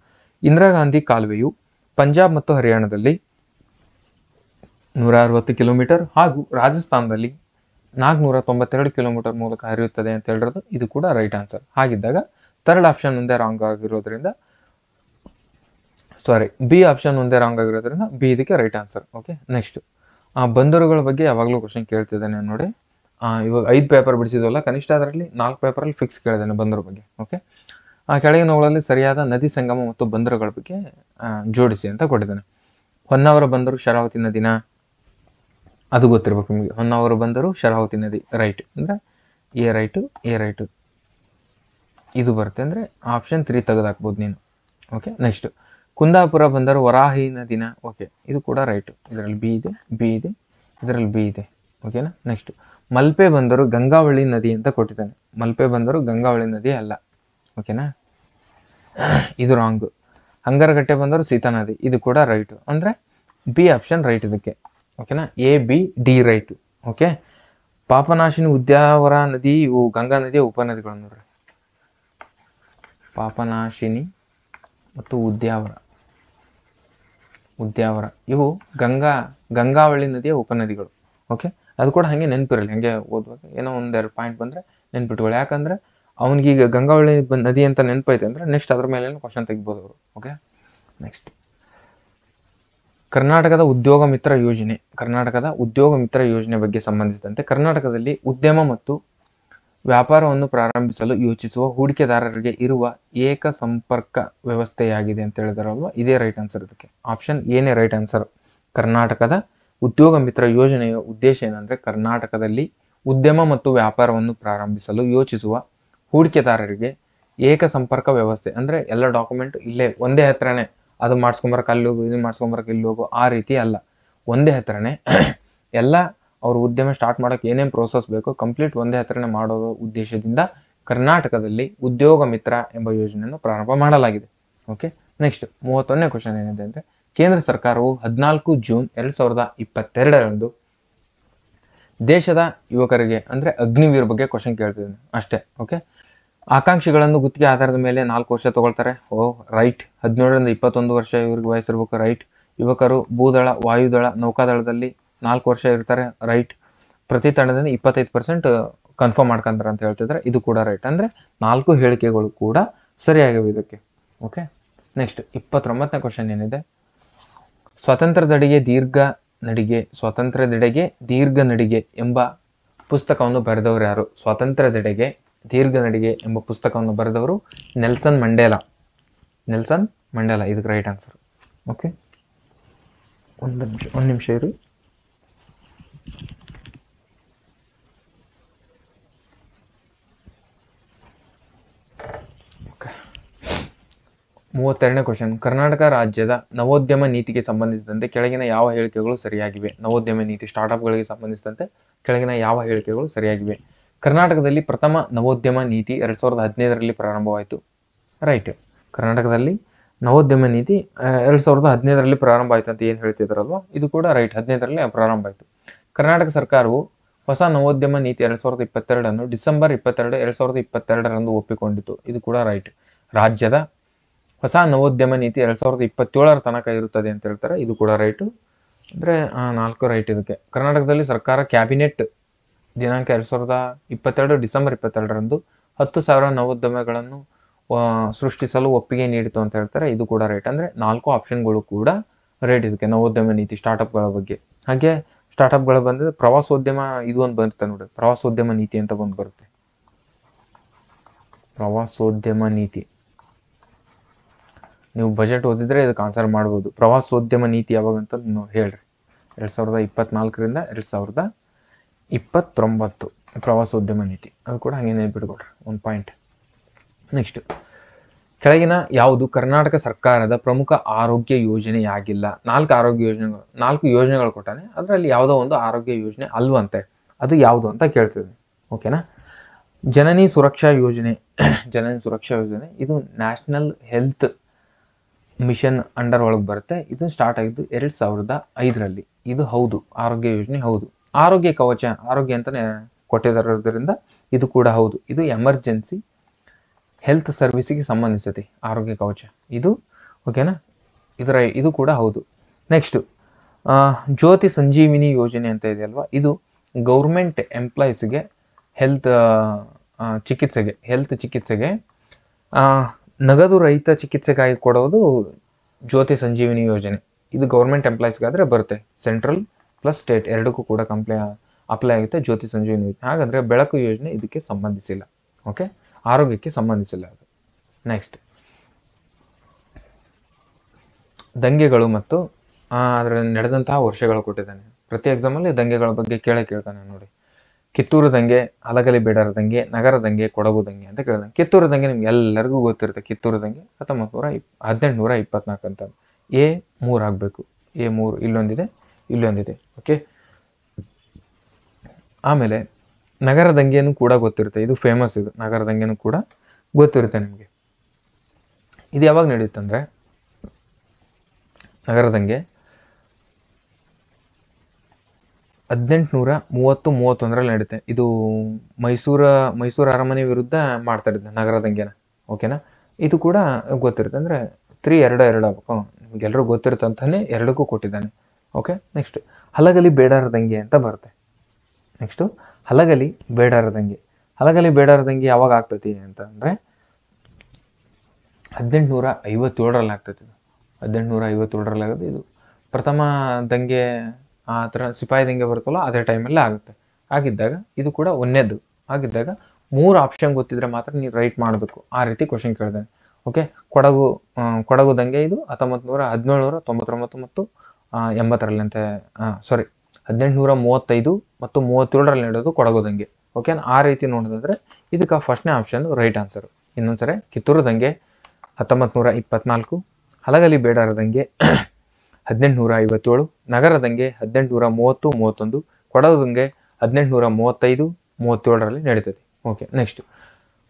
ಇಂದಿರಾ ಗಾಂಧಿ ಕಾಲುವೆಯು ಪಂಜಾಬ್ ಮತ್ತು ಹರಿಯಾಣದಲ್ಲಿ 160 ಕಿಲೋಮೀಟರ್ ಹಾಗೂ ರಾಜಸ್ಥಾನದಲ್ಲಿ 492 ಕಿಲೋಮೀಟರ್ ಮೂಲಕ ಹರಿಯುತ್ತದೆ ಅಂತ ಹೇಳಿರೋದು, ಇದು ಕೂಡ ರೈಟ್ ಆನ್ಸರ್. ಹಾಗಿದ್ದಾಗ 3rd ಆಪ್ಷನ್ ಒಂದೇ ರಾಂಗ್ ಆಗಿರೋದ್ರಿಂದ ಬಿ ಆಪ್ಷನ್ ಒಂದೇ ರಾಂಗ್ ಆಗಿರೋದ್ರಿಂದ ಬಿ ಇದಕ್ಕೆ ರೈಟ್ ಆನ್ಸರ್. ಓಕೆ, ನೆಕ್ಸ್ಟ್ ಬಂದರುಗಳ ಬಗ್ಗೆ ಯಾವಾಗಲೂ ಕ್ವಶನ್ ಕೇಳ್ತಿದ್ದಾನೆ ನೋಡಿ. ಇವಾಗ 5 ಪೇಪರ್ ಬಿಡಿಸಿದ್ವಲ್ಲ, ಕನಿಷ್ಠ ಅದರಲ್ಲಿ 4 ಪೇಪರಲ್ಲಿ ಫಿಕ್ಸ್ ಕೇಳಿದ್ದಾನೆ ಬಂದರು ಬಗ್ಗೆ. ಓಕೆ, ಕೆಳಗಿನವುಗಳಲ್ಲಿ ಸರಿಯಾದ ನದಿ ಸಂಗಮ ಮತ್ತು ಬಂದರುಗಳ ಬಗ್ಗೆ ಜೋಡಿಸಿ ಅಂತ ಕೊಟ್ಟಿದ್ದಾನೆ. ಹೊನ್ನಾವರ ಬಂದರು ಶರಾವತಿ ನದಿನ, ಅದು ಗೊತ್ತಿರ್ಬೇಕು ನಿಮಗೆ. ಹೊನ್ನಾವರ ಬಂದರು ಶರಾವತಿ ನದಿ, ರೈಟ್. ಅಂದರೆ ಎ ರೈಟು ಇದು ಬರುತ್ತೆ. ಅಂದರೆ ಆಪ್ಷನ್ 3 ತೆಗೆದಾಕ್ಬೋದು ನೀನು. ಓಕೆ, ನೆಕ್ಸ್ಟ್ ಕುಂದಾಪುರ ಬಂದರು ವರಾಹಿ ನದಿನ, ಓಕೆ ಇದು ಕೂಡ ರೈಟು. ಇದರಲ್ಲಿ ಬಿ ಇದೆ, ಇದರಲ್ಲಿ ಬಿ ಇದೆ. ಓಕೆನಾ. ನೆಕ್ಸ್ಟ್ ಮಲ್ಪೆ ಬಂದರು ಗಂಗಾವಳಿ ನದಿ ಅಂತ ಕೊಟ್ಟಿದ್ದಾನೆ. ಮಲ್ಪೆ ಬಂದರು ಗಂಗಾವಳಿ ನದಿ ಅಲ್ಲ. ಓಕೆನಾ, ಇದು ರಾಂಗು. ಹಂಗರಗಟ್ಟೆ ಬಂದರು ಸೀತಾ ನದಿ, ಇದು ಕೂಡ ರೈಟು. ಅಂದರೆ ಬಿ ಆಪ್ಷನ್ ರೈಟ್ ಇದಕ್ಕೆ. ಓಕೆನಾ, A B D right. Okay, Papanashini Udyavara ನದಿ ಇವು ಗಂಗಾ ನದಿಯ ಉಪನದಿಗಳು ನೋಡ್ರಿ. ಪಾಪನಾಶಿನಿ ಮತ್ತು ಉದ್ಯಾವರ ಇವು ಗಂಗಾವಳಿ ನದಿಯ ಉಪನದಿಗಳು. ಓಕೆ, ಅದು ಕೂಡ ಹಾಗೆ ನೆನಪಿರಲಿ. ಹಾಗೆ ಓದುವಾಗ ಏನೋ ಒಂದೆರಡು ಪಾಯಿಂಟ್ ಬಂದರೆ ನೆನ್ಪಿಟ್ಕೊಳ್ಳಿ. ಯಾಕಂದರೆ ಅವನಿಗೀಗ ಗಂಗಾವಳಿ ನದಿ ಅಂತ ನೆನಪೈತೆ ಅಂದರೆ ನೆಕ್ಸ್ಟ್ ಅದ್ರ ಮೇಲೆ ಕ್ವಶನ್ ತೆಗಿಬೋದು ಅವರು. ಓಕೆ, ನೆಕ್ಸ್ಟ್ ಕರ್ನಾಟಕದ ಉದ್ಯೋಗ ಮಿತ್ರ ಯೋಜನೆ ಬಗ್ಗೆ ಸಂಬಂಧಿಸಿದಂತೆ ಕರ್ನಾಟಕದಲ್ಲಿ ಉದ್ಯಮ ಮತ್ತು ವ್ಯಾಪಾರವನ್ನು ಪ್ರಾರಂಭಿಸಲು ಯೋಚಿಸುವ ಹೂಡಿಕೆದಾರರಿಗೆ ಇರುವ ಏಕ ಸಂಪರ್ಕ ವ್ಯವಸ್ಥೆಯಾಗಿದೆ ಅಂತ ಹೇಳಿದಾರಲ್ವ, ಇದೇ ರೈಟ್ ಆನ್ಸರ್ ಇದಕ್ಕೆ. ಆಪ್ಷನ್ ಏನೇ ರೈಟ್ ಆನ್ಸರ್. ಕರ್ನಾಟಕದ ಉದ್ಯೋಗ ಮಿತ್ರ ಯೋಜನೆಯ ಉದ್ದೇಶ ಏನಂದ್ರೆ ಕರ್ನಾಟಕದಲ್ಲಿ ಉದ್ಯಮ ಮತ್ತು ವ್ಯಾಪಾರವನ್ನು ಪ್ರಾರಂಭಿಸಲು ಯೋಚಿಸುವ ಹೂಡಿಕೆದಾರರಿಗೆ ಏಕ ಸಂಪರ್ಕ ವ್ಯವಸ್ಥೆ ಅಂದ್ರೆ ಎಲ್ಲ ಡಾಕ್ಯುಮೆಂಟ್ ಇಲ್ಲೇ ಒಂದೇ ಹತ್ರನೇ, ಅದು ಮಾಡಿಸ್ಕೊಂಬರಕ್ಕೆ ಅಲ್ಲಿ ಹೋಗು, ಇದು ಮಾಡಿಸ್ಕೊಂಬರಕ್ಕೆ ಇಲ್ಲಿ ಹೋಗು, ಆ ರೀತಿ ಅಲ್ಲ. ಒಂದೇ ಹತ್ರನೇ ಎಲ್ಲ ಅವರು ಉದ್ಯಮ ಸ್ಟಾರ್ಟ್ ಮಾಡೋಕೆ ಏನೇನು ಪ್ರೋಸೆಸ್ ಬೇಕೋ ಕಂಪ್ಲೀಟ್ ಒಂದೇ ಹತ್ರನೇ ಮಾಡೋ ಉದ್ದೇಶದಿಂದ ಕರ್ನಾಟಕದಲ್ಲಿ ಉದ್ಯೋಗ ಮಿತ್ರ ಎಂಬ ಯೋಜನೆಯನ್ನು ಪ್ರಾರಂಭ ಮಾಡಲಾಗಿದೆ. ಓಕೆ, ನೆಕ್ಸ್ಟ್ 31ನೇ ಕ್ವಶನ್ ಏನಿದೆ ಅಂದರೆ ಕೇಂದ್ರ ಸರ್ಕಾರವು 14 ಜೂನ್ 2022 ದೇಶದ ಯುವಕರಿಗೆ ಅಂದರೆ ಅಗ್ನಿವೀರ್ ಬಗ್ಗೆ ಕ್ವಶನ್ ಕೇಳ್ತಿದ್ದೀನಿ ಅಷ್ಟೇ. ಓಕೆ, ಆಕಾಂಕ್ಷಿಗಳನ್ನು ಗುತ್ತಿಗೆ ಆಧಾರದ ಮೇಲೆ 4 ವರ್ಷ ತಗೊಳ್ತಾರೆ. ರೈಟ್. 17ರಿಂದ 21 ವರ್ಷ ಇವ್ರಿಗೆ ವಯಸ್ಸಿರ್ಬೇಕು. ರೈಟ್. ಯುವಕರು ಭೂದಳ, ವಾಯುದಳ, ನೌಕಾದಳದಲ್ಲಿ 4 ವರ್ಷ ಇರ್ತಾರೆ. ರೈಟ್. ಪ್ರತಿ ತಂಡದಿಂದ 25% ಕನ್ಫರ್ಮ್ ಮಾಡ್ಕೊಂತಾರೆ ಅಂತ ಹೇಳ್ತಿದ್ರೆ ಇದು ಕೂಡ ರೈಟ್. ಅಂದರೆ 4 ಹೇಳಿಕೆಗಳು ಕೂಡ ಸರಿಯಾಗಿವೆ ಇದಕ್ಕೆ. ಓಕೆ, ನೆಕ್ಸ್ಟ್ 29ನೇ ಕ್ವಶನ್ ಏನಿದೆ, ಸ್ವಾತಂತ್ರ್ಯದೆಡೆಗೆ ದೀರ್ಘ ನಡಿಗೆ ಎಂಬ ಪುಸ್ತಕವನ್ನು ಬರೆದವರು ಯಾರು? ಸ್ವಾತಂತ್ರ್ಯದೆಡೆಗೆ ದೀರ್ಘ ನಡಿಗೆ ಎಂಬ ಪುಸ್ತಕವನ್ನು ಬರೆದವರು ನೆಲ್ಸನ್ ಮಂಡೇಲಾ. ಇದಕ್ಕೆ ರೈಟ್ ಆನ್ಸರ್. ಓಕೆ, ಒಂದು ನಿಮಿಷ ಇರಿ. ಓಕೆ, 32ನೇ ಕ್ವಶನ್, ಕರ್ನಾಟಕ ರಾಜ್ಯದ ನವೋದ್ಯಮ ನೀತಿಗೆ ಸಂಬಂಧಿಸಿದಂತೆ ಕೆಳಗಿನ ಯಾವ ಹೇಳಿಕೆಗಳು ಸರಿಯಾಗಿವೆ? ನವೋದ್ಯಮ ನೀತಿ ಸ್ಟಾರ್ಟ್ಅಪ್ಗಳಿಗೆ ಸಂಬಂಧಿಸಿದಂತೆ ಕೆಳಗಿನ ಯಾವ ಹೇಳಿಕೆಗಳು ಸರಿಯಾಗಿವೆ? ಕರ್ನಾಟಕದಲ್ಲಿ ಪ್ರಥಮ ನವೋದ್ಯಮ ನೀತಿ 2015ರಲ್ಲಿ ಪ್ರಾರಂಭವಾಯಿತು. ರೈಟ್. ಕರ್ನಾಟಕದಲ್ಲಿ ನವೋದ್ಯಮ ನೀತಿ 2015ರಲ್ಲಿ ಪ್ರಾರಂಭ ಆಯ್ತು ಅಂತ ಏನು ಹೇಳ್ತಿದ್ರಲ್ವ, ಇದು ಕೂಡ ರೈಟ್. 15ರಲ್ಲಿ ಪ್ರಾರಂಭ ಆಯಿತು. ಕರ್ನಾಟಕ ಸರ್ಕಾರವು ಹೊಸ ನವೋದ್ಯಮ ನೀತಿ 2022 ಡಿಸೆಂಬರ್ 22, 2022 ಒಪ್ಪಿಕೊಂಡಿತು. ಇದು ಕೂಡ ರೈಟ್. ರಾಜ್ಯದ ಹೊಸ ನವೋದ್ಯಮ ನೀತಿ 2027 ತನಕ ಇರುತ್ತದೆ ಅಂತ ಹೇಳ್ತಾರೆ. ಇದು ಕೂಡ ರೈಟು. ಅಂದರೆ 4 ರೈಟ್ ಇದಕ್ಕೆ. ಕರ್ನಾಟಕದಲ್ಲಿ ಸರ್ಕಾರ ಕ್ಯಾಬಿನೆಟ್ ದಿನಾಂಕ 2022 ಡಿಸೆಂಬರ್ 22 10,000 ನವೋದ್ಯಮಗಳನ್ನು ಸೃಷ್ಟಿಸಲು ಒಪ್ಪಿಗೆ ನೀಡಿತು ಅಂತ ಹೇಳ್ತಾರೆ. ಇದು ಕೂಡ ರೈಟ್. ಅಂದರೆ 4 ಆಪ್ಷನ್ಗಳು ಕೂಡ ರೈಟ್ ಇದಕ್ಕೆ ನವೋದ್ಯಮ ನೀತಿ ಸ್ಟಾರ್ಟ್ಅಪ್ಗಳ ಬಗ್ಗೆ. ಹಾಗೆ ಸ್ಟಾರ್ಟ್ಅಪ್ಗಳು ಬಂದರೆ ಪ್ರವಾಸೋದ್ಯಮ ಇದು ಒಂದು ಬರುತ್ತೆ ನೋಡಿ, ಪ್ರವಾಸೋದ್ಯಮ ನೀತಿ ಅಂತ ಒಂದು ಬರುತ್ತೆ. ಪ್ರವಾಸೋದ್ಯಮ ನೀತಿ ನೀವು ಬಜೆಟ್ ಓದಿದ್ರೆ ಇದಕ್ಕೆ ಆನ್ಸರ್ ಮಾಡ್ಬೋದು. ಪ್ರವಾಸೋದ್ಯಮ ನೀತಿ ಯಾವಾಗಂತ ಹೇಳ್ರಿ. 2024ರಿಂದ 2029 ಪ್ರವಾಸೋದ್ಯಮ ನೀತಿ. ಅದು ಕೂಡ ಹಾಗೆ ನೆನ್ಪಿಟ್ಕೊಳ್ರಿ, ಒಂದು ಪಾಯಿಂಟ್. ನೆಕ್ಸ್ಟ್, ಕೆಳಗಿನ ಯಾವುದು ಕರ್ನಾಟಕ ಸರ್ಕಾರದ ಪ್ರಮುಖ ಆರೋಗ್ಯ ಯೋಜನೆಯಾಗಿಲ್ಲ? 4 ಯೋಜನೆಗಳು ಕೊಟ್ಟಾನೆ, ಅದರಲ್ಲಿ ಯಾವುದೋ ಒಂದು ಆರೋಗ್ಯ ಯೋಜನೆ ಅಲ್ವಂತೆ. ಅದು ಯಾವುದು ಅಂತ ಕೇಳ್ತಿದ್ದೆ. ಓಕೆನಾ. ಜನನಿ ಸುರಕ್ಷಾ ಯೋಜನೆ ಇದು ನ್ಯಾಷನಲ್ ಹೆಲ್ತ್ ಮಿಷನ್ ಅಂಡರ್ ಒಳಗೆ ಬರುತ್ತೆ. ಇದು ಸ್ಟಾರ್ಟ್ ಆಗಿದ್ದು 2005ರಲ್ಲಿ. ಇದು ಹೌದು, ಆರೋಗ್ಯ ಯೋಜನೆ ಹೌದು. ಆರೋಗ್ಯ ಕವಚ, ಆರೋಗ್ಯ ಅಂತಾನೆ ಕೊಟ್ಟಿರೋದ್ರಿಂದ ಇದು ಕೂಡ ಹೌದು. ಇದು ಎಮರ್ಜೆನ್ಸಿ ಹೆಲ್ತ್ ಸರ್ವಿಸಿಗೆ ಸಂಬಂಧಿಸಿದೆ ಆರೋಗ್ಯ ಕವಚ ಇದು. ಓಕೆನಾ, ಇದು ಕೂಡ ಹೌದು. ನೆಕ್ಸ್ಟ್, ಜ್ಯೋತಿ ಸಂಜೀವಿನಿ ಯೋಜನೆ ಅಂತ ಇದೆಯಲ್ವಾ, ಇದು ಗೌರ್ಮೆಂಟ್ ಎಂಪ್ಲಾಯೀಸ್ಗೆ ಹೆಲ್ತ್ ಚಿಕಿತ್ಸೆಗೆ ನಗದು ರಹಿತ ಚಿಕಿತ್ಸೆಗಾಗಿ ಕೊಡೋದು ಜ್ಯೋತಿ ಸಂಜೀವಿನಿ ಯೋಜನೆ. ಇದು ಗೌರ್ಮೆಂಟ್ ಎಂಪ್ಲಾಯೀಸ್ಗಾದರೆ ಬರುತ್ತೆ. ಸೆಂಟ್ರಲ್ ಪ್ಲಸ್ ಸ್ಟೇಟ್ ಎರಡಕ್ಕೂ ಕೂಡ ಅಪ್ಲೈ ಆಗುತ್ತೆ ಜ್ಯೋತಿ ಸಂಜೀವಿನಿ ಯೋಜನೆ. ಹಾಗಾದರೆ ಬೆಳಕು ಯೋಜನೆ ಇದಕ್ಕೆ ಸಂಬಂಧಿಸಿಲ್ಲ. ಓಕೆ, ಆರೋಗ್ಯಕ್ಕೆ ಸಂಬಂಧಿಸಿಲ್ಲ ಅದು. ನೆಕ್ಸ್ಟ್, ದಂಗೆಗಳು ಮತ್ತು ಅದರಲ್ಲಿ ನಡೆದಂತಹ ವರ್ಷಗಳು ಕೊಟ್ಟಿದ್ದಾನೆ. ಪ್ರತಿ ಎಕ್ಸಾಮಲ್ಲಿ ದಂಗೆಗಳ ಬಗ್ಗೆ ಕೇಳ್ತಾನೆ ನೋಡಿ. ಕಿತ್ತೂರು ದಂಗೆ, ಹಲಗಲಿ ಬೇಡರ ದಂಗೆ, ನಗರ ದಂಗೆ, ಕೊಡಗು ದಂಗೆ ಅಂತ ಕೇಳಿದಾನೆ. ಕಿತ್ತೂರು ದಂಗೆ ನಿಮ್ಗೆ ಎಲ್ಲರಿಗೂ ಗೊತ್ತಿರುತ್ತೆ. ಕಿತ್ತೂರು ದಂಗೆ 1824 ಅಂತ. A3 ಆಗಬೇಕು. A3 ಇಲ್ಲೊಂದಿದೆ, ಇಲ್ಲೊಂದಿದೆ. ಓಕೆ. ಆಮೇಲೆ ನಗರ ದಂಗೆನೂ ಕೂಡ ಗೊತ್ತಿರುತ್ತೆ. ಇದು ಫೇಮಸ್. ಇದು ನಗರ ದಂಗೆನೂ ಕೂಡ ಗೊತ್ತಿರುತ್ತೆ ನಿಮಗೆ. ಇದು ಯಾವಾಗ ನಡೆಯುತ್ತಂದ್ರೆ ನಗರ ದಂಗೆ 1830-31ರಲ್ಲಿ ನಡೆಯುತ್ತೆ. ಇದು ಮೈಸೂರು ಅರಮನೆ ವಿರುದ್ಧ ಮಾಡ್ತಾ ಇದ್ದ ನಗರ ದಂಗೆನ. ಓಕೆನಾ. ಇದು ಕೂಡ ಗೊತ್ತಿರುತ್ತೆ. ಅಂದ್ರೆ 3 2 ಆಗ್ಬೇಕು. ನಿಮ್ಗೆಲ್ರೂ ಗೊತ್ತಿರುತ್ತೆ ಅಂತಾನೆ ಎರಡಕ್ಕೂ ಕೊಟ್ಟಿದ್ದಾನೆ. ಓಕೆ. ನೆಕ್ಸ್ಟ್ ಹಲಗಲಿ ಬೇಡರ ದಂಗೆ ಅಂತ ಬರುತ್ತೆ. ನೆಕ್ಸ್ಟು ಹಲಗಲಿ ಬೇಡರ ದಂಗೆ. ಹಲಗಲಿ ಬೇಡರ ದಂಗೆ ಯಾವಾಗ ಆಗ್ತತಿ ಅಂತಂದ್ರೆ 1857ರಲ್ಲಿ ಆಗ್ತತಿ. 1857ರಲ್ಲಿ ಆಗುತ್ತೆ. ಇದು ಪ್ರಥಮ ದಂಗೆ, ಆ ಥರ ಸಿಪಾಯಿ ದಂಗೆ ಬರುತ್ತಲ್ಲ, ಅದೇ ಟೈಮಲ್ಲೇ ಆಗುತ್ತೆ. ಆಗಿದ್ದಾಗ ಇದು ಕೂಡ ಒಂದೇದು ಆಗಿದ್ದಾಗ 3 ಆಪ್ಷನ್ ಗೊತ್ತಿದ್ರೆ ಮಾತ್ರ ನೀವು ರೈಟ್ ಮಾಡಬೇಕು. ಆ ರೀತಿ ಕ್ವಶನ್ ಕೇಳಿದಾನೆ. ಓಕೆ. ಕೊಡಗು ದಂಗೆ ಇದು 1799 ಮತ್ತು 80ರಲ್ಲಿ ಅಂತ, 1835 ಮತ್ತು 37ರಲ್ಲಿ ನಡೆಯೋದು ಕೊಡಗು ದಂಗೆ. ಓಕೆ. ಆ ರೀತಿ ನೋಡೋದಾದ್ರೆ ಇದಕ್ಕೆ ಫಸ್ಟ್ನೇ ಆಪ್ಷನ್ ರೈಟ್ ಆನ್ಸರ್. ಇನ್ನೊಂದ್ಸರಿ, ಕಿತ್ತೂರು ದಂಗೆ 1924, ಹಲಗಲಿ ಬೇಡರ ದಂಗೆ 1857, ನಗರ ದಂಗೆ 1830-31, ಕೊಡಗು ದಂಗೆ 1835-37ರಲ್ಲಿ ನಡೀತದೆ. ಓಕೆ. ನೆಕ್ಸ್ಟ್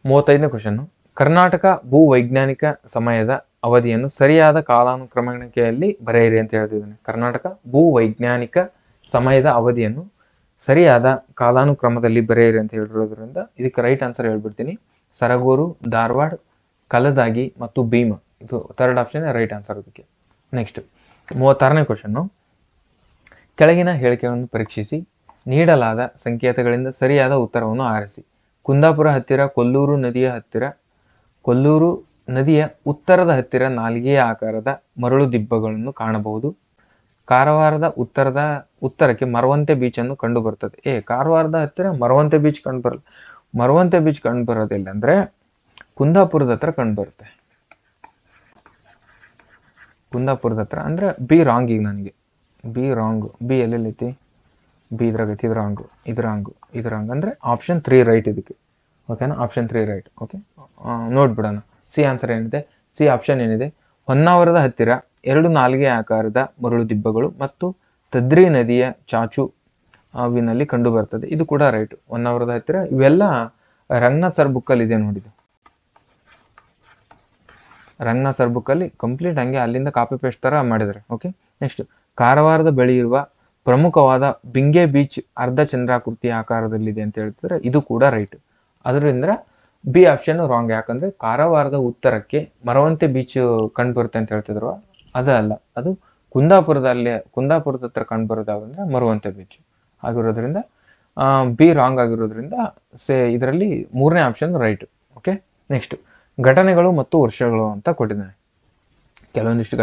35ನೇ ಕ್ವಶನ್. ಕರ್ನಾಟಕ ಭೂವೈಜ್ಞಾನಿಕ ಸಮಯದ ಅವಧಿಯನ್ನು ಸರಿಯಾದ ಕಾಲಾನುಕ್ರಮಣಿಕೆಯಲ್ಲಿ ಬರೆಯಿರಿ ಅಂತ ಹೇಳ್ತಿದ್ದಾನೆ. ಕರ್ನಾಟಕ ಭೂವೈಜ್ಞಾನಿಕ ಸಮಯದ ಅವಧಿಯನ್ನು ಸರಿಯಾದ ಕಾಲಾನುಕ್ರಮದಲ್ಲಿ ಬರೆಯಿರಿ ಅಂತ ಹೇಳಿರೋದ್ರಿಂದ ಇದಕ್ಕೆ ರೈಟ್ ಆನ್ಸರ್ ಹೇಳ್ಬಿಡ್ತೀನಿ. ಸರಗೂರು, ಧಾರವಾಡ, ಕಲದಾಗಿ ಮತ್ತು ಭೀಮ. ಇದು ಥರ್ಡ್ ಆಪ್ಷನ್ ರೈಟ್ ಆನ್ಸರ್ ಅದಕ್ಕೆ. ನೆಕ್ಸ್ಟ್ 36ನೇ ಕ್ವಶನ್ನು. ಕೆಳಗಿನ ಹೇಳಿಕೆಗಳನ್ನು ಪರೀಕ್ಷಿಸಿ ನೀಡಲಾದ ಸಂಕೇತಗಳಿಂದ ಸರಿಯಾದ ಉತ್ತರವನ್ನು ಆರಿಸಿ. ಕುಂದಾಪುರ ಹತ್ತಿರ ಕೊಲ್ಲೂರು ನದಿಯ ಉತ್ತರದ ಹತ್ತಿರ ನಾಲಿಗೆಯ ಆಕಾರದ ಮರಳು ದಿಬ್ಬಗಳನ್ನು ಕಾಣಬಹುದು. ಕಾರವಾರದ ಉತ್ತರಕ್ಕೆ ಮರವಂತೆ ಬೀಚ್ ಅನ್ನು ಕಂಡು ಬರುತ್ತದೆ. ಕಾರವಾರದ ಹತ್ತಿರ ಮರವಂತೆ ಬೀಚ್ ಮರವಂತೆ ಬೀಚ್ ಕಂಡು ಬರೋದಿಲ್ಲ ಅಂದ್ರೆ ಕುಂದಾಪುರದ ಹತ್ರ ಕಂಡು ಬರುತ್ತೆ. ಕುಂದಾಪುರದ ಹತ್ರ ಅಂದ್ರೆ ಬಿ ರಾಂಗ್. ಈಗ ನನಗೆ ಬಿ ರಾಂಗ್. ಬಿ ಎಲ್ಲೆಲ್ಲೈತಿ? ಬಿ ಇದ್ರಾಗೈತಿ. ಇದು ರಾಂಗ್ ಅಂದ್ರೆ ಆಪ್ಷನ್ 3 ರೈಟ್ ಇದಕ್ಕೆ. ಓಕೆನಾ. Option 3 right. ಓಕೆ. ನೋಡ್ಬಿಡೋಣ. ಸಿ ಆನ್ಸರ್ ಏನಿದೆ? ಸಿ ಆಪ್ಷನ್ ಏನಿದೆ? ಹೊನ್ನಾವರದ ಹತ್ತಿರ 2 ನಾಲಿಗೆ ಆಕಾರದ ಮರಳು ದಿಬ್ಬಗಳು ಮತ್ತು ತದ್ರಿ ನದಿಯ ಚಾಚು ವಿನಲ್ಲಿ ಕಂಡು ಬರ್ತದೆ. ಇದು ಕೂಡ ರೈಟ್. ಹೊನ್ನಾವರದ ಹತ್ತಿರ ಇವೆಲ್ಲ ರಂಗನಾಥ್ ಸರ್ ಬುಕ್ಕಲ್ಲಿ ಇದೆ ನೋಡಿದ್ದು. ರಂಗನಾಥ್ ಸರ್ ಬುಕ್ಕಲ್ಲಿ ಕಂಪ್ಲೀಟ್ ಹಂಗೆ ಅಲ್ಲಿಂದ ಕಾಪಿ ಪೇಸ್ಟ್ ತರ ಮಾಡಿದ್ದಾರೆ. ಓಕೆ. ನೆಕ್ಸ್ಟ್ ಕಾರವಾರದ ಬಳಿ ಇರುವ ಪ್ರಮುಖವಾದ ಬಿಂಗೆ ಬೀಚ್ ಅರ್ಧ ಚಂದ್ರಾಕೃತಿಯ ಆಕಾರದಲ್ಲಿದೆ ಅಂತ ಹೇಳ್ತಿದ್ರೆ ಇದು ಕೂಡ ರೈಟ್. ಅದರಿಂದ ಬಿ ಆಪ್ಷನ್ ರಾಂಗ್. ಯಾಕಂದ್ರೆ ಕಾರವಾರದ ಉತ್ತರಕ್ಕೆ ಮರವಂತೆ ಬೀಚ್ ಕಂಡು ಬರುತ್ತೆ ಅಂತ ಹೇಳ್ತಿದ್ರು. ಅದಲ್ಲ, ಅದು ಕುಂದಾಪುರದ ಹತ್ರ ಕಂಡು ಬರೋದು ಯಾವ್ದಂದ್ರೆ ಮರವಂತೆ ಬೀಚ್ ಆಗಿರೋದ್ರಿಂದ ಬಿ ರಾಂಗ್ ಆಗಿರೋದ್ರಿಂದ ಇದರಲ್ಲಿ 3ನೇ ಆಪ್ಷನ್ ರೈಟ್. ಓಕೆ. ನೆಕ್ಸ್ಟ್ ಘಟನೆಗಳು ಮತ್ತು ವರ್ಷಗಳು ಅಂತ ಕೊಟ್ಟಿದ್ದಾನೆ. ಕೆಲವೊಂದಿಷ್ಟು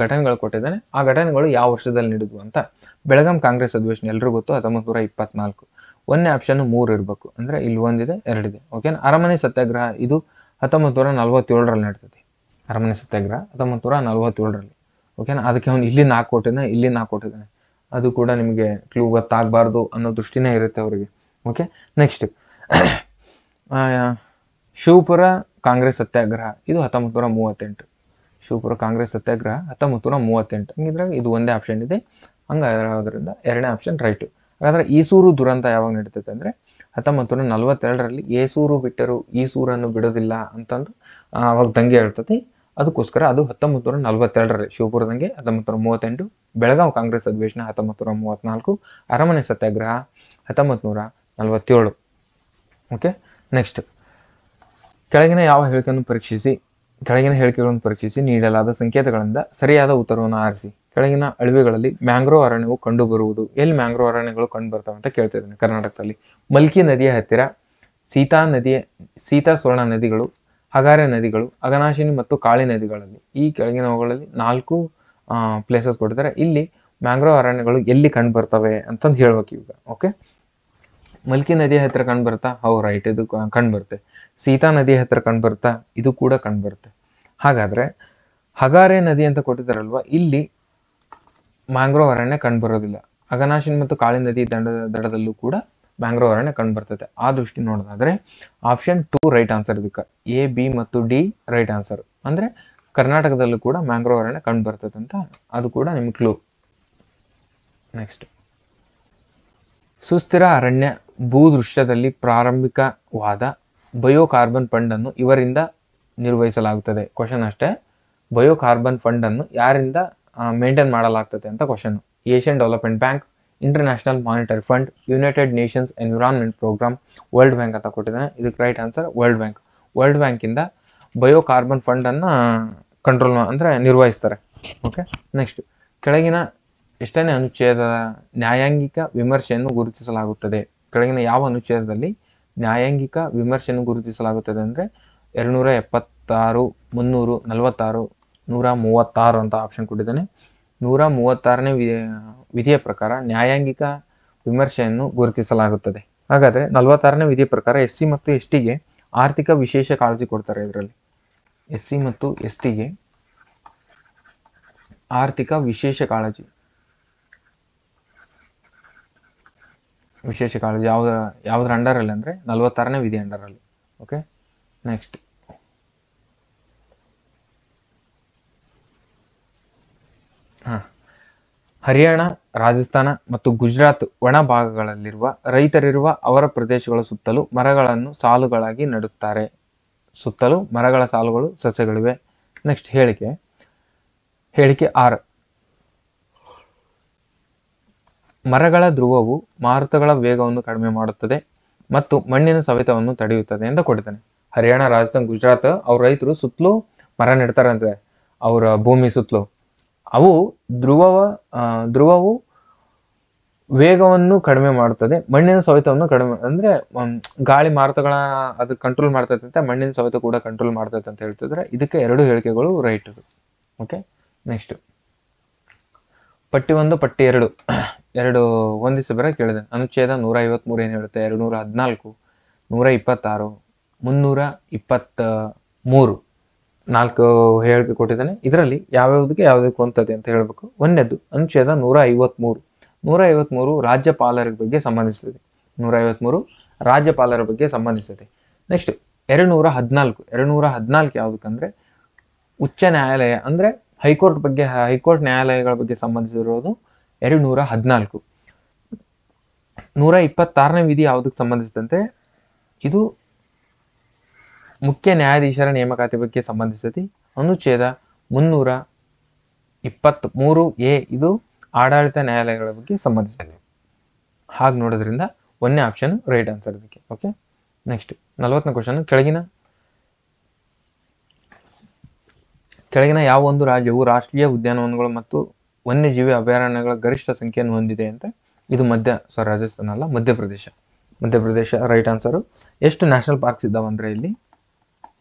ಘಟನೆಗಳು ಕೊಟ್ಟಿದ್ದಾನೆ. ಆ ಘಟನೆಗಳು ಯಾವ ವರ್ಷದಲ್ಲಿ ನಡೆದ್ವು ಅಂತ. ಬೆಳಗಾಂ ಕಾಂಗ್ರೆಸ್ ಅಧಿವೇಶನ ಎಲ್ರಿಗೂ ಗೊತ್ತು, 1924. 1ನೇ ಆಪ್ಷನ್ 3 ಇರಬೇಕು. ಅಂದ್ರೆ ಇಲ್ಲಿ 1 ಇದೆ, 2 ಇದೆ. ಓಕೆನಾ. ಅರಮನೆ ಸತ್ಯಾಗ್ರಹ ಇದು 1947ರಲ್ಲಿ ನಡೀತದೆ. ಅರಮನೆ ಸತ್ಯಾಗ್ರಹ 1947ರಲ್ಲಿ. ಓಕೆನಾ. ಅದಕ್ಕೆ ಅವನು ಇಲ್ಲಿ 4 ಕೊಟ್ಟಿದ್ದಾನೆ. ಅದು ಕೂಡ ನಿಮಗೆ ಕ್ಲೂ ಗೊತ್ತಾಗಬಾರ್ದು ಅನ್ನೋ ದೃಷ್ಟಿನೇ ಇರುತ್ತೆ ಅವರಿಗೆ. ಓಕೆ. ನೆಕ್ಸ್ಟ್ ಶಿವಪುರ ಕಾಂಗ್ರೆಸ್ ಸತ್ಯಾಗ್ರಹ ಇದು 1938. ಶಿವಪುರ ಕಾಂಗ್ರೆಸ್ ಸತ್ಯಾಗ್ರಹ 1938. ಹಂಗಿದ್ರಾಗ ಇದು ಒಂದೇ ಆಪ್ಷನ್ ಇದೆ. ಹಂಗಾದ್ರಿಂದ 2ನೇ ಆಪ್ಷನ್ ರೈಟ್. ಹಾಗಾದ್ರೆ ಈಸೂರು ದುರಂತ ಯಾವಾಗ ನಡೀತೈತೆ ಅಂದ್ರೆ 1942ರಲ್ಲಿ ಏಸೂರು ಬಿಟ್ಟರು ಈಸೂರನ್ನು ಬಿಡೋದಿಲ್ಲ ಅಂತಂದು ಅವಾಗ ದಂಗೆ ಹೇಳ್ತತಿ. ಅದಕ್ಕೋಸ್ಕರ ಅದು 1942ರಲ್ಲಿ ಶಿವಪುರ ದಂಗೆ 1938, ಬೆಳಗಾವಿ ಕಾಂಗ್ರೆಸ್ ಅಧಿವೇಶನ 1934, ಅರಮನೆ ಸತ್ಯಾಗ್ರಹ 1947. ಓಕೆ. ನೆಕ್ಸ್ಟ್ ಕೆಳಗಿನ ಹೇಳಿಕೆಗಳನ್ನು ಪರೀಕ್ಷಿಸಿ ನೀಡಲಾದ ಸಂಕೇತಗಳಿಂದ ಸರಿಯಾದ ಉತ್ತರವನ್ನು ಆರಿಸಿ. ಕೆಳಗಿನ ಅಳವೆಗಳಲ್ಲಿ ಮ್ಯಾಂಗ್ರೋವ್ ಅರಣ್ಯವು ಕಂಡುಬರುವುದು. ಎಲ್ಲಿ ಮ್ಯಾಂಗ್ರೋವ್ ಅರಣ್ಯಗಳು ಕಂಡು ಬರ್ತವೆ ಅಂತ ಕೇಳ್ತಿದ್ದೇನೆ. ಕರ್ನಾಟಕದಲ್ಲಿ ಮಲ್ಕಿ ನದಿಯ ಹತ್ತಿರ, ಸೀತಾ ಸ್ವರ್ಣ ನದಿಗಳು, ಹಗಾರೆ ನದಿಗಳು, ಅಘನಾಶಿನಿ ಮತ್ತು ಕಾಳಿ ನದಿಗಳಲ್ಲಿ. ಈ ಕೆಳಗಿನವುಗಳಲ್ಲಿ 4 ಪ್ಲೇಸಸ್ ಕೊಟ್ಟಿದ್ದಾರೆ. ಇಲ್ಲಿ ಮ್ಯಾಂಗ್ರೋವ್ ಅರಣ್ಯಗಳು ಎಲ್ಲಿ ಕಂಡು ಬರ್ತವೆ ಅಂತಂದು ಹೇಳ್ಬೇಕು ಈಗ. ಓಕೆ. ಮಲ್ಕಿ ನದಿಯ ಹತ್ತಿರ ಕಂಡು ಬರ್ತಾ? ರೈಟ್, ಇದು ಕಂಡು ಬರುತ್ತೆ. ಸೀತಾ ನದಿಯ ಹತ್ತಿರ ಕಂಡು ಬರ್ತಾ? ಇದು ಕೂಡ ಕಂಡು ಬರುತ್ತೆ. ಹಾಗಾದ್ರೆ ಹಗಾರೆ ನದಿ ಅಂತ ಕೊಟ್ಟಿದ್ದಾರಲ್ವಾ, ಇಲ್ಲಿ ಮ್ಯಾಂಗ್ರೋವ್ ಅರಣ್ಯ ಕಂಡುಬರೋದಿಲ್ಲ. ಅಘನಾಶಿನಿ ಮತ್ತು ಕಾಳಿ ನದಿ ದಡದಲ್ಲೂ ಕೂಡ ಮ್ಯಾಂಗ್ರೋವ್ ಅರಣ್ಯ ಕಂಡುಬರ್ತದೆ. ಆ ದೃಷ್ಟಿ ನೋಡೋದಾದ್ರೆ ಆಪ್ಷನ್ 2 ರೈಟ್ ಆನ್ಸರ್. ಇದಕ್ಕೆ ಎ, ಬಿ ಮತ್ತು ಡಿ ರೈಟ್ ಆನ್ಸರ್. ಅಂದ್ರೆ ಕರ್ನಾಟಕದಲ್ಲೂ ಕೂಡ ಮ್ಯಾಂಗ್ರೋವ್ ಅರಣ್ಯ ಕಂಡು ಬರ್ತದೆ ಅಂತ ಅದು ಕೂಡ ನಿಮ್ಗೆ ಕ್ಲೂ. ನೆಕ್ಸ್ಟ್, ಸುಸ್ಥಿರ ಅರಣ್ಯ ಭೂದೃಶ್ಯದಲ್ಲಿ ಪ್ರಾರಂಭಿಕವಾದ ಬಯೋಕಾರ್ಬನ್ ಫಂಡ್ ಅನ್ನು ಇವರಿಂದ ನಿರ್ವಹಿಸಲಾಗುತ್ತದೆ. ಕ್ವಶನ್ ಅಷ್ಟೇ. ಬಯೋಕಾರ್ಬನ್ ಫಂಡ್ ಅನ್ನು ಯಾರಿಂದ ಮೇಂಟೈನ್ ಮಾಡಲಾಗ್ತದೆ ಅಂತ question. Asian Development Bank, International Monetary Fund, United Nations Environment Programme, World Bank ಅಂತ ಕೊಟ್ಟಿದ್ದಾನೆ. ಇದಕ್ಕೆ right answer World Bank. World ಬ್ಯಾಂಕಿಂದ ಬಯೋಕಾರ್ಬನ್ ಫಂಡ್ ಅನ್ನ ಕಂಟ್ರೋಲ್ ಅಂದ್ರೆ ನಿರ್ವಹಿಸ್ತಾರೆ. ಓಕೆ. ನೆಕ್ಸ್ಟ್, ಕೆಳಗಿನ ಎಷ್ಟನೇ ಅನುಚ್ಛೇದದ ನ್ಯಾಯಾಂಗಿಕ ವಿಮರ್ಶೆಯನ್ನು ಗುರುತಿಸಲಾಗುತ್ತದೆ? ಕೆಳಗಿನ ಯಾವ ಅನುಚ್ಛೇದದಲ್ಲಿ ನ್ಯಾಯಾಂಗಿಕ ವಿಮರ್ಶೆಯನ್ನು ಗುರುತಿಸಲಾಗುತ್ತದೆ ಅಂದ್ರೆ 276, 346, 136 ಅಂತ ಆಪ್ಷನ್ ಕೊಟ್ಟಿದ್ದಾನೆ. 136ನೇ ವಿಧಿಯ ಪ್ರಕಾರ ನ್ಯಾಯಾಂಗಿಕ ವಿಮರ್ಶೆಯನ್ನು ಗುರುತಿಸಲಾಗುತ್ತದೆ. ಹಾಗಾದ್ರೆ 46ನೇ ವಿಧಿಯ ಪ್ರಕಾರ SC ಮತ್ತು STಗೆ ಆರ್ಥಿಕ ವಿಶೇಷ ಕಾಳಜಿ ಕೊಡ್ತಾರೆ. ಇದರಲ್ಲಿ SC ಮತ್ತು STಗೆ ಆರ್ಥಿಕ ವಿಶೇಷ ಕಾಳಜಿ ಯಾವ್ದ್ರ ಅಂಡರ್ ಅಲ್ಲಿ ಅಂದ್ರೆ 46ನೇ ವಿಧಿ ಅಂಡರ್ ಅಲ್ಲಿ. ಓಕೆ. ನೆಕ್ಸ್ಟ್, ಹರಿಯಾಣ, ರಾಜಸ್ಥಾನ ಮತ್ತು ಗುಜರಾತ್ ಒಣ ಭಾಗಗಳಲ್ಲಿರುವ ರೈತರಿರುವ ಅವರ ಪ್ರದೇಶಗಳ ಸುತ್ತಲೂ ಮರಗಳನ್ನು ಸಾಲುಗಳಾಗಿ ನೆಡುತ್ತಾರೆ. ಸುತ್ತಲೂ ಮರಗಳ ಸಾಲುಗಳು ಸಸ್ಯಗಳಿವೆ. ನೆಕ್ಸ್ಟ್, ಹೇಳಿಕೆ 6. ಮರಗಳ ಧ್ರುವವು ಮಾರುತಗಳ ವೇಗವನ್ನು ಕಡಿಮೆ ಮಾಡುತ್ತದೆ ಮತ್ತು ಮಣ್ಣಿನ ಸವೆತವನ್ನು ತಡೆಯುತ್ತದೆ ಅಂತ ಕೊಡ್ತಾನೆ. ಹರಿಯಾಣ, ರಾಜಸ್ಥಾನ, ಗುಜರಾತ್ ಅವ್ರ ರೈತರು ಸುತ್ತಲೂ ಮರ ನೆಡ್ತಾರಂತೆ ಅವರ ಭೂಮಿ ಸುತ್ತಲೂ. ಅವು ಧ್ರುವವು ವೇಗವನ್ನು ಕಡಿಮೆ ಮಾಡುತ್ತದೆ, ಮಣ್ಣಿನ ಸವೆತವನ್ನು ಕಡಿಮೆ ಅಂದ್ರೆ ಗಾಳಿ ಮಾರುತಗಳ ಅದು ಕಂಟ್ರೋಲ್ ಮಾಡ್ತೈತೆ, ಮಣ್ಣಿನ ಸವೆತ ಕೂಡ ಕಂಟ್ರೋಲ್ ಮಾಡ್ತೈತೆ ಅಂತ ಹೇಳ್ತಿದ್ರೆ ಇದಕ್ಕೆ 2 ಹೇಳಿಕೆಗಳು ರೈಟ್. ಓಕೆ. ನೆಕ್ಸ್ಟ್, ಪಟ್ಟಿ 1 ಪಟ್ಟಿ 2 ಹೊಂದಿಸಿ ಬರ ಕೇಳಿದೆ. ಅನುಚ್ಛೇದ 153 ಏನ್ ಹೇಳುತ್ತೆ? 214, 126, 323 4 ಹೇಳಿಕೆ ಕೊಟ್ಟಿದ್ದಾನೆ. ಇದರಲ್ಲಿ ಯಾವ್ಯಾವುದಕ್ಕೆ ಯಾವುದಕ್ಕೆ ಹೊಂದತೆ ಅಂತ ಹೇಳ್ಬೇಕು. ಒಂದನೇದು ಅನುಚ್ಛೇದ 153 ರಾಜ್ಯಪಾಲರ ಬಗ್ಗೆ ಸಂಬಂಧಿಸಿದೆ. 153 ರಾಜ್ಯಪಾಲರ ಬಗ್ಗೆ ಸಂಬಂಧಿಸಿದೆ. ನೆಕ್ಸ್ಟ್ 214 ಯಾವ್ದಕ್ಕಂದ್ರೆ ಉಚ್ಚ ನ್ಯಾಯಾಲಯ ಅಂದ್ರೆ ಹೈಕೋರ್ಟ್ ನ್ಯಾಯಾಲಯಗಳ ಬಗ್ಗೆ ಸಂಬಂಧಿಸಿರೋದು 214. 126ನೇ ವಿಧಿ ಯಾವುದಕ್ಕೆ ಸಂಬಂಧಿಸಿದಂತೆ? ಇದು ಮುಖ್ಯ ನ್ಯಾಯಾಧೀಶರ ನೇಮಕಾತಿ ಬಗ್ಗೆ ಸಂಬಂಧಿಸಿದೆ. ಅನುಚ್ಛೇದ 323A ಇದು ಆಡಳಿತ ನ್ಯಾಯಾಲಯಗಳ ಬಗ್ಗೆ ಸಂಬಂಧಿಸಿದೆ. ಹಾಗೆ ನೋಡೋದ್ರಿಂದ 1ನೇ ಆಪ್ಷನ್ ರೈಟ್ ಆನ್ಸರ್ ಇದಕ್ಕೆ. ಓಕೆ. ನೆಕ್ಸ್ಟ್ 40ನೇ ಕ್ವಶನ್. ಕೆಳಗಿನ ಯಾವ ಒಂದು ರಾಜ್ಯವು ರಾಷ್ಟ್ರೀಯ ಉದ್ಯಾನವನಗಳು ಮತ್ತು ವನ್ಯಜೀವಿ ಅಭಯಾರಣ್ಯಗಳ ಗರಿಷ್ಠ ಸಂಖ್ಯೆಯನ್ನು ಹೊಂದಿದೆ ಅಂತ? ಇದು ರಾಜಸ್ಥಾನ ಅಲ್ಲ, ಮಧ್ಯಪ್ರದೇಶ ರೈಟ್ ಆನ್ಸರು. ಎಷ್ಟು ನ್ಯಾಷನಲ್ ಪಾರ್ಕ್ಸ್ ಇದ್ದಾವೆ ಅಂದ್ರೆ ಇಲ್ಲಿ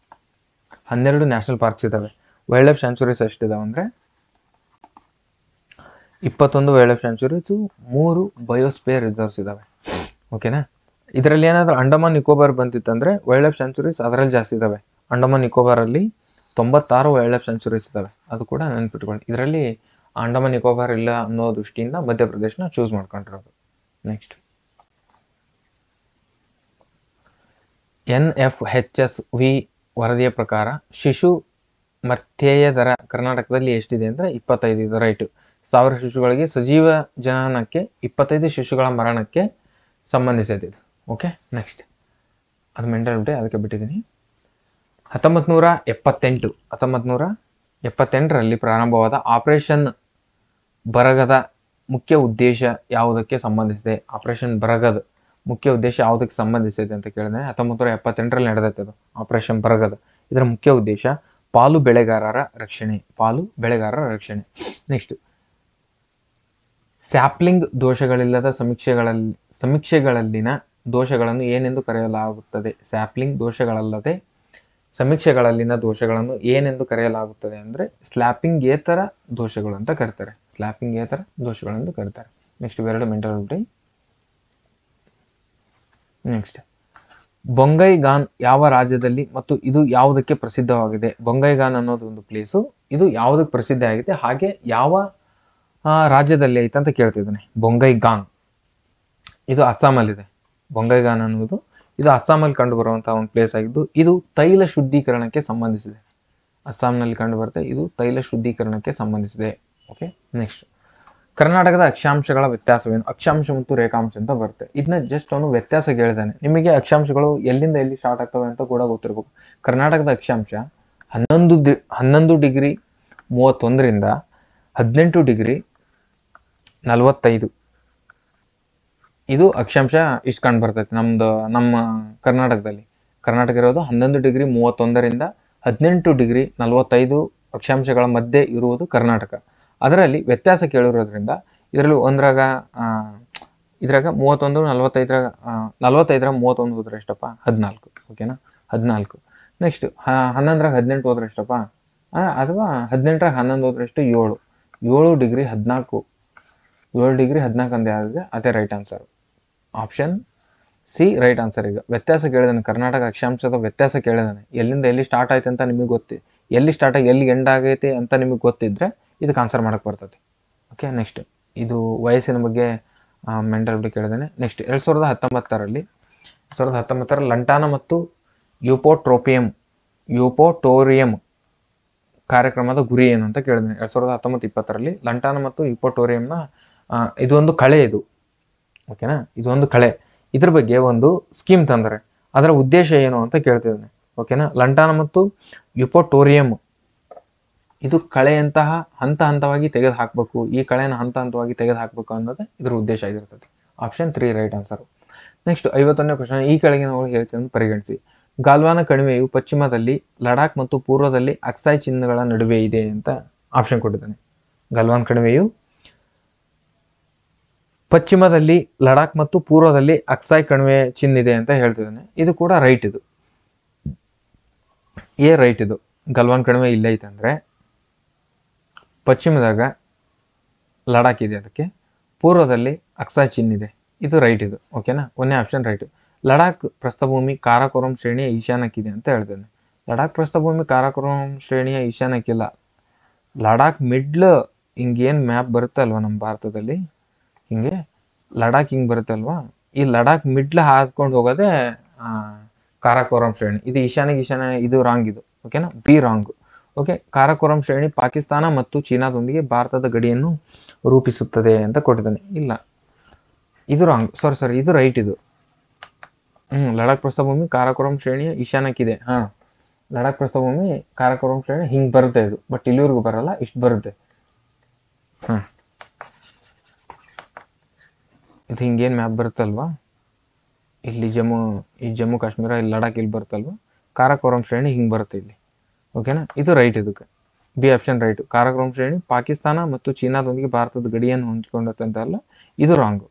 12 ನ್ಯಾಷನಲ್ ಪಾರ್ಕ್ಸ್ ಇದಾವೆ. ವೈಲ್ಡ್ ಲೈಫ್ ಸ್ಯಾಂಚುರೀಸ್ ಎಷ್ಟಿದಾವೆ ಅಂದ್ರೆ 21 wild life sanctuaries, 3 biosphere reserves ಇದಾವೆ. ಓಕೆನಾ. ಇದರಲ್ಲಿ ಏನಾದ್ರೂ Andaman Nicobar ಬಂತಿತ್ತಂದ್ರೆ wild life sanctuaries ಅದರಲ್ಲಿ ಜಾಸ್ತಿ ಇದಾವೆ. ಅಂಡಮಾನ್ ನಿಕೋಬಾರ್ ಅಲ್ಲಿ 96 ವೈಲ್ಡ್ ಲೈಫ್ ಸ್ಯಾಂಚುರೀಸ್ ಇದಾವೆ. ಅದು ಕೂಡ ನೆನ್ಪಿಟ್ಕೊಳ್ಳಿ. ಇದರಲ್ಲಿ ಅಂಡಮಾನ್ ನಿಕೋಬಾರ್ ಇಲ್ಲ ಅನ್ನೋ ದೃಷ್ಟಿಯಿಂದ ಮಧ್ಯಪ್ರದೇಶನ ಚೂಸ್ ಮಾಡ್ಕೊಂಡಿರೋದು. ನೆಕ್ಸ್ಟ್, NFHSV ವರದಿಯ ಪ್ರಕಾರ ಶಿಶು ಮರ್ಥ್ಯಯ ದರ ಕರ್ನಾಟಕದಲ್ಲಿ ಎಷ್ಟಿದೆ ಅಂದ್ರೆ 25 ಇದು ರೈಟ್. 1000 ಶಿಶುಗಳಿಗೆ ಸಜೀವ ಜನನಕ್ಕೆ 25 ಶಿಶುಗಳ ಮರಣಕ್ಕೆ ಸಂಬಂಧಿಸಿದೆ ಇದು. ಓಕೆ. ನೆಕ್ಸ್ಟ್, ಅದು ಮೆಂಟಾಲಿಟಿ ಅದಕ್ಕೆ ಬಿಟ್ಟಿದ್ದೀನಿ. 1978ರಲ್ಲಿ ಪ್ರಾರಂಭವಾದ ಆಪರೇಷನ್ ಬರಗದ ಮುಖ್ಯ ಉದ್ದೇಶ ಯಾವುದಕ್ಕೆ ಸಂಬಂಧಿಸಿದೆ? ಆಪರೇಷನ್ ಬರಗದ ಮುಖ್ಯ ಉದ್ದೇಶ ಯಾವುದಕ್ಕೆ ಸಂಬಂಧಿಸಿದೆ ಅಂತ ಕೇಳಿದ್ರೆ 1978ರಲ್ಲಿ ನಡೆದೈತೆ ಅದು ಆಪರೇಷನ್ ಬರಗದ. ಇದರ ಮುಖ್ಯ ಉದ್ದೇಶ ಪಾಲು ಬೆಳೆಗಾರರ ರಕ್ಷಣೆ. ನೆಕ್ಸ್ಟ್, ಸ್ಯಾಪ್ಲಿಂಗ್ ದೋಷಗಳಿಲ್ಲದ ಸಮೀಕ್ಷೆಗಳಲ್ಲಿನ ದೋಷಗಳನ್ನು ಏನೆಂದು ಕರೆಯಲಾಗುತ್ತದೆ? ಸ್ಯಾಪ್ಲಿಂಗ್ ದೋಷಗಳಲ್ಲದೆ ಸಮೀಕ್ಷೆಗಳಲ್ಲಿನ ದೋಷಗಳನ್ನು ಏನೆಂದು ಕರೆಯಲಾಗುತ್ತದೆ ಅಂದ್ರೆ ಸ್ಲ್ಯಾಪಿಂಗೇತರ ದೋಷಗಳು ಅಂತ ಕರೀತಾರೆ. ನೆಕ್ಸ್ಟ್, ಇವೆರಡು ಮೆಂಟಾಲಿಟಿ. ನೆಕ್ಸ್ಟ್, ಬೊಂಗೈಗಾನ್ ಯಾವ ರಾಜ್ಯದಲ್ಲಿ ಮತ್ತು ಇದು ಯಾವುದಕ್ಕೆ ಪ್ರಸಿದ್ಧವಾಗಿದೆ? ಬೊಂಗೈಗಾನ್ ಅನ್ನೋದು ಒಂದು ಪ್ಲೇಸು. ಇದು ಯಾವುದಕ್ಕೆ ಪ್ರಸಿದ್ಧ ಆಗಿದೆ, ಹಾಗೆ ಯಾವ ರಾಜ್ಯದಲ್ಲಿ ಐತೆ ಅಂತ ಕೇಳ್ತಿದ್ದಾನೆ. ಬೊಂಗೈಗಾಂಗ್, ಇದು ಅಸ್ಸಾಮಲ್ಲಿದೆ. ಬೊಂಗೈಗಾನ್ ಅನ್ನುವುದು ಇದು ಅಸ್ಸಾಮಲ್ಲಿ ಕಂಡು ಬರುವಂತಹ ಒಂದು ಪ್ಲೇಸ್ ಆಗಿದ್ದು, ಇದು ತೈಲ ಶುದ್ಧೀಕರಣಕ್ಕೆ ಸಂಬಂಧಿಸಿದೆ. ಅಸ್ಸಾಂನಲ್ಲಿ ಕಂಡು ಬರುತ್ತೆ, ಇದು ತೈಲ ಶುದ್ಧೀಕರಣಕ್ಕೆ ಸಂಬಂಧಿಸಿದೆ. ಓಕೆ, ನೆಕ್ಸ್ಟ್ ಕರ್ನಾಟಕದ ಅಕ್ಷಾಂಶಗಳ ವ್ಯತ್ಯಾಸವೇನು? ಅಕ್ಷಾಂಶ ಮತ್ತು ರೇಖಾಂಶ ಅಂತ ಬರುತ್ತೆ. ಇದನ್ನ ಜಸ್ಟ್ ಅವನು ವ್ಯತ್ಯಾಸ ಹೇಳಿದಾನೆ. ನಿಮಗೆ ಅಕ್ಷಾಂಶಗಳು ಎಲ್ಲಿಂದ ಎಲ್ಲಿ ಸ್ಟಾರ್ಟ್ ಆಗ್ತವೆ ಅಂತ ಕೂಡ ಗೊತ್ತಿರಬೇಕು. ಕರ್ನಾಟಕದ ಅಕ್ಷಾಂಶ 11 ಡಿಗ್ರಿ 31ರಿಂದ 18 ಡಿಗ್ರಿ 45, ಇದು ಅಕ್ಷಾಂಶ ಇಷ್ಟು ಕಂಡು ಬರ್ತೈತೆ ನಮ್ಮ ಕರ್ನಾಟಕದಲ್ಲಿ. ಕರ್ನಾಟಕ ಇರೋದು 11 ಡಿಗ್ರಿ 31ರಿಂದ 18 ಡಿಗ್ರಿ 45 ಅಕ್ಷಾಂಶಗಳ ಮಧ್ಯೆ ಇರುವುದು ಕರ್ನಾಟಕ. ಅದರಲ್ಲಿ ವ್ಯತ್ಯಾಸ ಕೇಳಿರೋದ್ರಿಂದ ಇದರಲ್ಲಿ ಇದ್ರಾಗ 31 45 45ರ 31 ಹೋದ್ರೆ ಎಷ್ಟಪ್ಪ? 14. ಓಕೆನಾ, 14. ನೆಕ್ಸ್ಟ್ 11ರಾಗ 18 ಹೋದ್ರೆ ಎಷ್ಟಪ್ಪ? ಅಥವಾ 18ರಾಗ 11 ಹೋದ್ರೆ ಎಷ್ಟು? 7 ಡಿಗ್ರಿ 14. 7 ಡಿಗ್ರಿ 14 ಅಂದ ಯಾವ್ದಿದೆ ಅದೇ right answer. Option C right answer. ಈಗ ವ್ಯತ್ಯಾಸ ಕೇಳಿದಾನೆ, ಕರ್ನಾಟಕ ಅಕ್ಷಾಂಶದ ವ್ಯತ್ಯಾಸ ಕೇಳಿದಾನೆ. ಎಲ್ಲಿಂದ ಎಲ್ಲಿ ಸ್ಟಾರ್ಟ್ ಆಯ್ತು ಅಂತ ನಿಮಗೆ ಎಲ್ಲಿ ಸ್ಟಾರ್ಟ್ ಆಗಿ ಎಲ್ಲಿ ಎಂಡ್ ಆಗೈತೆ ಅಂತ ನಿಮಗೆ ಗೊತ್ತಿದ್ರೆ ಇದಕ್ಕೆ ಆನ್ಸರ್ ಮಾಡಕ್ಕೆ ಬರ್ತದೆ. ಓಕೆ, ನೆಕ್ಸ್ಟ್ ಇದು ವಯಸ್ಸಿನ ಬಗ್ಗೆ ಮೆಂಟಲ್ ಬಗ್ಗೆ ಕೇಳಿದಾನೆ. ನೆಕ್ಸ್ಟ್ 2019ರಲ್ಲಿ ಲಂಟಾನ ಮತ್ತು ಯುಪೋಟೋರಿಯಂ ಕಾರ್ಯಕ್ರಮದ ಗುರಿ ಏನು ಅಂತ ಕೇಳಿದಾನೆ. 2019-20ರಲ್ಲಿ ಲಂಟಾನ ಮತ್ತು ಯುಪೋಟೋರಿಯಂನ ಇದೊಂದು ಕಳೆ. ಇದು ಓಕೆನಾ, ಇದೊಂದು ಕಳೆ. ಇದ್ರ ಬಗ್ಗೆ ಒಂದು ಸ್ಕೀಮ್ ತಂದರೆ ಅದರ ಉದ್ದೇಶ ಏನು ಅಂತ ಕೇಳ್ತಿದ್ದಾನೆ. ಓಕೆನಾ, ಲಂಟಾನ ಮತ್ತು ಯುಪೋಟೋರಿಯಂ ಇದು ಕಳೆಯಂತಹ ಹಂತವಾಗಿ ತೆಗೆದು ಹಾಕಬೇಕು, ಈ ಕಳೆನ ಹಂತವಾಗಿ ತೆಗೆದು ಹಾಕಬೇಕು ಅನ್ನೋದೇ ಇದ್ರ ಉದ್ದೇಶ ಆಗಿರ್ತದೆ. Option 3 right answer. ನೆಕ್ಸ್ಟ್ 51ನೇ ಕ್ವಶನ್, ಈ ಕೆಳಗಿನವುಗಳು ಹೇಳ್ತೀನಿ ಪರಿಗಣಿಸಿ. ಗಾಲ್ವಾನ ಕಣಿವೆಯು ಪಶ್ಚಿಮದಲ್ಲಿ ಲಡಾಖ್ ಮತ್ತು ಪೂರ್ವದಲ್ಲಿ ಅಕ್ಸಾಯ್ ಚಿಹ್ನೆಗಳ ನಡುವೆ ಇದೆ ಅಂತ ಆಪ್ಷನ್ ಕೊಟ್ಟಿದ್ದಾನೆ. ಗಾಲ್ವಾನ್ ಕಣಿವೆಯು ಪಶ್ಚಿಮದಲ್ಲಿ ಲಡಾಖ್ ಮತ್ತು ಪೂರ್ವದಲ್ಲಿ ಅಕ್ಸಾಯ್ ಕಣಿವೆ ಚಿಹ್ನೆ ಇದೆ ಅಂತ ಹೇಳ್ತಿದ್ದಾನೆ. ಇದು ಕೂಡ ರೈಟ್. ಇದು ರೈಟ್. ಇದು ಗಲ್ವಾನ್ ಕಣಿವೆ ಇಲ್ಲ ಐತೆ ಅಂದ್ರೆ ಪಶ್ಚಿಮದಾಗ ಲಡಾಖ್ ಇದೆ, ಅದಕ್ಕೆ ಪೂರ್ವದಲ್ಲಿ ಅಕ್ಸಾಯ್ ಚಿಹ್ನೆ ಇದೆ. ಇದು ರೈಟ್. ಇದು ಓಕೆನಾ, ಒಂದೇ ಆಪ್ಷನ್ ರೈಟ್. ಲಡಾಖ್ ಪ್ರಸ್ಥಭೂಮಿ ಕಾರಾಕೋರಂ ಶ್ರೇಣಿಯ ಈಶಾನ್ಯಕ್ಕಿದೆ ಅಂತ ಹೇಳ್ತೇನೆ. ಲಡಾಖ್ ಪ್ರಸ್ಥಭೂಮಿ ಕಾರಾಕೋರಂ ಶ್ರೇಣಿಯ ಈಶಾನ್ಯಕ್ಕಿಲ್ಲ. ಲಡಾಖ್ ಮಿಡ್ಲ್ ಹಿಂಗೇನು ಮ್ಯಾಪ್ ಬರುತ್ತೆ ಅಲ್ವಾ ನಮ್ಮ ಭಾರತದಲ್ಲಿ, ಹಿಂಗೆ ಲಡಾಖ್ ಹಿಂಗೆ ಬರುತ್ತೆ ಅಲ್ವಾ, ಈ ಲಡಾಖ್ ಮಿಡ್ಲ್ ಹಾದ್ಕೊಂಡು ಹೋಗೋದೇ ಕಾರಾಕೋರಂ ಶ್ರೇಣಿ. ಇದು ಈಶಾನ್ಯ, ಇದು ರಾಂಗ್. ಇದು ಓಕೆನಾ, ಬಿ ರಾಂಗ್. ಓಕೆ, ಕಾರಾಕೋರಂ ಶ್ರೇಣಿ ಪಾಕಿಸ್ತಾನ ಮತ್ತು ಚೀನಾದೊಂದಿಗೆ ಭಾರತದ ಗಡಿಯನ್ನು ರೂಪಿಸುತ್ತದೆ ಅಂತ ಕೊಟ್ಟಿದ್ದಾನೆ. ಇಲ್ಲ, ಇದು ರಾಂಗ್. ಸಾರಿ, ಇದು ರೈಟ್. ಇದು ಲಡಾಖ್ ಪ್ರಸ್ಥಭೂಮಿ ಕಾರಾಕೋರಂ ಶ್ರೇಣಿಯ ಈಶಾನ್ಯಕ್ಕಿದೆ. ಲಡಾಖ್ ಪ್ರಸ್ಥಭೂಮಿ ಕಾರಾಕೋರಂ ಶ್ರೇಣಿ ಹಿಂಗ್ ಬರುತ್ತೆ ಇದು, ಬಟ್ ಇಲ್ಲಿವರೆಗೂ ಬರಲ್ಲ, ಇಷ್ಟು ಬರುತ್ತೆ. ಇದು ಹಿಂಗೇನು ಮ್ಯಾಪ್ ಬರುತ್ತಲ್ವಾ, ಇಲ್ಲಿ ಜಮ್ಮು ಕಾಶ್ಮೀರ, ಇಲ್ಲಿ ಲಡಾಖ್ ಇಲ್ಲಿ ಬರುತ್ತಲ್ವಾ, ಕಾರಾಕೋರಂ ಶ್ರೇಣಿ ಹಿಂಗೆ ಬರುತ್ತೆ ಇಲ್ಲಿ. ಓಕೆನಾ, ಇದು ರೈಟ್. ಇದಕ್ಕೆ ಬಿ ಆಪ್ಷನ್ ರೈಟ್. ಕಾರಾಕೋರಂ ಶ್ರೇಣಿ ಪಾಕಿಸ್ತಾನ ಮತ್ತು ಚೀನಾದೊಂದಿಗೆ ಭಾರತದ ಗಡಿಯನ್ನು ಹಂಚ್ಕೊಂಡತ್ತೆ ಅಂತ ಅಲ್ಲ, ಇದು ರಾಂಗ್.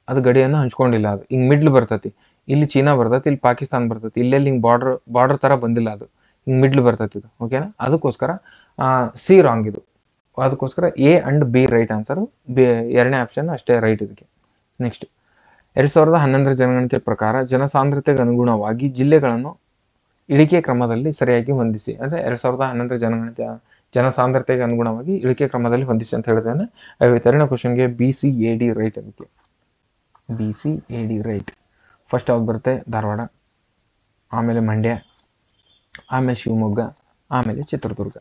ಅದು ಗಡಿಯನ್ನು ಹಂಚ್ಕೊಂಡಿಲ್ಲ. ಅದು ಹಿಂಗೆ ಮಿಡ್ಲ್ ಬರ್ತೈತಿ, ಇಲ್ಲಿ ಚೀನಾ ಬರ್ತೈತಿ, ಇಲ್ಲಿ ಪಾಕಿಸ್ತಾನ ಬರ್ತೈತಿ, ಇಲ್ಲೆಲ್ಲಿ ಹಿಂಗೆ ಬಾರ್ಡರ್ ತರ ಬಂದಿಲ್ಲ, ಅದು ಹಿಂಗೆ ಮಿಡ್ಲ್ ಬರ್ತೈತಿ ಇದು. ಓಕೆನಾ, ಅದಕ್ಕೋಸ್ಕರ ಸಿ ರಾಂಗ್ ಇದು. ಅದಕ್ಕೋಸ್ಕರ A and B right answer. ಎರಡನೇ ಆಪ್ಷನ್ ಅಷ್ಟೇ ರೈಟ್ ಇದಕ್ಕೆ. ನೆಕ್ಸ್ಟ್ 2011ರ ಜನಗಣತಿ ಪ್ರಕಾರ ಜನಸಾಂದ್ರತೆಗೆ ಅನುಗುಣವಾಗಿ ಜಿಲ್ಲೆಗಳನ್ನು ಇಳಿಕೆ ಕ್ರಮದಲ್ಲಿ ಸರಿಯಾಗಿ ಹೊಂದಿಸಿ. ಅಂದ್ರೆ 2011ರ ಜನಗಣತಿಯ ಜನಸಾಂದ್ರತೆಗೆ ಅನುಗುಣವಾಗಿ ಇಳಿಕೆ ಕ್ರಮದಲ್ಲಿ ಹೊಂದಿಸಿ ಅಂತ ಹೇಳಿದ್ದೇನೆ. 52ನೇ ಕ್ವಶನ್ಗೆ BCAD ರೈಟ್. ಅದಕ್ಕೆ BCAD ರೈಟ್. ಫಸ್ಟ್ ಯಾವ್ದು ಬರುತ್ತೆ? ಧಾರವಾಡ, ಆಮೇಲೆ ಮಂಡ್ಯ, ಆಮೇಲೆ ಶಿವಮೊಗ್ಗ, ಆಮೇಲೆ ಚಿತ್ರದುರ್ಗ.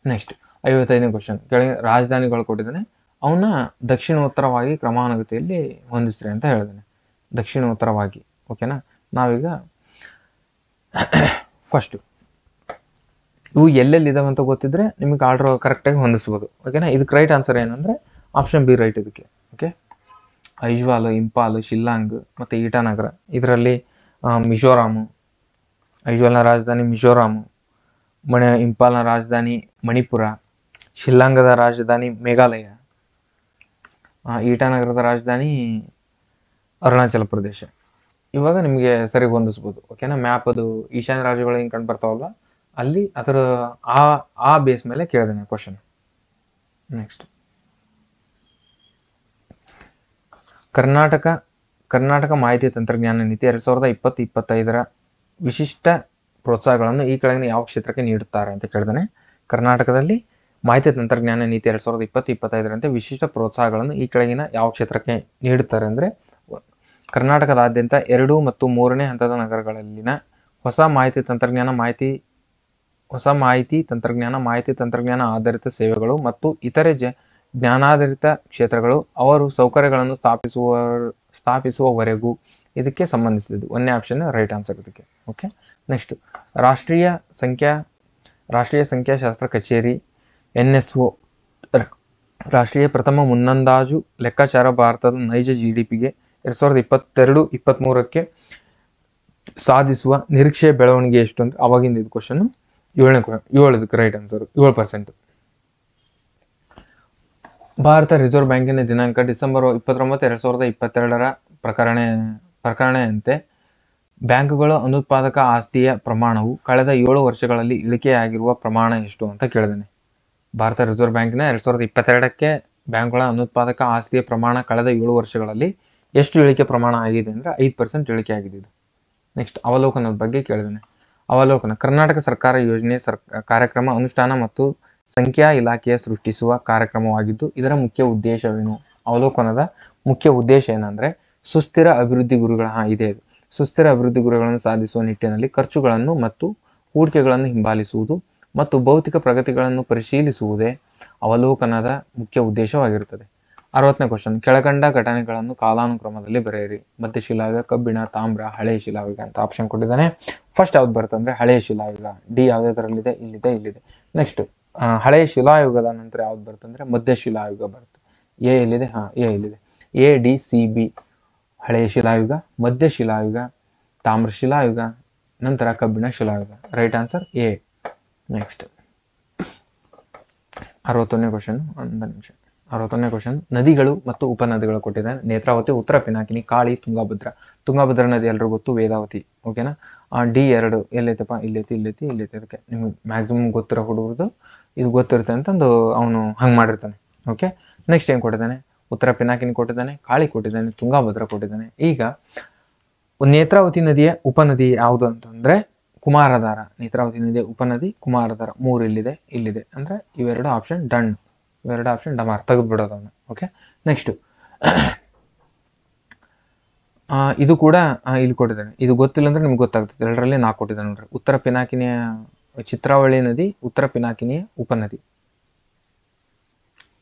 ನೆಕ್ಸ್ಟ್ 55ನೇ ಕ್ವಶನ್, ಕೆಳಗೆ ರಾಜಧಾನಿಗಳು ಕೊಟ್ಟಿದ್ದಾನೆ, ಅವನ್ನ ದಕ್ಷಿಣೋತ್ತರವಾಗಿ ಕ್ರಮಾನುಗತಿಯಲ್ಲಿ ಹೊಂದಿಸ್ರಿ ಅಂತ ಹೇಳಿದ್ದಾನೆ. ದಕ್ಷಿಣೋತ್ತರವಾಗಿ. ಓಕೆನಾ, ನಾವೀಗ ಫಸ್ಟ್ ಇವು ಎಲ್ಲೆಲ್ಲಿ ಇದಾವೆ ಅಂತ ಗೊತ್ತಿದ್ರೆ ನಿಮಗೆ ಆರ್ಡರ್ ಕರೆಕ್ಟಾಗಿ ಹೊಂದಿಸ್ಬೋದು. ಓಕೆನಾ, ಇದಕ್ಕೆ ರೈಟ್ ಆನ್ಸರ್ ಏನಂದ್ರೆ ಆಪ್ಷನ್ ಬಿ ರೈಟ್ ಇದಕ್ಕೆ. ಓಕೆ, ಐಜ್ವಾಲ್, ಇಂಪಾಲ್, ಶಿಲ್ಲಾಂಗ್ ಮತ್ತು ಈಟಾನಗರ. ಇದರಲ್ಲಿ ಮಿಜೋರಾಮು, ಐಜ್ವಾಲ್ನ ರಾಜಧಾನಿ ಮಿಜೋರಾಮು, ಇಂಪಾಲ್ನ ರಾಜಧಾನಿ ಮಣಿಪುರ, ಶಿಲ್ಲಾಂಗದ ರಾಜಧಾನಿ ಮೇಘಾಲಯ, ಈಟಾನಗರದ ರಾಜಧಾನಿ ಅರುಣಾಚಲ ಪ್ರದೇಶ. ಇವಾಗ ನಿಮಗೆ ಸರಿ ಹೊಂದಿಸ್ಬೋದು. ಓಕೆನಾ, ಮ್ಯಾಪ್ ಅದು ಈಶಾನ್ಯ ರಾಜ್ಯಗಳು ಹಿಂಗೆ ಕಂಡು ಬರ್ತಾವಲ್ಲ, ಅಲ್ಲಿ ಅದರ ಆ ಬೇಸ್ ಮೇಲೆ ಕೇಳಿದೆ ಕ್ವಶನ್. ನೆಕ್ಸ್ಟ್ ಕರ್ನಾಟಕ ಮಾಹಿತಿ ತಂತ್ರಜ್ಞಾನ ನೀತಿ 2020-25ರ ವಿಶಿಷ್ಟ ಪ್ರೋತ್ಸಾಹಗಳನ್ನು ಈ ಕೆಳಗಿನ ಯಾವ ಕ್ಷೇತ್ರಕ್ಕೆ ನೀಡುತ್ತಾರೆ ಅಂತ ಕೇಳಿದಾನೆ. ಕರ್ನಾಟಕದಲ್ಲಿ ಮಾಹಿತಿ ತಂತ್ರಜ್ಞಾನ ನೀತಿ 2020-25ರಂತೆ ವಿಶಿಷ್ಟ ಪ್ರೋತ್ಸಾಹಗಳನ್ನು ಈ ಕೆಳಗಿನ ಯಾವ ಕ್ಷೇತ್ರಕ್ಕೆ ನೀಡುತ್ತಾರೆ ಅಂದರೆ, ಕರ್ನಾಟಕದಾದ್ಯಂತ 2 ಮತ್ತು 3ನೇ ಹಂತದ ನಗರಗಳಲ್ಲಿನ ಹೊಸ ಮಾಹಿತಿ ತಂತ್ರಜ್ಞಾನ ಆಧಾರಿತ ಸೇವೆಗಳು ಮತ್ತು ಇತರೆ ಜ್ಞಾನಾಧಾರಿತ ಕ್ಷೇತ್ರಗಳು ಅವರು ಸೌಕರ್ಯಗಳನ್ನು ಸ್ಥಾಪಿಸುವವರೆಗೂ ಇದಕ್ಕೆ ಸಂಬಂಧಿಸಿದ್ದು. 1ನೇ ಆಪ್ಷನ್ ರೈಟ್ ಆನ್ಸರ್ ಇದಕ್ಕೆ. ಓಕೆ, ನೆಕ್ಸ್ಟ್ ರಾಷ್ಟ್ರೀಯ ಸಂಖ್ಯಾಶಾಸ್ತ್ರ ಕಚೇರಿ NSO ರಾಷ್ಟ್ರೀಯ ಪ್ರಥಮ ಮುನ್ನಂದಾಜು ಲೆಕ್ಕಾಚಾರ ಭಾರತದ ನೈಜ GDPಗೆ 2022-23ಕ್ಕೆ ಸಾಧಿಸುವ ನಿರೀಕ್ಷೆಯ ಬೆಳವಣಿಗೆ ಎಷ್ಟು ಅಂತ ಅವಾಗಿಂದ ಇದು question 7 right answer 7%. Bharat reserve ಬ್ಯಾಂಕಿನ ದಿನಾಂಕ ಡಿಸೆಂಬರ್ 29, 2022ರ ಪ್ರಕರಣೆಯಂತೆ ಬ್ಯಾಂಕುಗಳ ಅನುತ್ಪಾದಕ ಆಸ್ತಿಯ ಪ್ರಮಾಣವು ಕಳೆದ 7 ವರ್ಷಗಳಲ್ಲಿ ಇಳಿಕೆಯಾಗಿರುವ ಪ್ರಮಾಣ ಎಷ್ಟು ಅಂತ ಕೇಳಿದ್ದೇನೆ. ಭಾರತ ರಿಸರ್ವ್ ಬ್ಯಾಂಕಿನ 2022ಕ್ಕೆ ಬ್ಯಾಂಕುಗಳ ಅನುತ್ಪಾದಕ ಆಸ್ತಿಯ ಪ್ರಮಾಣ ಕಳೆದ 7 ವರ್ಷಗಳಲ್ಲಿ ಎಷ್ಟು ಇಳಿಕೆ ಪ್ರಮಾಣ ಆಗಿದೆ ಅಂದರೆ 5% ಇಳಿಕೆ ಆಗಿದೆ. ನೆಕ್ಸ್ಟ್ ಅವಲೋಕನದ ಬಗ್ಗೆ ಕೇಳಿದ್ದೇನೆ. ಅವಲೋಕನ ಕರ್ನಾಟಕ ಸರ್ಕಾರ ಯೋಜನೆ ಕಾರ್ಯಕ್ರಮ ಅನುಷ್ಠಾನ ಮತ್ತು ಸಂಖ್ಯಾ ಇಲಾಖೆಯ ಸೃಷ್ಟಿಸುವ ಕಾರ್ಯಕ್ರಮವಾಗಿದ್ದು ಇದರ ಮುಖ್ಯ ಉದ್ದೇಶವೇನು? ಅವಲೋಕನದ ಮುಖ್ಯ ಉದ್ದೇಶ ಏನಂದ್ರೆ ಸುಸ್ಥಿರ ಅಭಿವೃದ್ಧಿ ಗುರಿಗಳ ಸುಸ್ಥಿರ ಅಭಿವೃದ್ಧಿ ಗುರಿಗಳನ್ನು ಸಾಧಿಸುವ ನಿಟ್ಟಿನಲ್ಲಿ ಖರ್ಚುಗಳನ್ನು ಮತ್ತು ಹೂಡಿಕೆಗಳನ್ನು ಹಿಂಬಾಲಿಸುವುದು ಮತ್ತು ಭೌತಿಕ ಪ್ರಗತಿಗಳನ್ನು ಪರಿಶೀಲಿಸುವುದೇ ಅವಲೋಕನದ ಮುಖ್ಯ ಉದ್ದೇಶವಾಗಿರುತ್ತದೆ. 60ನೇ ಕ್ವಶನ್, ಕೆಳಕಂಡ ಘಟನೆಗಳನ್ನು ಕಾಲಾನುಕ್ರಮದಲ್ಲಿ ಬರೆಯಿರಿ. ಮಧ್ಯಶಿಲಾಯುಗ, ಕಬ್ಬಿಣ, ತಾಮ್ರ, ಹಳೆಯ ಶಿಲಾಯುಗ ಅಂತ ಆಪ್ಷನ್ ಕೊಟ್ಟಿದ್ದಾನೆ. ಫಸ್ಟ್ ಯಾವ್ದು ಬರುತ್ತೆ ಅಂದ್ರೆ ಹಳೆಯ ಶಿಲಾಯುಗ. ಡಿ ಯಾವುದ್ರಲ್ಲಿದೆ? ಇಲ್ಲಿದೆ. ನೆಕ್ಸ್ಟ್ ಹಳೆಯ ಶಿಲಾಯುಗದ ನಂತರ ಯಾವ್ದು ಬರುತ್ತೆ ಅಂದ್ರೆ ಮಧ್ಯಶಿಲಾಯುಗ ಬರುತ್ತೆ. ಎ ಎಲ್ಲಿದೆ? ಎ ಇಲ್ಲಿದೆ. ADCB ಹಳೆಯ ಶಿಲಾಯುಗ, ಮಧ್ಯಶಿಲಾಯುಗ, ತಾಮ್ರ ಶಿಲಾಯುಗ, ನಂತರ ಕಬ್ಬಿಣ ಶಿಲಾಯುಗ. Right answer A. ನೆಕ್ಸ್ಟ್ 61ನೇ ಕ್ವಶನ್, 61ನೇ ಕ್ವಶನ್, ನದಿಗಳು ಮತ್ತು ಉಪನದಿಗಳು ಕೊಟ್ಟಿದ್ದಾನೆ. ನೇತ್ರಾವತಿ, ಉತ್ತರ ಪಿನಾಕಿನಿ, ಕಾಳಿ, ತುಂಗಭದ್ರಾ ನದಿ ಎಲ್ಲರಿಗೂ ಗೊತ್ತು, ವೇದಾವತಿ. ಓಕೆನಾ? D2 ಎಲ್ಲೈತಪ್ಪ? ಇಲ್ಲೈತಿ. ಅದಕ್ಕೆ ನಿಮ್ಗೆ ಮ್ಯಾಕ್ಸಿಮಮ್ ಗೊತ್ತಿರೋ ಹುಡುಗರದು ಇದು ಗೊತ್ತಿರುತ್ತೆ ಅಂತಂದು ಅವನು ಹಂಗೆ ಮಾಡಿರ್ತಾನೆ. ಓಕೆ, ನೆಕ್ಸ್ಟ್ ಏನು ಕೊಟ್ಟಿದ್ದಾನೆ? ಉತ್ತರ ಪಿನಾಕಿನಿ ಕೊಟ್ಟಿದ್ದಾನೆ, ಕಾಳಿ ಕೊಟ್ಟಿದ್ದಾನೆ, ತುಂಗಭದ್ರಾ ಕೊಟ್ಟಿದ್ದಾನೆ. ಈಗ ನೇತ್ರಾವತಿ ನದಿಯ ಉಪನದಿ ಯಾವುದು ಅಂತಂದ್ರೆ ಕುಮಾರಧಾರ. ನೇತ್ರಾವತಿ ನದಿಯ ಉಪನದಿ ಕುಮಾರಧಾರ. 3 ಇಲ್ಲಿದೆ ಅಂದ್ರೆ ಇವೆರಡು ಆಪ್ಷನ್ ಡನ್. ಡಮಾರ್ ತೆಗೆದ್ಬಿಡೋದು ಅವನು. ಓಕೆ, ನೆಕ್ಸ್ಟ್ ಇದು ಕೂಡ ಇಲ್ಲಿ ಕೊಟ್ಟಿದ್ದಾನೆ. ಇದು ಗೊತ್ತಿಲ್ಲ ಅಂದ್ರೆ ನಿಮ್ಗೆ ಗೊತ್ತಾಗ್ತದೆ. 2ರಲ್ಲಿ 4 ಕೊಟ್ಟಿದ್ದಾನೆ ನೋಡ್ರಿ. ಉತ್ತರ ಪಿನಾಕಿನಿಯ ಚಿತ್ರಾವಳಿ ನದಿ ಉತ್ತರ ಪಿನಾಕಿನಿಯ ಉಪನದಿ.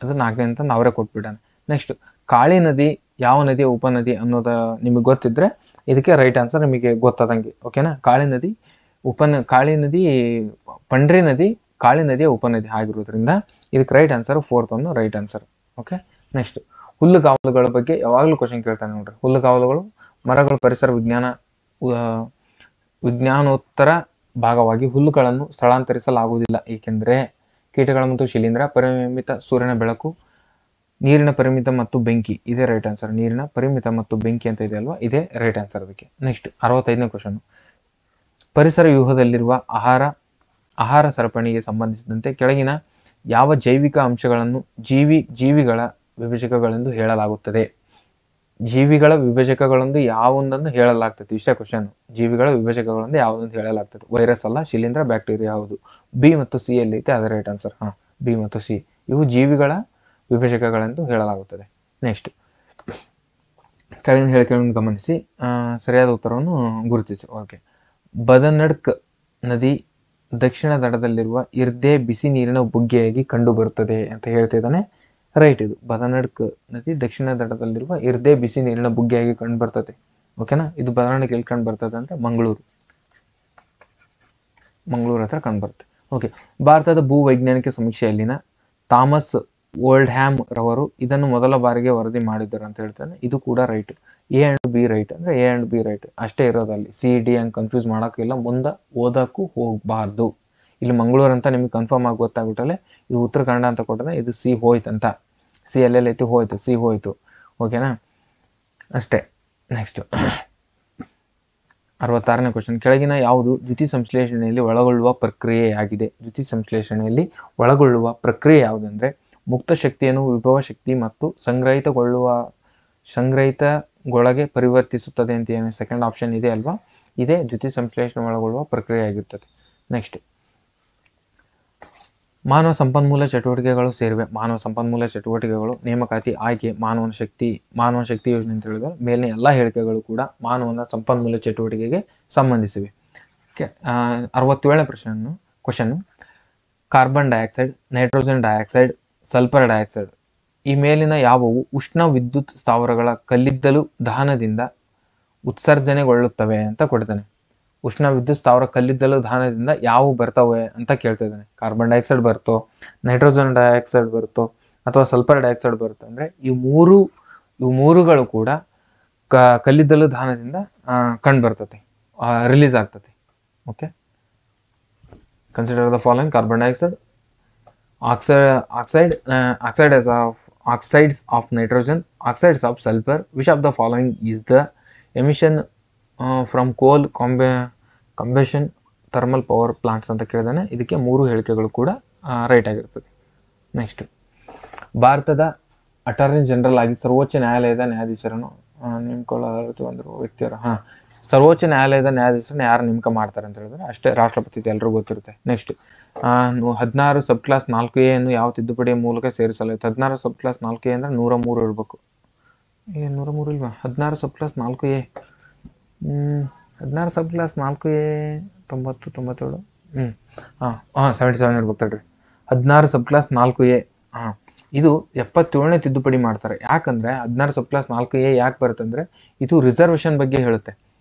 ಅದು 4ನೇ ಅಂತ ಅವರೇ ಕೊಟ್ಬಿಟ್ಟಾನೆ. ನೆಕ್ಸ್ಟ್ ಕಾಳಿ ನದಿ ಯಾವ ನದಿಯ ಉಪನದಿ ಅನ್ನೋದ ನಿಮಗೆ ಗೊತ್ತಿದ್ರೆ ಇದಕ್ಕೆ ರೈಟ್ ಆನ್ಸರ್ ನಿಮಗೆ ಗೊತ್ತಾದಂಗೆ. ಓಕೆನಾ? ಕಾಳಿ ನದಿ ಪಂಡ್ರಿ ನದಿ ಕಾಳಿ ನದಿಯ ಉಪನದಿ ಆಗಿರೋದ್ರಿಂದ ಇದಕ್ಕೆ ರೈಟ್ ಆನ್ಸರ್ 4th ಒಂದು ರೈಟ್ ಆನ್ಸರ್. ಓಕೆ, ನೆಕ್ಸ್ಟ್ ಹುಲ್ಲುಗಾವಲುಗಳ ಬಗ್ಗೆ ಯಾವಾಗಲೂ ಕ್ವಶನ್ ಕೇಳ್ತಾನೆ ನೋಡ್ರಿ. ಹುಲ್ಲುಗಾವಲುಗಳು ಮರಗಳು ಪರಿಸರ ವಿಜ್ಞಾನೋತ್ತರ ಭಾಗವಾಗಿ ಹುಲ್ಲುಗಳನ್ನು ಸ್ಥಳಾಂತರಿಸಲಾಗುವುದಿಲ್ಲ, ಏಕೆಂದರೆ ಕೀಟಗಳ ಮತ್ತು ಶಿಲೀಂಧ್ರ, ಪರಿಮಿತ ಸೂರ್ಯನ ಬೆಳಕು, ನೀರಿನ ಪರಿಮಿತ ಮತ್ತು ಬೆಂಕಿ. ಇದೇ ರೈಟ್ ಆನ್ಸರ್. ನೀರಿನ ಪರಿಮಿತ ಮತ್ತು ಬೆಂಕಿ ಅಂತ ಇದೆ ಅಲ್ವಾ, ಇದೇ ರೈಟ್ ಆನ್ಸರ್ ಅದಕ್ಕೆ. ನೆಕ್ಸ್ಟ್ 65ನೇ ಕ್ವಶನ್, ಪರಿಸರ ವ್ಯೂಹದಲ್ಲಿರುವ ಆಹಾರ ಸರಪಣಿಗೆ ಸಂಬಂಧಿಸಿದಂತೆ ಕೆಳಗಿನ ಯಾವ ಜೈವಿಕ ಅಂಶಗಳನ್ನು ಜೀವಿಗಳ ವಿಭಜಕಗಳೆಂದು ಹೇಳಲಾಗುತ್ತದೆ? ಜೀವಿಗಳ ವಿಭಜಕಗಳೆಂದು ಯಾವೊಂದನ್ನು ಹೇಳಲಾಗ್ತದೆ? ಇಷ್ಟೇ ಕ್ವಶನ್. ಜೀವಿಗಳ ವಿಭಜಕಗಳೆಂದು ಯಾವುದೊಂದು ಹೇಳಲಾಗ್ತದೆ? ವೈರಸ್ ಅಲ್ಲ, ಶಿಲೀಂಧ್ರ, ಬ್ಯಾಕ್ಟೀರಿಯಾ ಯಾವುದು? ಬಿ ಮತ್ತು ಸಿ ಎಲ್ಲಿ ಐತೆ? ಅದೇ ರೈಟ್ ಆನ್ಸರ್. ಬಿ ಮತ್ತು ಸಿ ಇವು ಜೀವಿಗಳ ವಿಭಜಕಗಳೆಂದು ಹೇಳಲಾಗುತ್ತದೆ. ನೆಕ್ಸ್ಟ್ ಕೆಳಗಿನ ಹೇಳಿಕೆಗಳನ್ನು ಗಮನಿಸಿ ಸರಿಯಾದ ಉತ್ತರವನ್ನು ಗುರುತಿಸಿ. ಓಕೆ, ಬದನಡ್ಕ್ ನದಿ ದಕ್ಷಿಣ ದಡದಲ್ಲಿರುವ ಇರ್ದೆ ಬಿಸಿ ನೀರಿನ ಬುಗ್ಗೆಯಾಗಿ ಕಂಡು ಬರುತ್ತದೆ ಅಂತ ಹೇಳ್ತಿದ್ದಾನೆ. ರೈಟ್. ಇದು ಬದನಡ್ಕ್ ನದಿ ದಕ್ಷಿಣ ದಡದಲ್ಲಿರುವ ಇರ್ದೆ ಬಿಸಿ ನೀರಿನ ಬುಗ್ಗೆಯಾಗಿ ಕಂಡು ಬರ್ತದೆ. ಓಕೆನಾ? ಇದು ಬದನಡ್ಕ್ ಎಲ್ಲಿ ಕಂಡು ಬರ್ತದೆ ಅಂದ್ರೆ ಮಂಗಳೂರು ಹತ್ರ ಕಂಡು ಬರುತ್ತೆ. ಓಕೆ, ಭಾರತದ ಭೂ ವೈಜ್ಞಾನಿಕ ಸಮೀಕ್ಷೆಯಲ್ಲಿನ ಥಾಮಸ್ ಓಲ್ಡ್ಹ್ಯಾಮ್ ರವರು ಇದನ್ನು ಮೊದಲ ಬಾರಿಗೆ ವರದಿ ಮಾಡಿದ್ದಾರೆ ಅಂತ ಹೇಳ್ತಾನೆ. ಇದು ಕೂಡ right. A and B right ಅಂದ್ರೆ ಎ ಅಂಡ್ ಬಿ ರೈಟ್ ಅಷ್ಟೇ ಇರೋದಲ್ಲಿ. ಸಿ ಡಿ ಹಂಗೆ ಕನ್ಫ್ಯೂಸ್ ಮಾಡೋಕ್ಕಿಲ್ಲ, ಮುಂದೆ ಓದಕ್ಕೂ ಹೋಗಬಾರ್ದು. ಇಲ್ಲಿ ಮಂಗಳೂರು ಅಂತ ನಿಮ್ಗೆ ಕನ್ಫರ್ಮ್ ಆಗಿ ಗೊತ್ತಾಗ್ಬಿಟ್ಟಲೆ ಇದು ಉತ್ತರ ಕನ್ನಡ ಅಂತ ಕೊಟ್ಟರೆ ಇದು ಸಿ ಹೋಯ್ತಂತ. ಸಿ ಎಲ್ಲೆಲ್ಲೈತಿ? ಹೋಯ್ತು. ಸಿ ಹೋಯ್ತು. ಓಕೆನಾ? ಅಷ್ಟೇ. ನೆಕ್ಸ್ಟ್ 66ನೇ ಕ್ವಶನ್, ಕೆಳಗಿನ ಯಾವುದು ದ್ಯುತಿ ಸಂಶ್ಲೇಷಣೆಯಲ್ಲಿ ಒಳಗೊಳ್ಳುವ ಪ್ರಕ್ರಿಯೆಯಾಗಿದೆ? ದ್ಯುತಿ ಸಂಶ್ಲೇಷಣೆಯಲ್ಲಿ ಒಳಗೊಳ್ಳುವ ಪ್ರಕ್ರಿಯೆ ಯಾವುದಂದ್ರೆ ಮುಕ್ತ ಶಕ್ತಿಯನ್ನು ವಿಭವ ಶಕ್ತಿ ಮತ್ತು ಸಂಗ್ರಹಿತಗೊಳಗೆ ಪರಿವರ್ತಿಸುತ್ತದೆ ಅಂತ ಏನು ಸೆಕೆಂಡ್ ಆಪ್ಷನ್ ಇದೆ ಅಲ್ವಾ, ಇದೇ ದ್ಯುತಿ ಸಂಶ್ಲೇಷಣೆ ಒಳಗೊಳ್ಳುವ ಪ್ರಕ್ರಿಯೆ ಆಗಿರ್ತದೆ. ನೆಕ್ಸ್ಟ್ ಮಾನವ ಸಂಪನ್ಮೂಲ ಚಟುವಟಿಕೆಗಳು ಸೇರಿವೆ. ಮಾನವ ಸಂಪನ್ಮೂಲ ಚಟುವಟಿಕೆಗಳು, ನೇಮಕಾತಿ, ಆಯ್ಕೆ, ಮಾನವ ಶಕ್ತಿ ಯೋಜನೆ ಅಂತ ಹೇಳಿದ್ರೆ ಮೇಲಿನ ಎಲ್ಲ ಹೇಳಿಕೆಗಳು ಕೂಡ ಮಾನವನ ಸಂಪನ್ಮೂಲ ಚಟುವಟಿಕೆಗೆ ಸಂಬಂಧಿಸಿವೆ. 67ನೇ question, carbon dioxide, nitrogen dioxide, sulphur dioxide ಈ ಮೇಲಿನ ಯಾವುವು ಉಷ್ಣ ವಿದ್ಯುತ್ ಸ್ಥಾವರಗಳ ಕಲ್ಲಿದ್ದಲು ದಹನದಿಂದ ಉತ್ಸರ್ಜನೆಗೊಳ್ಳುತ್ತವೆ ಅಂತ ಕೊಡ್ತಾನೆ. ಉಷ್ಣ ವಿದ್ಯುತ್ ಸ್ಥಾವರ ಕಲ್ಲಿದ್ದಲು ದಹನದಿಂದ ಯಾವುವು ಬರ್ತವೆ ಅಂತ ಕೇಳ್ತಾ ಇದ್ದಾನೆ. ಕಾರ್ಬನ್ ಡೈಆಕ್ಸೈಡ್ ಬರುತ್ತೋ, ನೈಟ್ರೋಜನ್ ಡೈಆಕ್ಸೈಡ್ ಬರುತ್ತೋ ಅಥವಾ ಸಲ್ಫರ್ ಡೈಆಕ್ಸೈಡ್ ಬರುತ್ತೋ ಅಂದ್ರೆ ಇವು ಮೂರುಗಳು ಕೂಡ ಕಲ್ಲಿದ್ದಲು ದಹನದಿಂದ ಕಂಡು ಬರ್ತದೆ, ರಿಲೀಸ್ ಆಗ್ತದೆ. Okay, consider the following: carbon dioxide, oxides of nitrogen, oxides of sulfur. Which of the following is the emission from coal combustion thermal power plants ಅಂತ ಕೇಳಿದಾನೆ. ಇದಕ್ಕೆ 3 ಹೇಳಿಕೆಗಳು ಕೂಡ ರೈಟ್ ಆಗಿರ್ತದೆ. ನೆಕ್ಸ್ಟ್, ಭಾರತದ ಅಟಾರ್ನಿ ಜನರಲ್ ಆಗಿ ಸರ್ವೋಚ್ಚ ನ್ಯಾಯಾಲಯದ ನ್ಯಾಯಾಧೀಶರನ್ನು ನೇಮಕೊಳ್ಳಲು ವ್ಯಕ್ತಿಯರು ಸರ್ವೋಚ್ಚ ನ್ಯಾಯಾಲಯದ ನ್ಯಾಯಾಧೀಶರನ್ನ ಯಾರು ನೇಮಕ ಮಾಡ್ತಾರೆ ಅಂತ ಹೇಳಿದ್ರೆ ಅಷ್ಟೇ ರಾಷ್ಟ್ರಪತಿ, ಎಲ್ರಿಗೂ ಗೊತ್ತಿರುತ್ತೆ. ನೆಕ್ಸ್ಟ್, 16 ಸಬ್ ಕ್ಲಾಸ್ 4A ಅನ್ನು ಯಾವ ತಿದ್ದುಪಡಿಯ ಮೂಲಕ ಸೇರಿಸಲಾಯಿತು? 16 ಸಬ್ ಕ್ಲಾಸ್ 4A ಅಂದ್ರೆ 103 ಇರಬೇಕು. 103 ಇಲ್ವಾ? 16 ಸಬ್ ಕ್ಲಾಸ್ 4A 16 ಸಬ್ ಕ್ಲಾಸ್ 4A 90 97 77 ಇರ್ಬೇಕು ತಡ್ರಿ. 16 ಸಬ್ ಕ್ಲಾಸ್ 4A ಇದು 77ನೇ ತಿದ್ದುಪಡಿ ಮಾಡ್ತಾರೆ. ಯಾಕಂದ್ರೆ 16 ಸಬ್ ಕ್ಲಾಸ್ 4A ಯಾಕೆ ಬರುತ್ತೆ ಅಂದ್ರೆ ಇದು ರಿಸರ್ವೇಶನ್ ಬಗ್ಗೆ ಹೇಳುತ್ತೆ.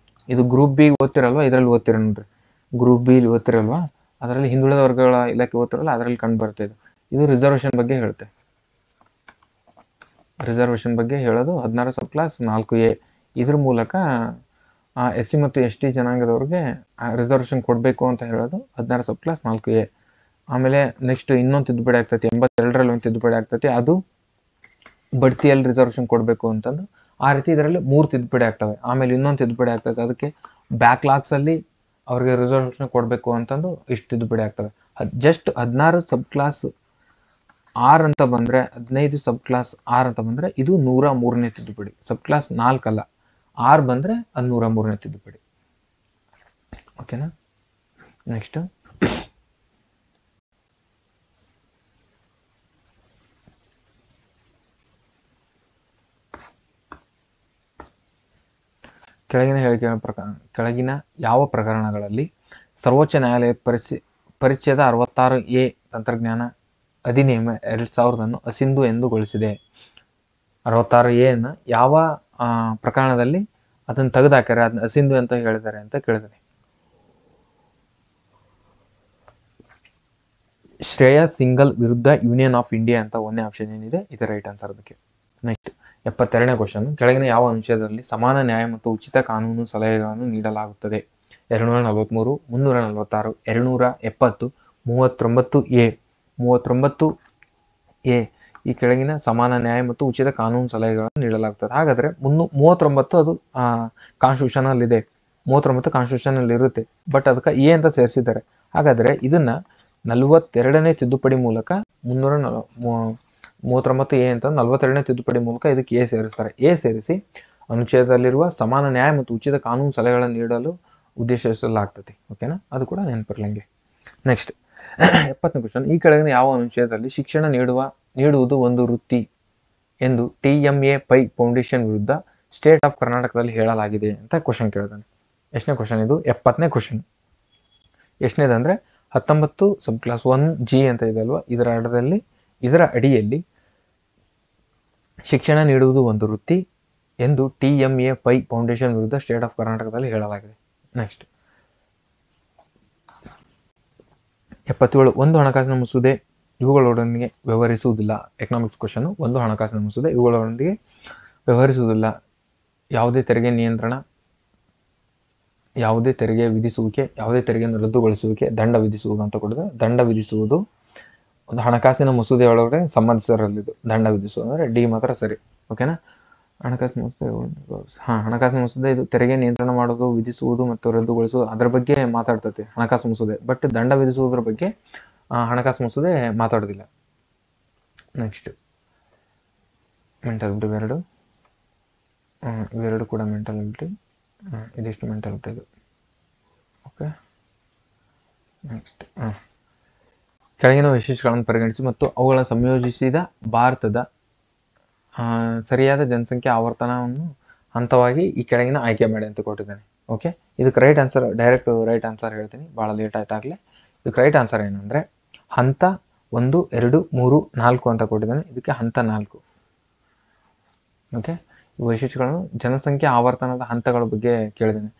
ಇದು ಗ್ರೂಪ್ ಬಿ ಓದ್ತಿರಲ್ವಾ, ಇದರಲ್ಲಿ ಓದ್ತಿರ ನೋಡ್ರಿ. ಗ್ರೂಪ್ ಬಿ ಓದ್ತಿರಲ್ವಾ, ಅದರಲ್ಲಿ ಹಿಂದುಳಿದ ವರ್ಗಗಳ ಇಲಾಖೆ ಓದ್ತಿರಲ್ಲ, ಅದರಲ್ಲಿ ಕಂಡು ಬರುತ್ತೆ. ಇದು ರಿಸರ್ವೇಶನ್ ಬಗ್ಗೆ ಹೇಳುತ್ತೆ. ರಿಸರ್ವೇಶನ್ ಬಗ್ಗೆ ಹೇಳೋದು 16 ಸಬ್ ಕ್ಲಾಸ್ 4A. ಇದ್ರ ಮೂಲಕ SC ಮತ್ತು ST ಜನಾಂಗದವ್ರಿಗೆ ರಿಸರ್ವೇಶನ್ ಕೊಡಬೇಕು ಅಂತ ಹೇಳೋದು 16 ಸಬ್ ಕ್ಲಾಸ್ 4A. ಆಮೇಲೆ ನೆಕ್ಸ್ಟ್ ಇನ್ನೊಂದು ತಿದ್ದುಪಡಿ ಆಗ್ತೈತಿ, 82ರಲ್ಲಿ ಒಂದು ತಿದ್ದುಪಡಿ ಆಗ್ತೈತಿ, ಅದು ಬಡ್ತಿಯಲ್ಲಿ ರಿಸರ್ವೇಶನ್ ಕೊಡಬೇಕು ಅಂತಂದು. ಆ ರೀತಿ ಇದರಲ್ಲಿ 3 ತಿದ್ದುಪಡಿ ಆಗ್ತವೆ. ಆಮೇಲೆ ಇನ್ನೊಂದು ತಿದ್ದುಪಡಿ ಆಗ್ತೈತೆ, ಅದಕ್ಕೆ ಬ್ಯಾಕ್ಲಾಗ್ಸ್ ಅಲ್ಲಿ ಅವ್ರಿಗೆ ರಿಸರ್ವೇಶನ್ ಕೊಡಬೇಕು ಅಂತಂದು ಇಷ್ಟು ತಿದ್ದುಪಡಿ ಆಗ್ತವೆ. ಜಸ್ಟ್ 16 ಸಬ್ ಕ್ಲಾಸ್ 6 ಅಂತ ಬಂದ್ರೆ, 15 ಸಬ್ ಕ್ಲಾಸ್ 6 ಅಂತ ಬಂದ್ರೆ ಇದು 103ನೇ ತಿದ್ದುಪಡಿ. ಸಬ್ ಕ್ಲಾಸ್ 4 ಅಲ್ಲ, 6 ಬಂದ್ರೆ ಅದು 103ನೇ ತಿದ್ದುಪಡಿ. ಓಕೆನಾ? ನೆಕ್ಸ್ಟ್, ಕೆಳಗಿನ ಯಾವ ಪ್ರಕರಣಗಳಲ್ಲಿ ಸರ್ವೋಚ್ಚ ನ್ಯಾಯಾಲಯ ಪರಿಚ್ಛೇದ 66A ತಂತ್ರಜ್ಞಾನ ಅಧಿನಿಯಮ 2000 ಅಸಿಂಧು ಎಂದುಗೊಳಿಸಿದೆ? 66A ನ ಯಾವ ಪ್ರಕರಣದಲ್ಲಿ ಅದನ್ನು ತೆಗೆದುಹಾಕ್ಯಾರೆ, ಅದನ್ನ ಅಸಿಂಧು ಅಂತ ಹೇಳಿದ್ದಾರೆ ಅಂತ ಕೇಳಿದರೆ ಶ್ರೇಯಾ ಸಿಂಗಲ್ ವಿರುದ್ಧ ಯೂನಿಯನ್ ಆಫ್ ಇಂಡಿಯಾ ಅಂತ ಒಂದೇ ಆಪ್ಷನ್ ಏನಿದೆ, ಇದು ರೈಟ್ ಆನ್ಸರ್ ಅದಕ್ಕೆ. ನೆಕ್ಸ್ಟ್, 72ನೇ ಕ್ವಶನ್, ಕೆಳಗಿನ ಯಾವ ಅನುಚ್ಛೇದದಲ್ಲಿ ಸಮಾನ ನ್ಯಾಯ ಮತ್ತು ಉಚಿತ ಕಾನೂನು ಸಲಹೆಗಳನ್ನು ನೀಡಲಾಗುತ್ತದೆ? 243, 346, 270, 39A. 39A ಈ ಕೆಳಗಿನ ಸಮಾನ ನ್ಯಾಯ ಮತ್ತು ಉಚಿತ ಕಾನೂನು ಸಲಹೆಗಳನ್ನು ನೀಡಲಾಗುತ್ತದೆ. ಹಾಗಾದ್ರೆ 39 ಅದು ಕಾನ್ಸ್ಟಿಟ್ಯೂಷನ್ ಅಲ್ಲಿ ಇದೆ, 39 ಕಾನ್ಸ್ಟಿಟ್ಯೂಷನ್ ಅಲ್ಲಿ ಇರುತ್ತೆ, ಬಟ್ ಅದಕ್ಕೆ ಎ ಅಂತ ಸೇರಿಸಿದ್ದಾರೆ. ಹಾಗಾದ್ರೆ ಇದನ್ನ 42ನೇ ತಿದ್ದುಪಡಿ ಮೂಲಕ 39A ಅಂತ 42ನೇ ತಿದ್ದುಪಡಿ ಮೂಲಕ ಇದಕ್ಕೆ ಎ ಸೇರಿಸ್ತಾರೆ. ಎ ಸೇರಿಸಿ ಅನುಚ್ಛೇದದಲ್ಲಿರುವ ಸಮಾನ ನ್ಯಾಯ ಮತ್ತು ಉಚಿತ ಕಾನೂನು ಸಲಹೆಗಳನ್ನು ನೀಡಲು ಉದ್ದೇಶಿಸಲಾಗ್ತದೆ. ಓಕೆನಾ? ಅದು ಕೂಡ ನೆನಪಿರ್ಲಂಗೆ. ನೆಕ್ಸ್ಟ್, 70ನೇ ಕ್ವಶನ್, ಈ ಕೆಳಗಿನ ಯಾವ ಅನುಚ್ಛೇದದಲ್ಲಿ ಶಿಕ್ಷಣ ನೀಡುವುದು ಒಂದು ವೃತ್ತಿ ಎಂದು TMA ಪೈ ಫೌಂಡೇಶನ್ ವಿರುದ್ಧ ಸ್ಟೇಟ್ ಆಫ್ ಕರ್ನಾಟಕದಲ್ಲಿ ಹೇಳಲಾಗಿದೆ ಅಂತ ಕ್ವಶನ್ ಕೇಳಿದಾನೆ. ಎಷ್ಟನೇ ಕ್ವಶನ್ ಇದು? 70ನೇ ಕ್ವಶನ್. ಎಷ್ಟನೇದಂದ್ರೆ 19 ಸಬ್ ಕ್ಲಾಸ್ 1G ಅಂತ ಇದೆ ಅಲ್ವಾ, ಇದರ ಅಡಿಯಲ್ಲಿ ಶಿಕ್ಷಣ ನೀಡುವುದು ಒಂದು ವೃತ್ತಿ ಎಂದು TMA ಪೈ ಫೌಂಡೇಶನ್ ವಿರುದ್ಧ ಸ್ಟೇಟ್ ಆಫ್ ಕರ್ನಾಟಕದಲ್ಲಿ ಹೇಳಲಾಗಿದೆ. ನೆಕ್ಸ್ಟ್, 77, ಒಂದು ಹಣಕಾಸಿನ ಮಸೂದೆ ಇವುಗಳೊಂದಿಗೆ ವ್ಯವಹರಿಸುವುದಿಲ್ಲ. Economics question. ಒಂದು ಹಣಕಾಸಿನ ಮಸೂದೆ ಇವುಗಳೊಂದಿಗೆ ವ್ಯವಹರಿಸುವುದಿಲ್ಲ. ಯಾವುದೇ ತೆರಿಗೆ ನಿಯಂತ್ರಣ, ಯಾವುದೇ ತೆರಿಗೆ ವಿಧಿಸುವಿಕೆ, ಯಾವುದೇ ತೆರಿಗೆಯನ್ನು ರದ್ದುಗೊಳಿಸುವಿಕೆ, ದಂಡ ವಿಧಿಸುವುದು ಅಂತ ಕೊಡಿದೆ. ದಂಡ ವಿಧಿಸುವುದು ಒಂದು ಹಣಕಾಸಿನ ಮಸೂದೆ ಒಳಗಡೆ ಸಂಬಂಧಿಸಿರಲಿದ್ದು. ದಂಡ ವಿಧಿಸುವುದು ಅಂದ್ರೆ ಡಿ ಮಾತ್ರ ಸರಿ. ಓಕೆನಾ? ಹಣಕಾಸಿನ ಮಸೂದೆ ಹಣಕಾಸಿನ ಮಸೂದೆ ಇದು ತೆರಿಗೆ ನಿಯಂತ್ರಣ ಮಾಡೋದು, ವಿಧಿಸುವುದು ಮತ್ತು ರದ್ದುಗೊಳಿಸುವುದು ಅದರ ಬಗ್ಗೆ ಮಾತಾಡ್ತೈತಿ ಹಣಕಾಸು ಮಸೂದೆ. ಬಟ್ ದಂಡ ವಿಧಿಸುವುದರ ಬಗ್ಗೆ ಹಣಕಾಸು ಮಸೂದೆ ಮಾತಾಡೋದಿಲ್ಲ. ನೆಕ್ಸ್ಟ್, ಮೆಂಟಲ್ ಇವೆರಡು ಕೂಡ ಮೆಂಟಲ್ ಅಬಿಲಿಟಿ. ಇದಿಷ್ಟು ಮೆಂಟಲ್ ಅಬಿಲಿಟಿ ಇದು. ಓಕೆ. ನೆಕ್ಸ್ಟ್, ಕೆಳಗಿನ ವೈಶಿಷ್ಟ್ಯಗಳನ್ನು ಪರಿಗಣಿಸಿ ಮತ್ತು ಅವುಗಳನ್ನು ಸಂಯೋಜಿಸಿದ ಭಾರತದ ಸರಿಯಾದ ಜನಸಂಖ್ಯೆ ಆವರ್ತನವನ್ನು ಹಂತವಾಗಿ ಈ ಕೆಳಗಿನ ಆಯ್ಕೆ ಮಾಡಿ ಅಂತ ಕೊಟ್ಟಿದ್ದಾನೆ. ಓಕೆ, ಇದಕ್ಕೆ right answer, direct right answer ಹೇಳ್ತೀನಿ, ಭಾಳ ಲೇಟ್ ಆಯ್ತಾಗಲೇ. ಇದಕ್ಕೆ ರೈಟ್ ಆನ್ಸರ್ ಏನಂದರೆ ಹಂತ 1, 2, 3, 4 ಅಂತ ಕೊಟ್ಟಿದ್ದಾನೆ. ಇದಕ್ಕೆ ಹಂತ 4. ಓಕೆ, ವೈಶಿಷ್ಟ್ಯಗಳನ್ನು ಜನಸಂಖ್ಯೆ ಆವರ್ತನದ ಹಂತಗಳ ಬಗ್ಗೆ ಕೇಳಿದ್ದೇನೆ.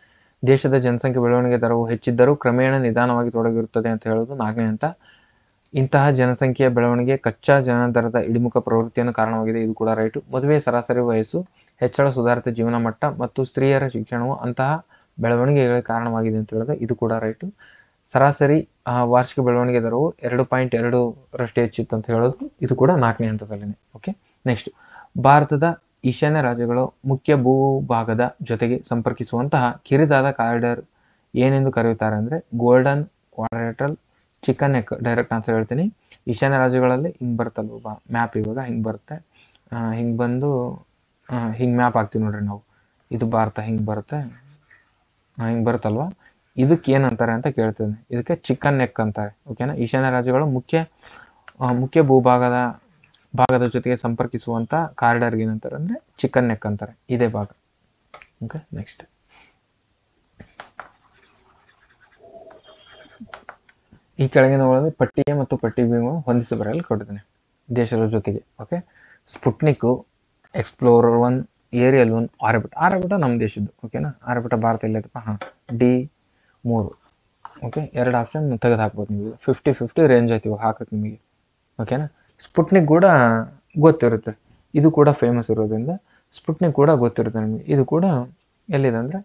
ದೇಶದ ಜನಸಂಖ್ಯೆ ಬೆಳವಣಿಗೆ ದರವು ಹೆಚ್ಚಿದ್ದರೂ ಕ್ರಮೇಣ ನಿಧಾನವಾಗಿ ತೊಡಗಿರುತ್ತದೆ ಅಂತ ಹೇಳೋದು 4ನೇ ಹಂತ. ಇಂತಹ ಜನಸಂಖ್ಯೆಯ ಬೆಳವಣಿಗೆ ಕಚ್ಚಾ ಜನನ ದರದ ಇಳಿಮುಖ ಪ್ರವೃತ್ತಿಯನ್ನು ಕಾರಣವಾಗಿದೆ. ಇದು ಕೂಡ ರೈಟು. ಮದುವೆ ಸರಾಸರಿ ವಯಸ್ಸು ಹೆಚ್ಚಳ, ಸುಧಾರಿತ ಜೀವನ ಮಟ್ಟ ಮತ್ತು ಸ್ತ್ರೀಯರ ಶಿಕ್ಷಣವು ಅಂತಹ ಬೆಳವಣಿಗೆಗಳಿಗೆ ಕಾರಣವಾಗಿದೆ ಅಂತ ಹೇಳಿದ್ರೆ ಇದು ಕೂಡ ರೈಟು. ಸರಾಸರಿ ವಾರ್ಷಿಕ ಬೆಳವಣಿಗೆ ದರವು 2.2ರಷ್ಟು ಹೆಚ್ಚಿತ್ತು ಅಂತ ಹೇಳೋದು ಇದು ಕೂಡ 4ನೇ ಹಂತದಲ್ಲಿದೆ. ಓಕೆ, ನೆಕ್ಸ್ಟ್, ಭಾರತದ ಈಶಾನ್ಯ ರಾಜ್ಯಗಳು ಮುಖ್ಯ ಭೂಭಾಗದ ಜೊತೆಗೆ ಸಂಪರ್ಕಿಸುವಂತಹ ಕಿರಿದಾದ ಕಾರಿಡಾರ್ ಏನೆಂದು ಕರೆಯುತ್ತಾರೆ ಅಂದರೆ golden quadrilateral chicken neck. Direct answer ಹೇಳ್ತೀನಿ. ಈಶಾನ್ಯ ರಾಜ್ಯಗಳಲ್ಲಿ ಹಿಂಗೆ ಬರುತ್ತಲ್ವ ಮ್ಯಾಪ್, ಇವಾಗ ಹಿಂಗೆ ಬರುತ್ತೆ, ಹಿಂಗೆ ಬಂದು ಹಿಂಗೆ ಮ್ಯಾಪ್ ಹಾಕ್ತೀವಿ ನೋಡ್ರಿ ನಾವು, ಇದು ಭಾರತ ಹಿಂಗೆ ಬರುತ್ತೆ, ಹಿಂಗೆ ಬರುತ್ತಲ್ವ, ಇದಕ್ಕೆ ಏನಂತಾರೆ ಅಂತ ಕೇಳ್ತೇನೆ. ಇದಕ್ಕೆ ಚಿಕನ್ ನೆಕ್ ಅಂತಾರೆ. ಓಕೆನಾ, ಈಶಾನ್ಯ ರಾಜ್ಯಗಳು ಮುಖ್ಯ ಭಾಗದ ಜೊತೆಗೆ ಸಂಪರ್ಕಿಸುವಂಥ ಕಾರಿಡಾರ್ಗೆ ಏನಂತಾರೆ ಅಂದರೆ ಚಿಕನ್ ನೆಕ್ ಅಂತಾರೆ, ಇದೇ ಭಾಗ. ಓಕೆ, ನೆಕ್ಸ್ಟ್, ಈ ಕೆಳಗಿನವುಗಳಲ್ಲಿ ಪಟ್ಟಿ ಎ ಮತ್ತು ಪಟ್ಟಿ ಬಿ ಹೊಂದಿಸಿ ಬರೆಯಲು ಕೊಟ್ಟಿದ್ದೇನೆ ದೇಶದ ಜೊತೆಗೆ. ಓಕೆ, ಸ್ಪುಟ್ನಿಕ್ಕು, ಎಕ್ಸ್ಪ್ಲೋರರ್ 1, ಏರಿಯಲ್ 1, ಆರ್ಬಿಟ ನಮ್ಮ ದೇಶದ್ದು. ಓಕೆನಾ, ಆರ್ಬಿಟ ಭಾರತ ಇಲ್ಲದಪ್ಪ. D3. ಓಕೆ, 2 ಆಪ್ಷನ್ ತೆಗೆದು ಹಾಕ್ಬೋದು ನೀವು. 50-50 ರೇಂಜ್ ಆಯ್ತು ಇವಾಗ ಹಾಕಕ್ಕೆ ನಿಮಗೆ. ಓಕೆನಾ, ಸ್ಪುಟ್ನಿಕ್ ಕೂಡ ಗೊತ್ತಿರುತ್ತೆ, ಇದು ಕೂಡ ಫೇಮಸ್ ಇರೋದ್ರಿಂದ ಸ್ಪುಟ್ನಿಕ್ ಕೂಡ ಗೊತ್ತಿರುತ್ತೆ ನಿಮಗೆ. ಇದು ಕೂಡ ಎಲ್ಲಿದೆ ಅಂದರೆ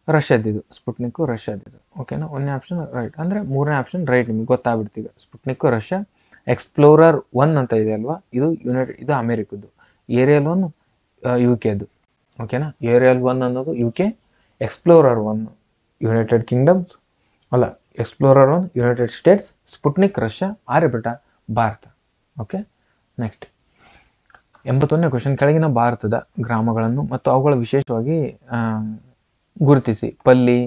ರಷ್ಯಾದಿದು, ಸ್ಪುಟ್ನಿಕ್ಕು ರಷ್ಯಾದಿದು. ಓಕೆನಾ, 1ನೇ ಆಪ್ಷನ್ ರೈಟ್, ಅಂದರೆ 3ನೇ ಆಪ್ಷನ್ ರೈಟ್, ನಿಮ್ಗೆ ಗೊತ್ತಾಗ್ಬಿಡ್ತೀಗ. ಸ್ಪುಟ್ನಿಕ್ಕು ರಷ್ಯಾ. ಎಕ್ಸ್ಪ್ಲೋರರ್ 1 ಅಂತ ಇದೆ ಅಲ್ವಾ, ಇದು ಅಮೇರಿಕದ್ದು. ಏರಿಯಲ್ 1 UK-ದು. ಓಕೆನಾ, ಏರಿಯಲ್ 1 ಅನ್ನೋದು UK, ಎಕ್ಸ್ಪ್ಲೋರರ್ 1 ಯುನೈಟೆಡ್ ಕಿಂಗ್ಡಮ್ಸ್, ಅಲ್ಲ Explorer 1 United States, Sputnik Russia, ಆರ್ಬಿಟ ಭಾರತ. ಓಕೆ, ನೆಕ್ಸ್ಟ್ 81ನೇ ಕ್ವೆಶನ್. ಕೆಳಗಿನ ಭಾರತದ ಗ್ರಾಮಗಳನ್ನು ಮತ್ತು ಅವುಗಳ ವಿಶೇಷವಾಗಿ ಗುರುತಿಸಿ. ಪಲ್ಲಿ,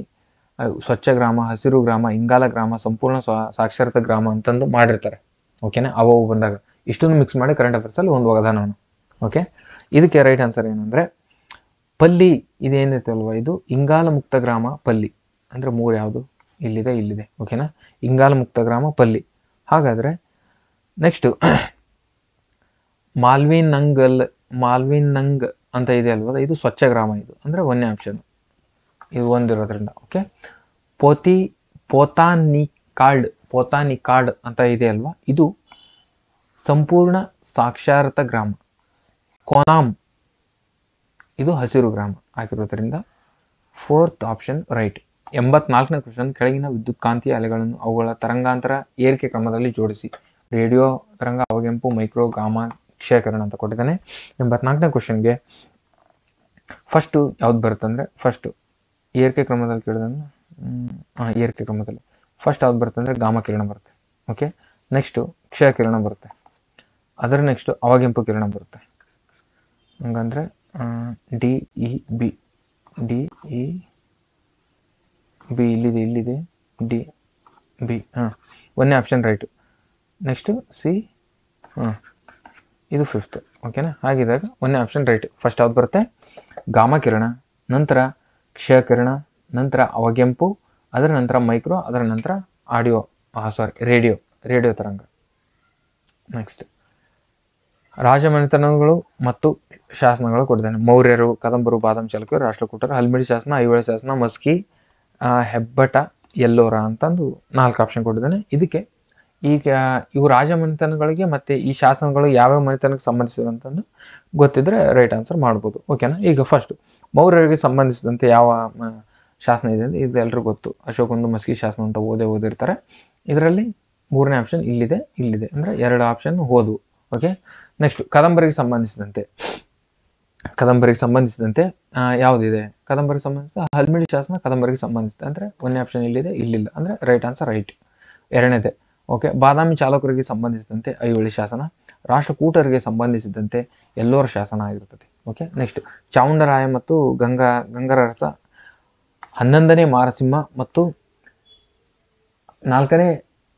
ಸ್ವಚ್ಛ ಗ್ರಾಮ, ಹಸಿರು ಗ್ರಾಮ, ಇಂಗಾಲ ಗ್ರಾಮ, ಸಂಪೂರ್ಣ ಸಾಕ್ಷರತಾ ಗ್ರಾಮ ಅಂತಂದು ಮಾಡಿರ್ತಾರೆ. ಓಕೆನಾ, ಅವು ಬಂದಾಗ ಇಷ್ಟನ್ನು ಮಿಕ್ಸ್ ಮಾಡಿ ಕರೆಂಟ್ ಅಫೇರ್ಸಲ್ಲಿ ಒಂದು ಒಗದಾನವನ್ನು. ಓಕೆ, ಇದಕ್ಕೆ ರೈಟ್ ಆನ್ಸರ್ ಏನಂದರೆ ಪಲ್ಲಿ ಇದೇನೈತೆ ಅಲ್ವಾ, ಇದು ಇಂಗಾಲ ಮುಕ್ತ ಗ್ರಾಮ ಪಲ್ಲಿ. ಅಂದರೆ 3 ಯಾವುದು ಇಲ್ಲಿದೆ. ಓಕೆನಾ, ಇಂಗಾಲ ಮುಕ್ತ ಗ್ರಾಮ ಪಲ್ಲಿ. ಹಾಗಾದರೆ ನೆಕ್ಸ್ಟು ಮಾಲ್ವಿನಂಗ್ ಅಂತ ಇದೆ ಅಲ್ವಾ, ಇದು ಸ್ವಚ್ಛ ಗ್ರಾಮ. ಇದು ಅಂದರೆ 1ನೇ ಆಪ್ಷನ್, ಇದು ಒಂದಿರೋದ್ರಿಂದ. ಓಕೆ, ಪೋತಾನಿಕಾಡ್ ಅಂತ ಇದೆ ಅಲ್ವಾ, ಇದು ಸಂಪೂರ್ಣ ಸಾಕ್ಷರತಾ ಗ್ರಾಮ. ಕೋನಾಮ್ ಇದು ಹಸಿರು ಗ್ರಾಮ ಆಗಿರೋದ್ರಿಂದ 4th ಆಪ್ಷನ್ ರೈಟ್. 84ನೇ ಕ್ವೆಶನ್. ಕೆಳಗಿನ ವಿದ್ಯುತ್ಕಾಂತೀಯ ಅಲೆಗಳನ್ನು ಅವುಗಳ ತರಂಗಾಂತರ ಏರಿಕೆ ಕ್ರಮದಲ್ಲಿ ಜೋಡಿಸಿ. ರೇಡಿಯೋ ತರಂಗ, ಅವಗೆಂಪು, ಮೈಕ್ರೋ, ಗಾಮಾ, ಕ್ಷಯಕಿರಣ ಅಂತ ಕೊಟ್ಟಿದ್ದಾನೆ. 84ನೇ ಕ್ವೆಶನ್ಗೆ ಫಸ್ಟು ಯಾವ್ದು ಬರುತ್ತೆ ಅಂದರೆ, ಫಸ್ಟು ಏರಿಕೆ ಕ್ರಮದಲ್ಲಿ ಕೇಳಿದ್ರೆ ಏರಿಕೆ ಕ್ರಮದಲ್ಲಿ ಫಸ್ಟ್ ಯಾವ್ದು ಬರುತ್ತೆ ಅಂದರೆ ಗಾಮಾ ಕಿರಣ ಬರುತ್ತೆ. ಓಕೆ, ನೆಕ್ಸ್ಟು ಕ್ಷಯಕಿರಣ ಬರುತ್ತೆ, ಅದರ ನೆಕ್ಸ್ಟು ಅವಗೆಂಪು ಕಿರಣ ಬರುತ್ತೆ. ಹಂಗಂದರೆ DEB ಇಲ್ಲಿದೆ DB. 1ನೇ ಆಪ್ಷನ್ ರೈಟು. ನೆಕ್ಸ್ಟು C, ಇದು 5th. ಓಕೆನಾ, ಹಾಗಿದ್ದಾಗ 1ನೇ ಆಪ್ಷನ್ ರೈಟ್. ಫಸ್ಟ್ ಯಾವ್ದು ಬರುತ್ತೆ ಗಾಮಾ ಕಿರಣ, ನಂತರ ಕ್ಷಯಕಿರಣ, ನಂತರ ಅವಗೆಂಪು, ಅದರ ನಂತರ ಮೈಕ್ರೋ, ಅದರ ನಂತರ ರೇಡಿಯೋ ತರಂಗ. ನೆಕ್ಸ್ಟ್ ರಾಜಮನೆತನಗಳು ಮತ್ತು ಶಾಸನಗಳು ಕೊಟ್ಟಿದ್ದಾನೆ. ಮೌರ್ಯರು, ಕದಂಬರು, ಬಾದಾಮಿ ಚಾಲುಕ್ಯರು, ರಾಷ್ಟ್ರಕೂಟರು, ಹಲ್ಮಿಡಿ ಶಾಸನ, ಐಹೊಳೆ ಶಾಸನ, ಮಸ್ಕಿ, ಹೆಬ್ಬಟ, ಎಲ್ಲೋರ ಅಂತಂದು 4 ಆಪ್ಷನ್ ಕೊಟ್ಟಿದ್ದಾನೆ. ಇದಕ್ಕೆ ಈಗ ಇವು ರಾಜಮನೆತನಗಳಿಗೆ ಮತ್ತು ಈ ಶಾಸನಗಳು ಯಾವ್ಯಾವ ಮನೆತನಕ್ಕೆ ಸಂಬಂಧಿಸಿದಂತಂದು ಗೊತ್ತಿದ್ರೆ ರೈಟ್ ಆನ್ಸರ್ ಮಾಡ್ಬೋದು. ಓಕೆನಾ, ಈಗ ಫಸ್ಟ್ ಮೌರ್ಯರಿಗೆ ಸಂಬಂಧಿಸಿದಂತೆ ಯಾವ ಶಾಸನ ಇದೆ ಅಂದರೆ ಇದು ಎಲ್ರಿಗೂ ಗೊತ್ತು, ಅಶೋಕಂದು ಮಸ್ಕಿ ಶಾಸನ ಅಂತ ಓದಿರ್ತಾರೆ. ಇದರಲ್ಲಿ 3ನೇ ಆಪ್ಷನ್ ಇಲ್ಲಿದೆ ಅಂದರೆ 2 ಆಪ್ಷನ್ ಹೋದವು. ಓಕೆ, ನೆಕ್ಸ್ಟ್ ಕದಂಬರಿಗೆ ಸಂಬಂಧಿಸಿದಂತೆ ಯಾವುದಿದೆ, ಕದಂಬರಿಗೆ ಸಂಬಂಧಿಸಿದ ಹಲ್ಮಿಡಿ ಶಾಸನ ಕದಂಬರಿಗೆ ಸಂಬಂಧಿಸಿದೆ ಅಂದರೆ 1ನೇ ಆಪ್ಷನ್ ಇಲ್ಲಿದೆ, ಇಲ್ಲಿಲ್ಲ ಅಂದರೆ ರೈಟ್ ಆನ್ಸರ್ ರೈಟ್. 2ನೇದೇ ಓಕೆ, ಬಾದಾಮಿ ಚಾಲುಕ್ಯರಿಗೆ ಸಂಬಂಧಿಸಿದಂತೆ ಐಹೊಳೆ ಶಾಸನ, ರಾಷ್ಟ್ರಕೂಟರಿಗೆ ಸಂಬಂಧಿಸಿದಂತೆ ಎಲ್ಲೋರ ಶಾಸನ ಆಗಿರ್ತದೆ. ಓಕೆ, ನೆಕ್ಸ್ಟ್ ಚಾವುಂಡರಾಯ ಮತ್ತು ಗಂಗರಸ, 11ನೇ ಮಾರಸಿಂಹ ಮತ್ತು 4ನೇ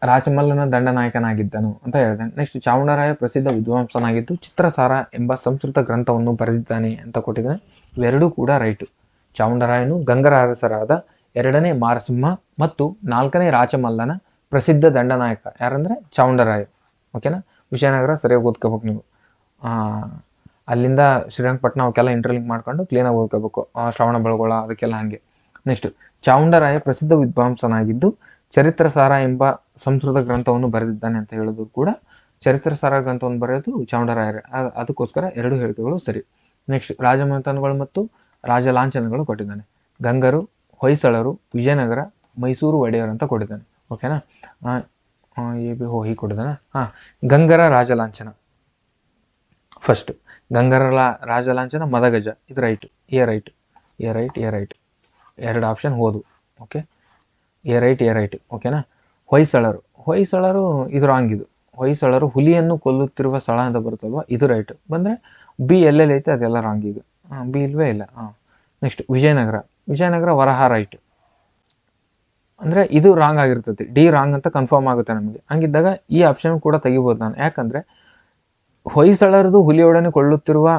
ರಾಜಮಲ್ಲನ ದಂಡನಾಯಕನಾಗಿದ್ದನು ಅಂತ ಹೇಳಿದೆ. ನೆಕ್ಸ್ಟ್ ಚಾವುಂಡರಾಯ ಪ್ರಸಿದ್ಧ ವಿದ್ವಾಂಸನಾಗಿದ್ದು ಚಿತ್ರಸಾರ ಎಂಬ ಸಂಸ್ಕೃತ ಗ್ರಂಥವನ್ನು ಬರೆದಿದ್ದಾನೆ ಅಂತ ಕೊಟ್ಟಿದ್ದಾನೆ. ಇವೆರಡೂ ಕೂಡ ರೈಟು. ಚಾವುಂಡರಾಯನು ಗಂಗರ ಅರಸರಾದ 2ನೇ ಮಾರಸಿಂಹ ಮತ್ತು 4ನೇ ರಾಚಮಲ್ಲನ ಪ್ರಸಿದ್ಧ ದಂಡನಾಯಕ. ಯಾರಂದ್ರೆ ಚಾವುಂಡರಾಯ. ಓಕೆನಾ. ವಿಜಯನಗರ ಸರಿಯಾಗಿ ಓದ್ಕೋಬೇಕು ನೀವು. ಅಲ್ಲಿಂದ ಶ್ರೀರಂಗಪಟ್ಟಣ ಅವಕ್ಕೆಲ್ಲ ಇಂಟರ್ಲಿಂಕ್ ಮಾಡ್ಕೊಂಡು ಕ್ಲೀನಾಗಿ ಓದ್ಕೋಬೇಕು. ಶ್ರವಣ ಬೆಳಗೊಳ ಅದಕ್ಕೆಲ್ಲ ಹಾಗೆ. ನೆಕ್ಸ್ಟ್ ಚಾವುಂಡರಾಯ ಪ್ರಸಿದ್ಧ ವಿದ್ವಾಂಸನಾಗಿದ್ದು ಚರಿತ್ರಸಾರ ಎಂಬ ಸಂಸ್ಕೃತ ಗ್ರಂಥವನ್ನು ಬರೆದಿದ್ದಾನೆ ಅಂತ ಹೇಳಿದ್ರು ಕೂಡ ಚರಿತ್ರಸಾರ ಗ್ರಂಥವನ್ನು ಬರೆಯೋದು ಚಾವುಂಡರಾಯರೇ. ಅದಕ್ಕೋಸ್ಕರ 2 ಹೇಳಿಕೆಗಳು ಸರಿ. ನೆಕ್ಸ್ಟ್ ರಾಜಮನೆತನಗಳು ಮತ್ತು ರಾಜಲಾಂಛನಗಳು ಕೊಟ್ಟಿದ್ದಾನೆ. ಗಂಗರು, ಹೊಯ್ಸಳರು, ವಿಜಯನಗರ, ಮೈಸೂರು ಒಡೆಯರ್ ಅಂತ ಕೊಟ್ಟಿದ್ದಾನೆ. ಓಕೆನಾ. ಹೀಗೆ ಕೊಟ್ಟಿದ್ದಾನೆ. ಗಂಗರ ರಾಜಲಾಂಛನ ಫಸ್ಟ್. ಗಂಗರ ರಾಜಲಾಂಛನ ಮದಗಜ. ಇದು ರೈಟ್. A right. 2 ಆಪ್ಷನ್ ಹೋದು. ಓಕೆ. A right. ಓಕೆನಾ. ಹೊಯ್ಸಳರು ಇದು ರಾಂಗ್. ಇದು ಹೊಯ್ಸಳರು ಹುಲಿಯನ್ನು ಕೊಲ್ಲುತ್ತಿರುವ ಸ್ಥಳ ಅಂತ ಬರುತ್ತಲ್ವ, ಇದು ರೈಟ್. ಬಂದ್ರೆ ಬಿ ಎಲ್ಲೆಲ್ಲಿ ಐತೆ ಅದೆಲ್ಲ ರಾಂಗ್. ಈಗ ಬಿ ಇಲ್ವೇ ಇಲ್ಲ. Next Vijayanagara Varaha right. ಅಂದ್ರೆ ಇದು ರಾಂಗ್ ಆಗಿರ್ತೈತಿ. ಡಿ ರಾಂಗ್ ಅಂತ ಕನ್ಫರ್ಮ್ ಆಗುತ್ತೆ ನಮಗೆ. ಹಂಗಿದ್ದಾಗ ಈ ಆಪ್ಷನ್ ಕೂಡ ತೆಗಿಬೋದು ನಾನು. ಯಾಕಂದ್ರೆ ಹೊಯ್ಸಳರದು ಹುಲಿಯೊಡನೆ ಕೊಳ್ಳುತ್ತಿರುವ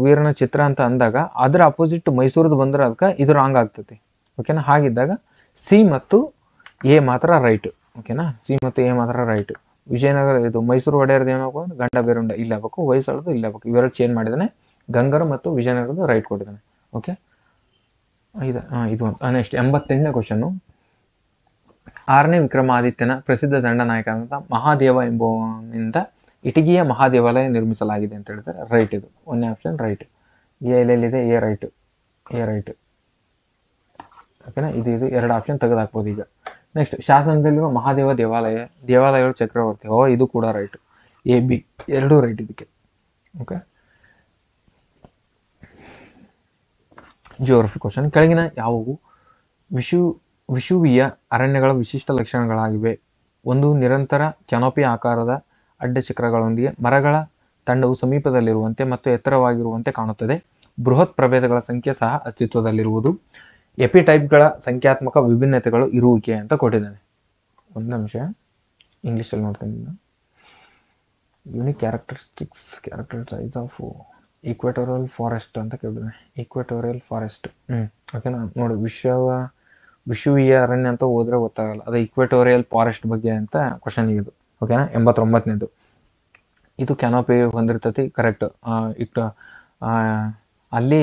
ವೀರನ ಚಿತ್ರ ಅಂತ ಅಂದಾಗ ಅದರ ಅಪೋಸಿಟ್ ಮೈಸೂರದು ಬಂದ್ರೆ ಅದಕ್ಕೆ ಇದು ರಾಂಗ್ ಆಗ್ತೈತಿ. ಓಕೆನಾ. ಹಾಗಿದ್ದಾಗ ಸಿ ಮತ್ತು ಎ ಮಾತ್ರ ರೈಟ್. ಓಕೆನಾ. ಸಿ ಮತ್ತು ಎ ಮಾತ್ರ ರೈಟ್. ವಿಜಯನಗರ ಇದು ಮೈಸೂರು ಒಡೆಯರ್ದು ಏನಬೇಕು, ಗಂಡ ಬೇರುಂಡ ಇಲ್ಲ ಬೇಕು, ಹೊಯ್ಸಳದು ಇಲ್ಲ ಬೇಕು. ಇವೆರಡು ಚೇಂಜ್ ಮಾಡಿದಾನೆ. ಗಂಗರು ಮತ್ತು ವಿಜಯನಗರದ್ದು ರೈಟ್ ಕೊಟ್ಟಿದ್ದಾನೆ. ಓಕೆ. ಇದು ನೆಕ್ಸ್ಟ್ 88ನೇ ಕ್ವಶನ್. 6ನೇ ವಿಕ್ರಮಾದಿತ್ಯನ ಪ್ರಸಿದ್ಧ ದಂಡನಾಯಕನಾದ ಮಹಾದೇವ ಎಂಬುವನಿಂದ ಇಟಗಿಯ ಮಹಾದೇವಾಲಯ ನಿರ್ಮಿಸಲಾಗಿದೆ ಅಂತ ಹೇಳ್ತಾರೆ. ರೈಟ್. ಇದು 1ನೇ ಆಪ್ಷನ್ ರೈಟ್. ಎಲ್ಲೆಲ್ಲಿದೆ? A right. ಓಕೆನಾ. ಇದು 2 ಆಪ್ಷನ್ ತೆಗೆದಾಕ್ಬೋದು ಈಗ. ನೆಕ್ಸ್ಟ್ ಶಾಸನದಲ್ಲಿರುವ ಮಹಾದೇವ ದೇವಾಲಯಗಳು ಚಕ್ರವರ್ತಿ. ಇದು ಕೂಡ ರೈಟ್. ಎ ಬಿ 2 ರೈಟ್ ಇದಕ್ಕೆ. ಓಕೆ. Geography question. ಕೆಳಗಿನ ಯಾವುವು ವಿಷುವೀಯ ಅರಣ್ಯಗಳ ವಿಶಿಷ್ಟ ಲಕ್ಷಣಗಳಾಗಿವೆ? 1. ನಿರಂತರ ಕ್ಯಾನೋಪಿ ಆಕಾರದ ಅಡ್ಡಚಕ್ರಗಳೊಂದಿಗೆ ಮರಗಳ ತಂಡವು ಸಮೀಪದಲ್ಲಿರುವಂತೆ ಮತ್ತು ಎತ್ತರವಾಗಿರುವಂತೆ ಕಾಣುತ್ತದೆ. ಬೃಹತ್ ಪ್ರಭೇದಗಳ ಸಂಖ್ಯೆ ಸಹ ಅಸ್ತಿತ್ವದಲ್ಲಿರುವುದು. ಎಪಿಟೈಪ್ಗಳ ಸಂಖ್ಯಾತ್ಮಕ ವಿಭಿನ್ನತೆಗಳು ಇರುವಿಕೆ ಅಂತ ಕೊಟ್ಟಿದ್ದಾನೆ. ಒಂದು ನಿಮಿಷ ಇಂಗ್ಲೀಷಲ್ಲಿ ನೋಡ್ತೀನಿ. Unique characteristics of equatorial forest ಅಂತ ಕೇಳಿದ್ದಾನೆ. Equatorial forest. ಓಕೆನಾ. ನೋಡಿ, ವಿಷುವೀಯ ಅರಣ್ಯ ಅಂತ ಹೋದ್ರೆ ಗೊತ್ತಾಗಲ್ಲ. ಅದು ಈಕ್ವೆಟೋರಿಯಲ್ ಫಾರೆಸ್ಟ್ ಬಗ್ಗೆ ಅಂತ ಕ್ವಶನ್ ಇದು. ಓಕೆನಾ. 89ನೇದು. ಇದು ಕ್ಯಾನೋಪಿ ಹೊಂದಿರ್ತೈತಿ. ಕರೆಕ್ಟ್. ಅಲ್ಲಿ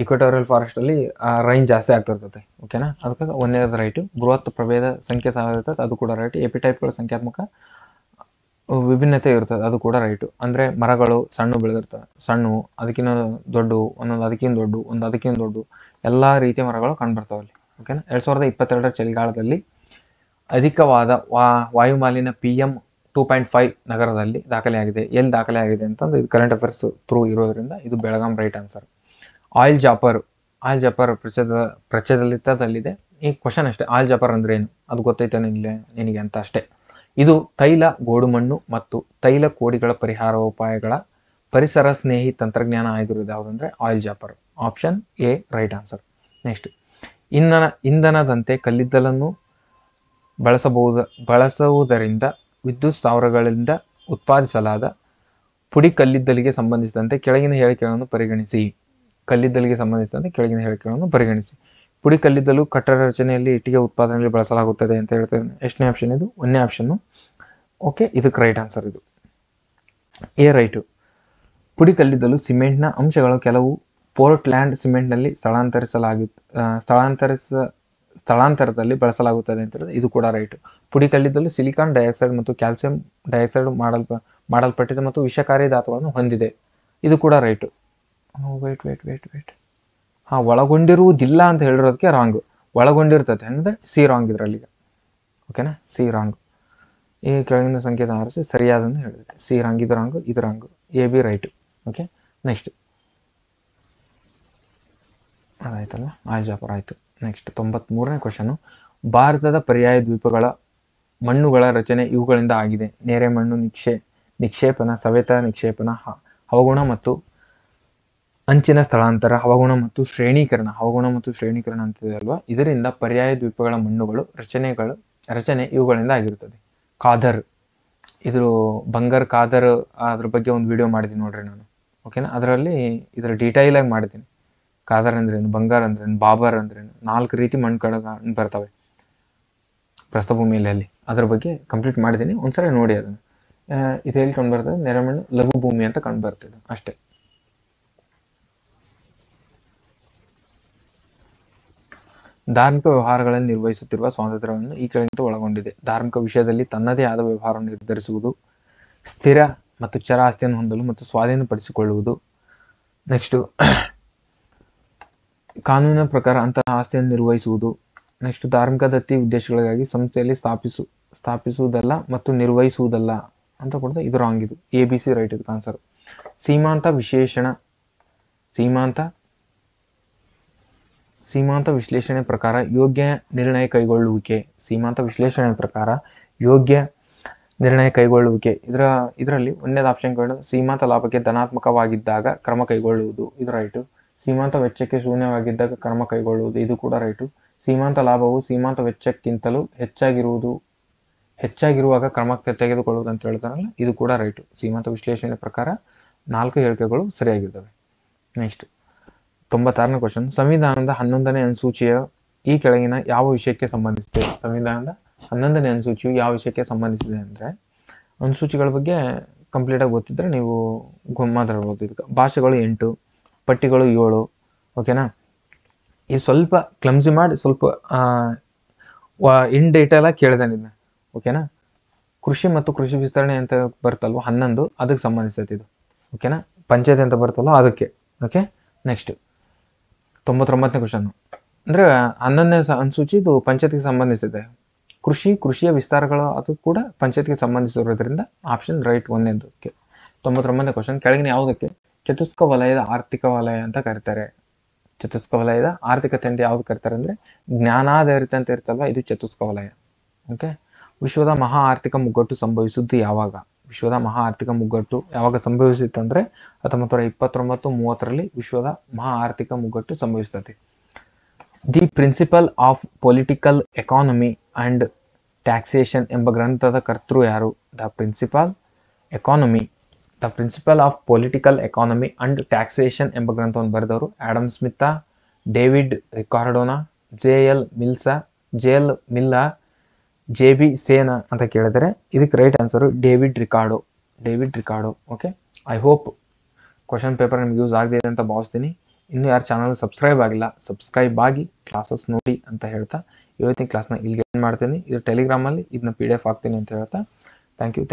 ಈಕ್ವೆಟೋರಿಯಲ್ ಫಾರೆಸ್ಟ್ ಅಲ್ಲಿ ರೈನ್ ಜಾಸ್ತಿ ಆಗ್ತಿರ್ತೈತೆ. ಓಕೆನಾ. ಅದಕ್ಕೆ 1ನೇದು ರೈಟ್. ಬೃಹತ್ ಪ್ರಭೇದ ಸಂಖ್ಯೆ ಸಹ ಇರ್ತದೆ, ಅದು ಕೂಡ ರೈಟ್. ಎಪಿಟೈಪ್ಗಳ ಸಂಖ್ಯಾತ್ಮಕ ವಿಭಿನ್ನತೆ ಇರ್ತದೆ, ಅದು ಕೂಡ ರೈಟ್. ಅಂದ್ರೆ ಮರಗಳು ಸಣ್ಣ ಬೆಳೆದಿರ್ತವೆ, ಸಣ್ಣ ಅದಕ್ಕಿಂತ ದೊಡ್ಡ, ಒಂದೊಂದು ಅದಕ್ಕಿಂತ ದೊಡ್ಡ, ಒಂದು ಅದಕ್ಕಿಂತ ದೊಡ್ಡ, ಎಲ್ಲಾ ರೀತಿಯ ಮರಗಳು ಕಂಡುಬರ್ತಾವೆ ಅಲ್ಲಿ. ಓಕೆನಾ. 2022ರ ಚಳಿಗಾಲದಲ್ಲಿ ಅಧಿಕವಾದ ವಾಯುಮಾಲಿನ್ಯ PM 2.5 ನಗರದಲ್ಲಿ ದಾಖಲೆಯಾಗಿದೆ. ಎಲ್ಲಿ ದಾಖಲೆ ಆಗಿದೆ ಅಂತಂದ್ರೆ ಇದು ಕರೆಂಟ್ ಅಫೇರ್ಸ್ ಥ್ರೂ ಇರೋದ್ರಿಂದ ಇದು ಬೆಳಗಾಂ ರೈಟ್ ಆನ್ಸರ್. ಆಯಿಲ್ ಜಾಪರ್ ಪ್ರಚಲಿತದಲ್ಲಿದೆ. ಈ ಕ್ವಶನ್ ಅಷ್ಟೇ. ಆಯಿಲ್ ಜಾಪರ್ ಅಂದ್ರೆ ಏನು ಅದು ಗೊತ್ತೈತೆ ನಿನಗೆ ಅಂತ ಅಷ್ಟೇ. ಇದು ತೈಲ, ಗೋಡುಮಣ್ಣು ಮತ್ತು ತೈಲ ಕೋಡಿಗಳ ಪರಿಹಾರೋಪಾಯಗಳ ಪರಿಸರ ಸ್ನೇಹಿ ತಂತ್ರಜ್ಞಾನ ಆಗಿರೋದು ಯಾವುದಂದ್ರೆ oil zapper. Option A right answer. Next ಇಂಧನದಂತೆ ಕಲ್ಲಿದ್ದಲನ್ನು ಬಳಸುವುದರಿಂದ ವಿದ್ಯುತ್ ಸ್ಥಾವರಗಳಿಂದ ಉತ್ಪಾದಿಸಲಾದ ಪುಡಿ ಕಲ್ಲಿದ್ದಲಿಗೆ ಸಂಬಂಧಿಸಿದಂತೆ ಕೆಳಗಿನ ಹೇಳಿಕೆಗಳನ್ನು ಪರಿಗಣಿಸಿ. ಪುಡಿ ಕಲ್ಲಿದ್ದಲು ಕಟ್ಟಡ ರಚನೆಯಲ್ಲಿ, ಇಟ್ಟಿಗೆ ಉತ್ಪಾದನೆಯಲ್ಲಿ ಬಳಸಲಾಗುತ್ತದೆ ಅಂತ ಹೇಳ್ತೇವೆ. ಎಷ್ಟನೇ ಆಪ್ಷನ್ ಇದು? 1ನೇ ಆಪ್ಷನ್. ಓಕೆ. ಇದಕ್ಕೆ ರೈಟ್ ಆನ್ಸರ್ ಇದು. A right. ಪುಡಿ ಕಲ್ಲಿದ್ದಲು ಸಿಮೆಂಟ್ನ ಅಂಶಗಳು ಕೆಲವು ಪೋರ್ಟ್ಲ್ಯಾಂಡ್ ಸಿಮೆಂಟ್ನಲ್ಲಿ ಸ್ಥಳಾಂತರದಲ್ಲಿ ಬಳಸಲಾಗುತ್ತದೆ ಅಂತ ಹೇಳಿದ್ರೆ ಇದು ಕೂಡ ರೈಟ್. ಪುಡಿ ಕಲ್ಲಿದ್ದಲು ಸಿಲಿಕಾನ್ ಡೈಆಕ್ಸೈಡ್ ಮತ್ತು ಕ್ಯಾಲ್ಸಿಯಂ ಡೈಆಕ್ಸೈಡ್ ಮಾಡಲ್ಪಟ್ಟಿದೆ ಮತ್ತು ವಿಷಕಾರಿ ಧಾತುಗಳನ್ನು ಹೊಂದಿದೆ. ಇದು ಕೂಡ ರೈಟ್. ವೇಟ್ ಒಳಗೊಂಡಿರುವುದಿಲ್ಲ ಅಂತ ಹೇಳಿರೋದಕ್ಕೆ ರಾಂಗ್. ಒಳಗೊಂಡಿರ್ತದೆ ಹಂಗಂದ್ರೆ ಸಿ ರಾಂಗ್ ಇದ್ರಲ್ಲಿ. ಓಕೆನಾ. C wrong. ಈ ಕೆಳಗಿನ ಸಂಕೇತ ಆರಿಸಿ ಸರಿಯಾದನ್ನು ಹೇಳಿದೆ. ಸಿ ರಾಂಗ್, ಇದು wrong. A B right. Okay. Next ಅದಾಯ್ತಲ್ಲ, ಆಯಿಲ್ ಜಾಪರ್ ಆಯ್ತು. ನೆಕ್ಸ್ಟ್ 93ನೇ ಕ್ವಶನ್. ಭಾರತದ ಪರ್ಯಾಯ ದ್ವೀಪಗಳ ಮಣ್ಣುಗಳ ರಚನೆ ಇವುಗಳಿಂದ ಆಗಿದೆ. ನೇರೆ ಮಣ್ಣು ನಿಕ್ಷೇಪಣ, ಸವೆತ ನಿಕ್ಷೇಪಣ, ಹವಗುಣ ಮತ್ತು ಅಂಚಿನ ಸ್ಥಳಾಂತರ, ಹವಗುಣ ಮತ್ತು ಶ್ರೇಣೀಕರಣ ಅಂತಿದೆ ಅಲ್ವಾ. ಇದರಿಂದ ಪರ್ಯಾಯ ದ್ವೀಪಗಳ ಮಣ್ಣುಗಳು ರಚನೆ ಇವುಗಳಿಂದ ಆಗಿರುತ್ತದೆ. ಖಾದರ್, ಇದ್ರ ಬಂಗರ್ ಖಾದರ್ ಅದ್ರ ಬಗ್ಗೆ ಒಂದು ವಿಡಿಯೋ ಮಾಡಿದ್ದೀನಿ ನೋಡ್ರಿ ನಾನು, ಓಕೆನಾ. ಅದರಲ್ಲಿ ಇದರ ಡೀಟೈಲ್ ಆಗಿ ಮಾಡಿದ್ದೀನಿ. ಖಾದರ್ ಅಂದ್ರೇನು, ಬಂಗಾರ ಅಂದ್ರೇನು, ಬಾಬರ್ ಅಂದ್ರೇನು, 4 ರೀತಿ ಮಣ್ಣುಗಳು ಬರ್ತವೆ ಪ್ರಸ್ಥಭೂಮಿಯಲ್ಲಿ, ಅಲ್ಲಿ ಅದ್ರ ಬಗ್ಗೆ ಕಂಪ್ಲೀಟ್ ಮಾಡಿದ್ದೀನಿ, ಒಂದ್ಸರಿ ನೋಡಿ ಅದನ್ನು. ಇದು ಎಲ್ಲಿ ಕಂಡು ಬರ್ತದೆ, ನೆರೆಮಣ್ಣು ಲಘು ಭೂಮಿ ಅಂತ ಕಂಡು ಬರ್ತದೆ ಅಷ್ಟೇ. ಧಾರ್ಮಿಕ ವ್ಯವಹಾರಗಳನ್ನು ನಿರ್ವಹಿಸುತ್ತಿರುವ ಸ್ವಾತಂತ್ರ್ಯವನ್ನು ಈ ಕೆಳಗಿಂದ ಒಳಗೊಂಡಿದೆ. ಧಾರ್ಮಿಕ ವಿಷಯದಲ್ಲಿ ತನ್ನದೇ ಆದ ವ್ಯವಹಾರವನ್ನು ನಿರ್ಧರಿಸುವುದು, ಸ್ಥಿರ ಮತ್ತು ಚರ ಆಸ್ತಿಯನ್ನು ಹೊಂದಲು ಮತ್ತು ಸ್ವಾಧೀನಪಡಿಸಿಕೊಳ್ಳುವುದು. ನೆಕ್ಸ್ಟು ಕಾನೂನಿನ ಪ್ರಕಾರ ಅಂತಹ ಆಸ್ತಿಯನ್ನು ನಿರ್ವಹಿಸುವುದು. ನೆಕ್ಸ್ಟ್ ಧಾರ್ಮಿಕ ದತ್ತಿ ಉದ್ದೇಶಗಳಿಗಾಗಿ ಸಂಸ್ಥೆಯಲ್ಲಿ ಸ್ಥಾಪಿಸುವುದಲ್ಲ ಮತ್ತು ನಿರ್ವಹಿಸುವುದಲ್ಲ ಅಂತ ಕೊಡ್ತಾ, ಇದು ರಾಂಗ್. ಇದು ABC ರೈಟ್ ಇದಕ್ಕೆ ಆನ್ಸರ್. ಸೀಮಾಂತ ವಿಶ್ಲೇಷಣೆ ಪ್ರಕಾರ ಯೋಗ್ಯ ನಿರ್ಣಯ ಕೈಗೊಳ್ಳುವಿಕೆ. ಸೀಮಾಂತ ವಿಶ್ಲೇಷಣೆ ಪ್ರಕಾರ ಯೋಗ್ಯ ನಿರ್ಣಯ ಕೈಗೊಳ್ಳುವಿಕೆ. ಇದರಲ್ಲಿ ಒಂದನೇದು ಆಪ್ಷನ್ ಗಳು, ಸೀಮಾಂತ ಲಾಭಕ್ಕೆ ಧನಾತ್ಮಕವಾಗಿದ್ದಾಗ ಕ್ರಮ ಕೈಗೊಳ್ಳುವುದು, ಇದು ರೈಟು. ಸೀಮಾಂತ ವೆಚ್ಚಕ್ಕೆ ಶೂನ್ಯವಾಗಿದ್ದಾಗ ಕ್ರಮ ಕೈಗೊಳ್ಳುವುದು, ಇದು ಕೂಡ ರೈಟು. ಸೀಮಾಂತ ಲಾಭವು ಸೀಮಾಂತ ವೆಚ್ಚಕ್ಕಿಂತಲೂ ಹೆಚ್ಚಾಗಿರುವಾಗ ಕ್ರಮ ತೆಗೆದುಕೊಳ್ಳುವುದು ಅಂತ ಹೇಳ್ತಾರಲ್ಲ, ಇದು ಕೂಡ ರೈಟು. ಸೀಮಾಂತ ವಿಶ್ಲೇಷಣೆ ಪ್ರಕಾರ 4 ಹೇಳಿಕೆಗಳು ಸರಿಯಾಗಿರ್ತವೆ. ನೆಕ್ಸ್ಟ್ 96ನೇ ಕ್ವಶನ್, ಸಂವಿಧಾನದ 11ನೇ ಅನುಸೂಚಿಯ ಈ ಕೆಳಗಿನ ಯಾವ ವಿಷಯಕ್ಕೆ ಸಂಬಂಧಿಸಿದೆ? ಸಂವಿಧಾನದ 11ನೇ ಅನುಸೂಚಿಯು ಯಾವ ವಿಷಯಕ್ಕೆ ಸಂಬಂಧಿಸಿದೆ ಅಂದ್ರೆ, ಅನುಸೂಚಿಗಳ ಬಗ್ಗೆ ಕಂಪ್ಲೀಟ್ ಆಗಿ ಗೊತ್ತಿದ್ರೆ ನೀವು ಮಾತಾಡ್ಬೋದು. ಇದಕ್ಕೆ ಭಾಷೆಗಳು 8, ಪಟ್ಟಿಗಳು 7, ಓಕೆನಾ. ಇದು ಸ್ವಲ್ಪ ಕ್ಲಮ್ಸಿ ಮಾಡಿ ಸ್ವಲ್ಪ ಇನ್ ಡೀಟೇಲ್ ಆಗಿ ಕೇಳಿದಾನೆ ಇದನ್ನ, ಓಕೆನಾ. ಕೃಷಿ ಮತ್ತು ಕೃಷಿ ವಿಸ್ತರಣೆ ಅಂತ ಬರ್ತಲ್ವ 11, ಅದಕ್ಕೆ ಸಂಬಂಧಿಸ್ತೈತೆ ಇದು, ಓಕೆನಾ. ಪಂಚಾಯತ್ ಅಂತ ಬರ್ತಲ್ವ ಅದಕ್ಕೆ, ಓಕೆ. ನೆಕ್ಸ್ಟ್ 99ನೇ ಕ್ವಶನ್, ಅಂದ್ರೆ 11ನೇ ಅನುಸೂಚಿ ಇದು ಪಂಚಾಯತ್ಗೆ ಸಂಬಂಧಿಸಿದೆ. ಕೃಷಿಯ ವಿಸ್ತಾರಗಳು ಅದು ಕೂಡ ಪಂಚಾಯತ್ಗೆ ಸಂಬಂಧಿಸಿರೋದ್ರಿಂದ ಆಪ್ಷನ್ ರೈಟ್ 1ನೇದಕ್ಕೆ. 99ನೇ ಕ್ವಶನ್, ಕೆಳಗಿನ ಯಾವುದಕ್ಕೆ ಚತುಷ್ಕ ವಲಯದ ಆರ್ಥಿಕ ವಲಯ ಅಂತ ಕರೀತಾರೆ? ಚತುಷ್ಕ ವಲಯದ ಆರ್ಥಿಕತೆ ಅಂತ ಯಾವ್ದು ಕರೀತಾರೆ ಅಂದ್ರೆ, ಜ್ಞಾನಾಧಾರಿತ ಅಂತ ಇರ್ತಲ್ವ, ಇದು ಚತುಷ್ಕ ವಲಯ, ಓಕೆ. ವಿಶ್ವದ ಮಹಾ ಆರ್ಥಿಕ ಮುಗ್ಗಟ್ಟು ಸಂಭವಿಸಿದ್ದು ಯಾವಾಗ? ವಿಶ್ವದ ಮಹಾ ಆರ್ಥಿಕ ಮುಗ್ಗಟ್ಟು ಯಾವಾಗ ಸಂಭವಿಸಿತ್ತು ಅಂದ್ರೆ 1929-30ರಲ್ಲಿ ವಿಶ್ವದ ಮಹಾ ಆರ್ಥಿಕ ಮುಗ್ಗಟ್ಟು ಸಂಭವಿಸ್ತದೆ. The principal of political economy and taxation ಎಂಬ ಗ್ರಂಥದ ಕರ್ತೃ ಯಾರು? The principal of political economy and taxation ಎಂಬ ಗ್ರಂಥವನ್ನು ಬರೆದವರು ಆಡಮ್ ಸ್ಮಿತಾ, ಡೇವಿಡ್ ರಿಕಾರ್ಡೋನಾ, ಜೆ.ಎಲ್. ಮಿಲ್ಲಾ, ಜೆ.ಬಿ. ಸೇನ ಅಂತ ಕೇಳಿದರೆ ಇದಕ್ಕೆ right answer David Ricardo, okay. I hope question paper ನಿಮ್ಗೆ ಯೂಸ್ ಆಗಿದೆ ಅಂತ ಭಾವಿಸ್ತೀನಿ. ಇನ್ನು ಯಾರು ಚಾನಲ್ ಸಬ್ಸ್ಕ್ರೈಬ್ ಆಗಿಲ್ಲ, ಸಬ್ಸ್ಕ್ರೈಬ್ ಆಗಿ ಕ್ಲಾಸಸ್ ನೋಡಿ ಅಂತ ಹೇಳ್ತಾ ಇವತ್ತಿನ ಕ್ಲಾಸ್ನ ಇಲ್ಲಿಗೆ ಎಂಡ್ ಮಾಡ್ತೀನಿ. ಇದು ಟೆಲಿಗ್ರಾಮಲ್ಲಿ ಇದನ್ನ PDF ಹಾಕ್ತೀನಿ ಅಂತ ಹೇಳ್ತಾ ಥ್ಯಾಂಕ್ ಯು.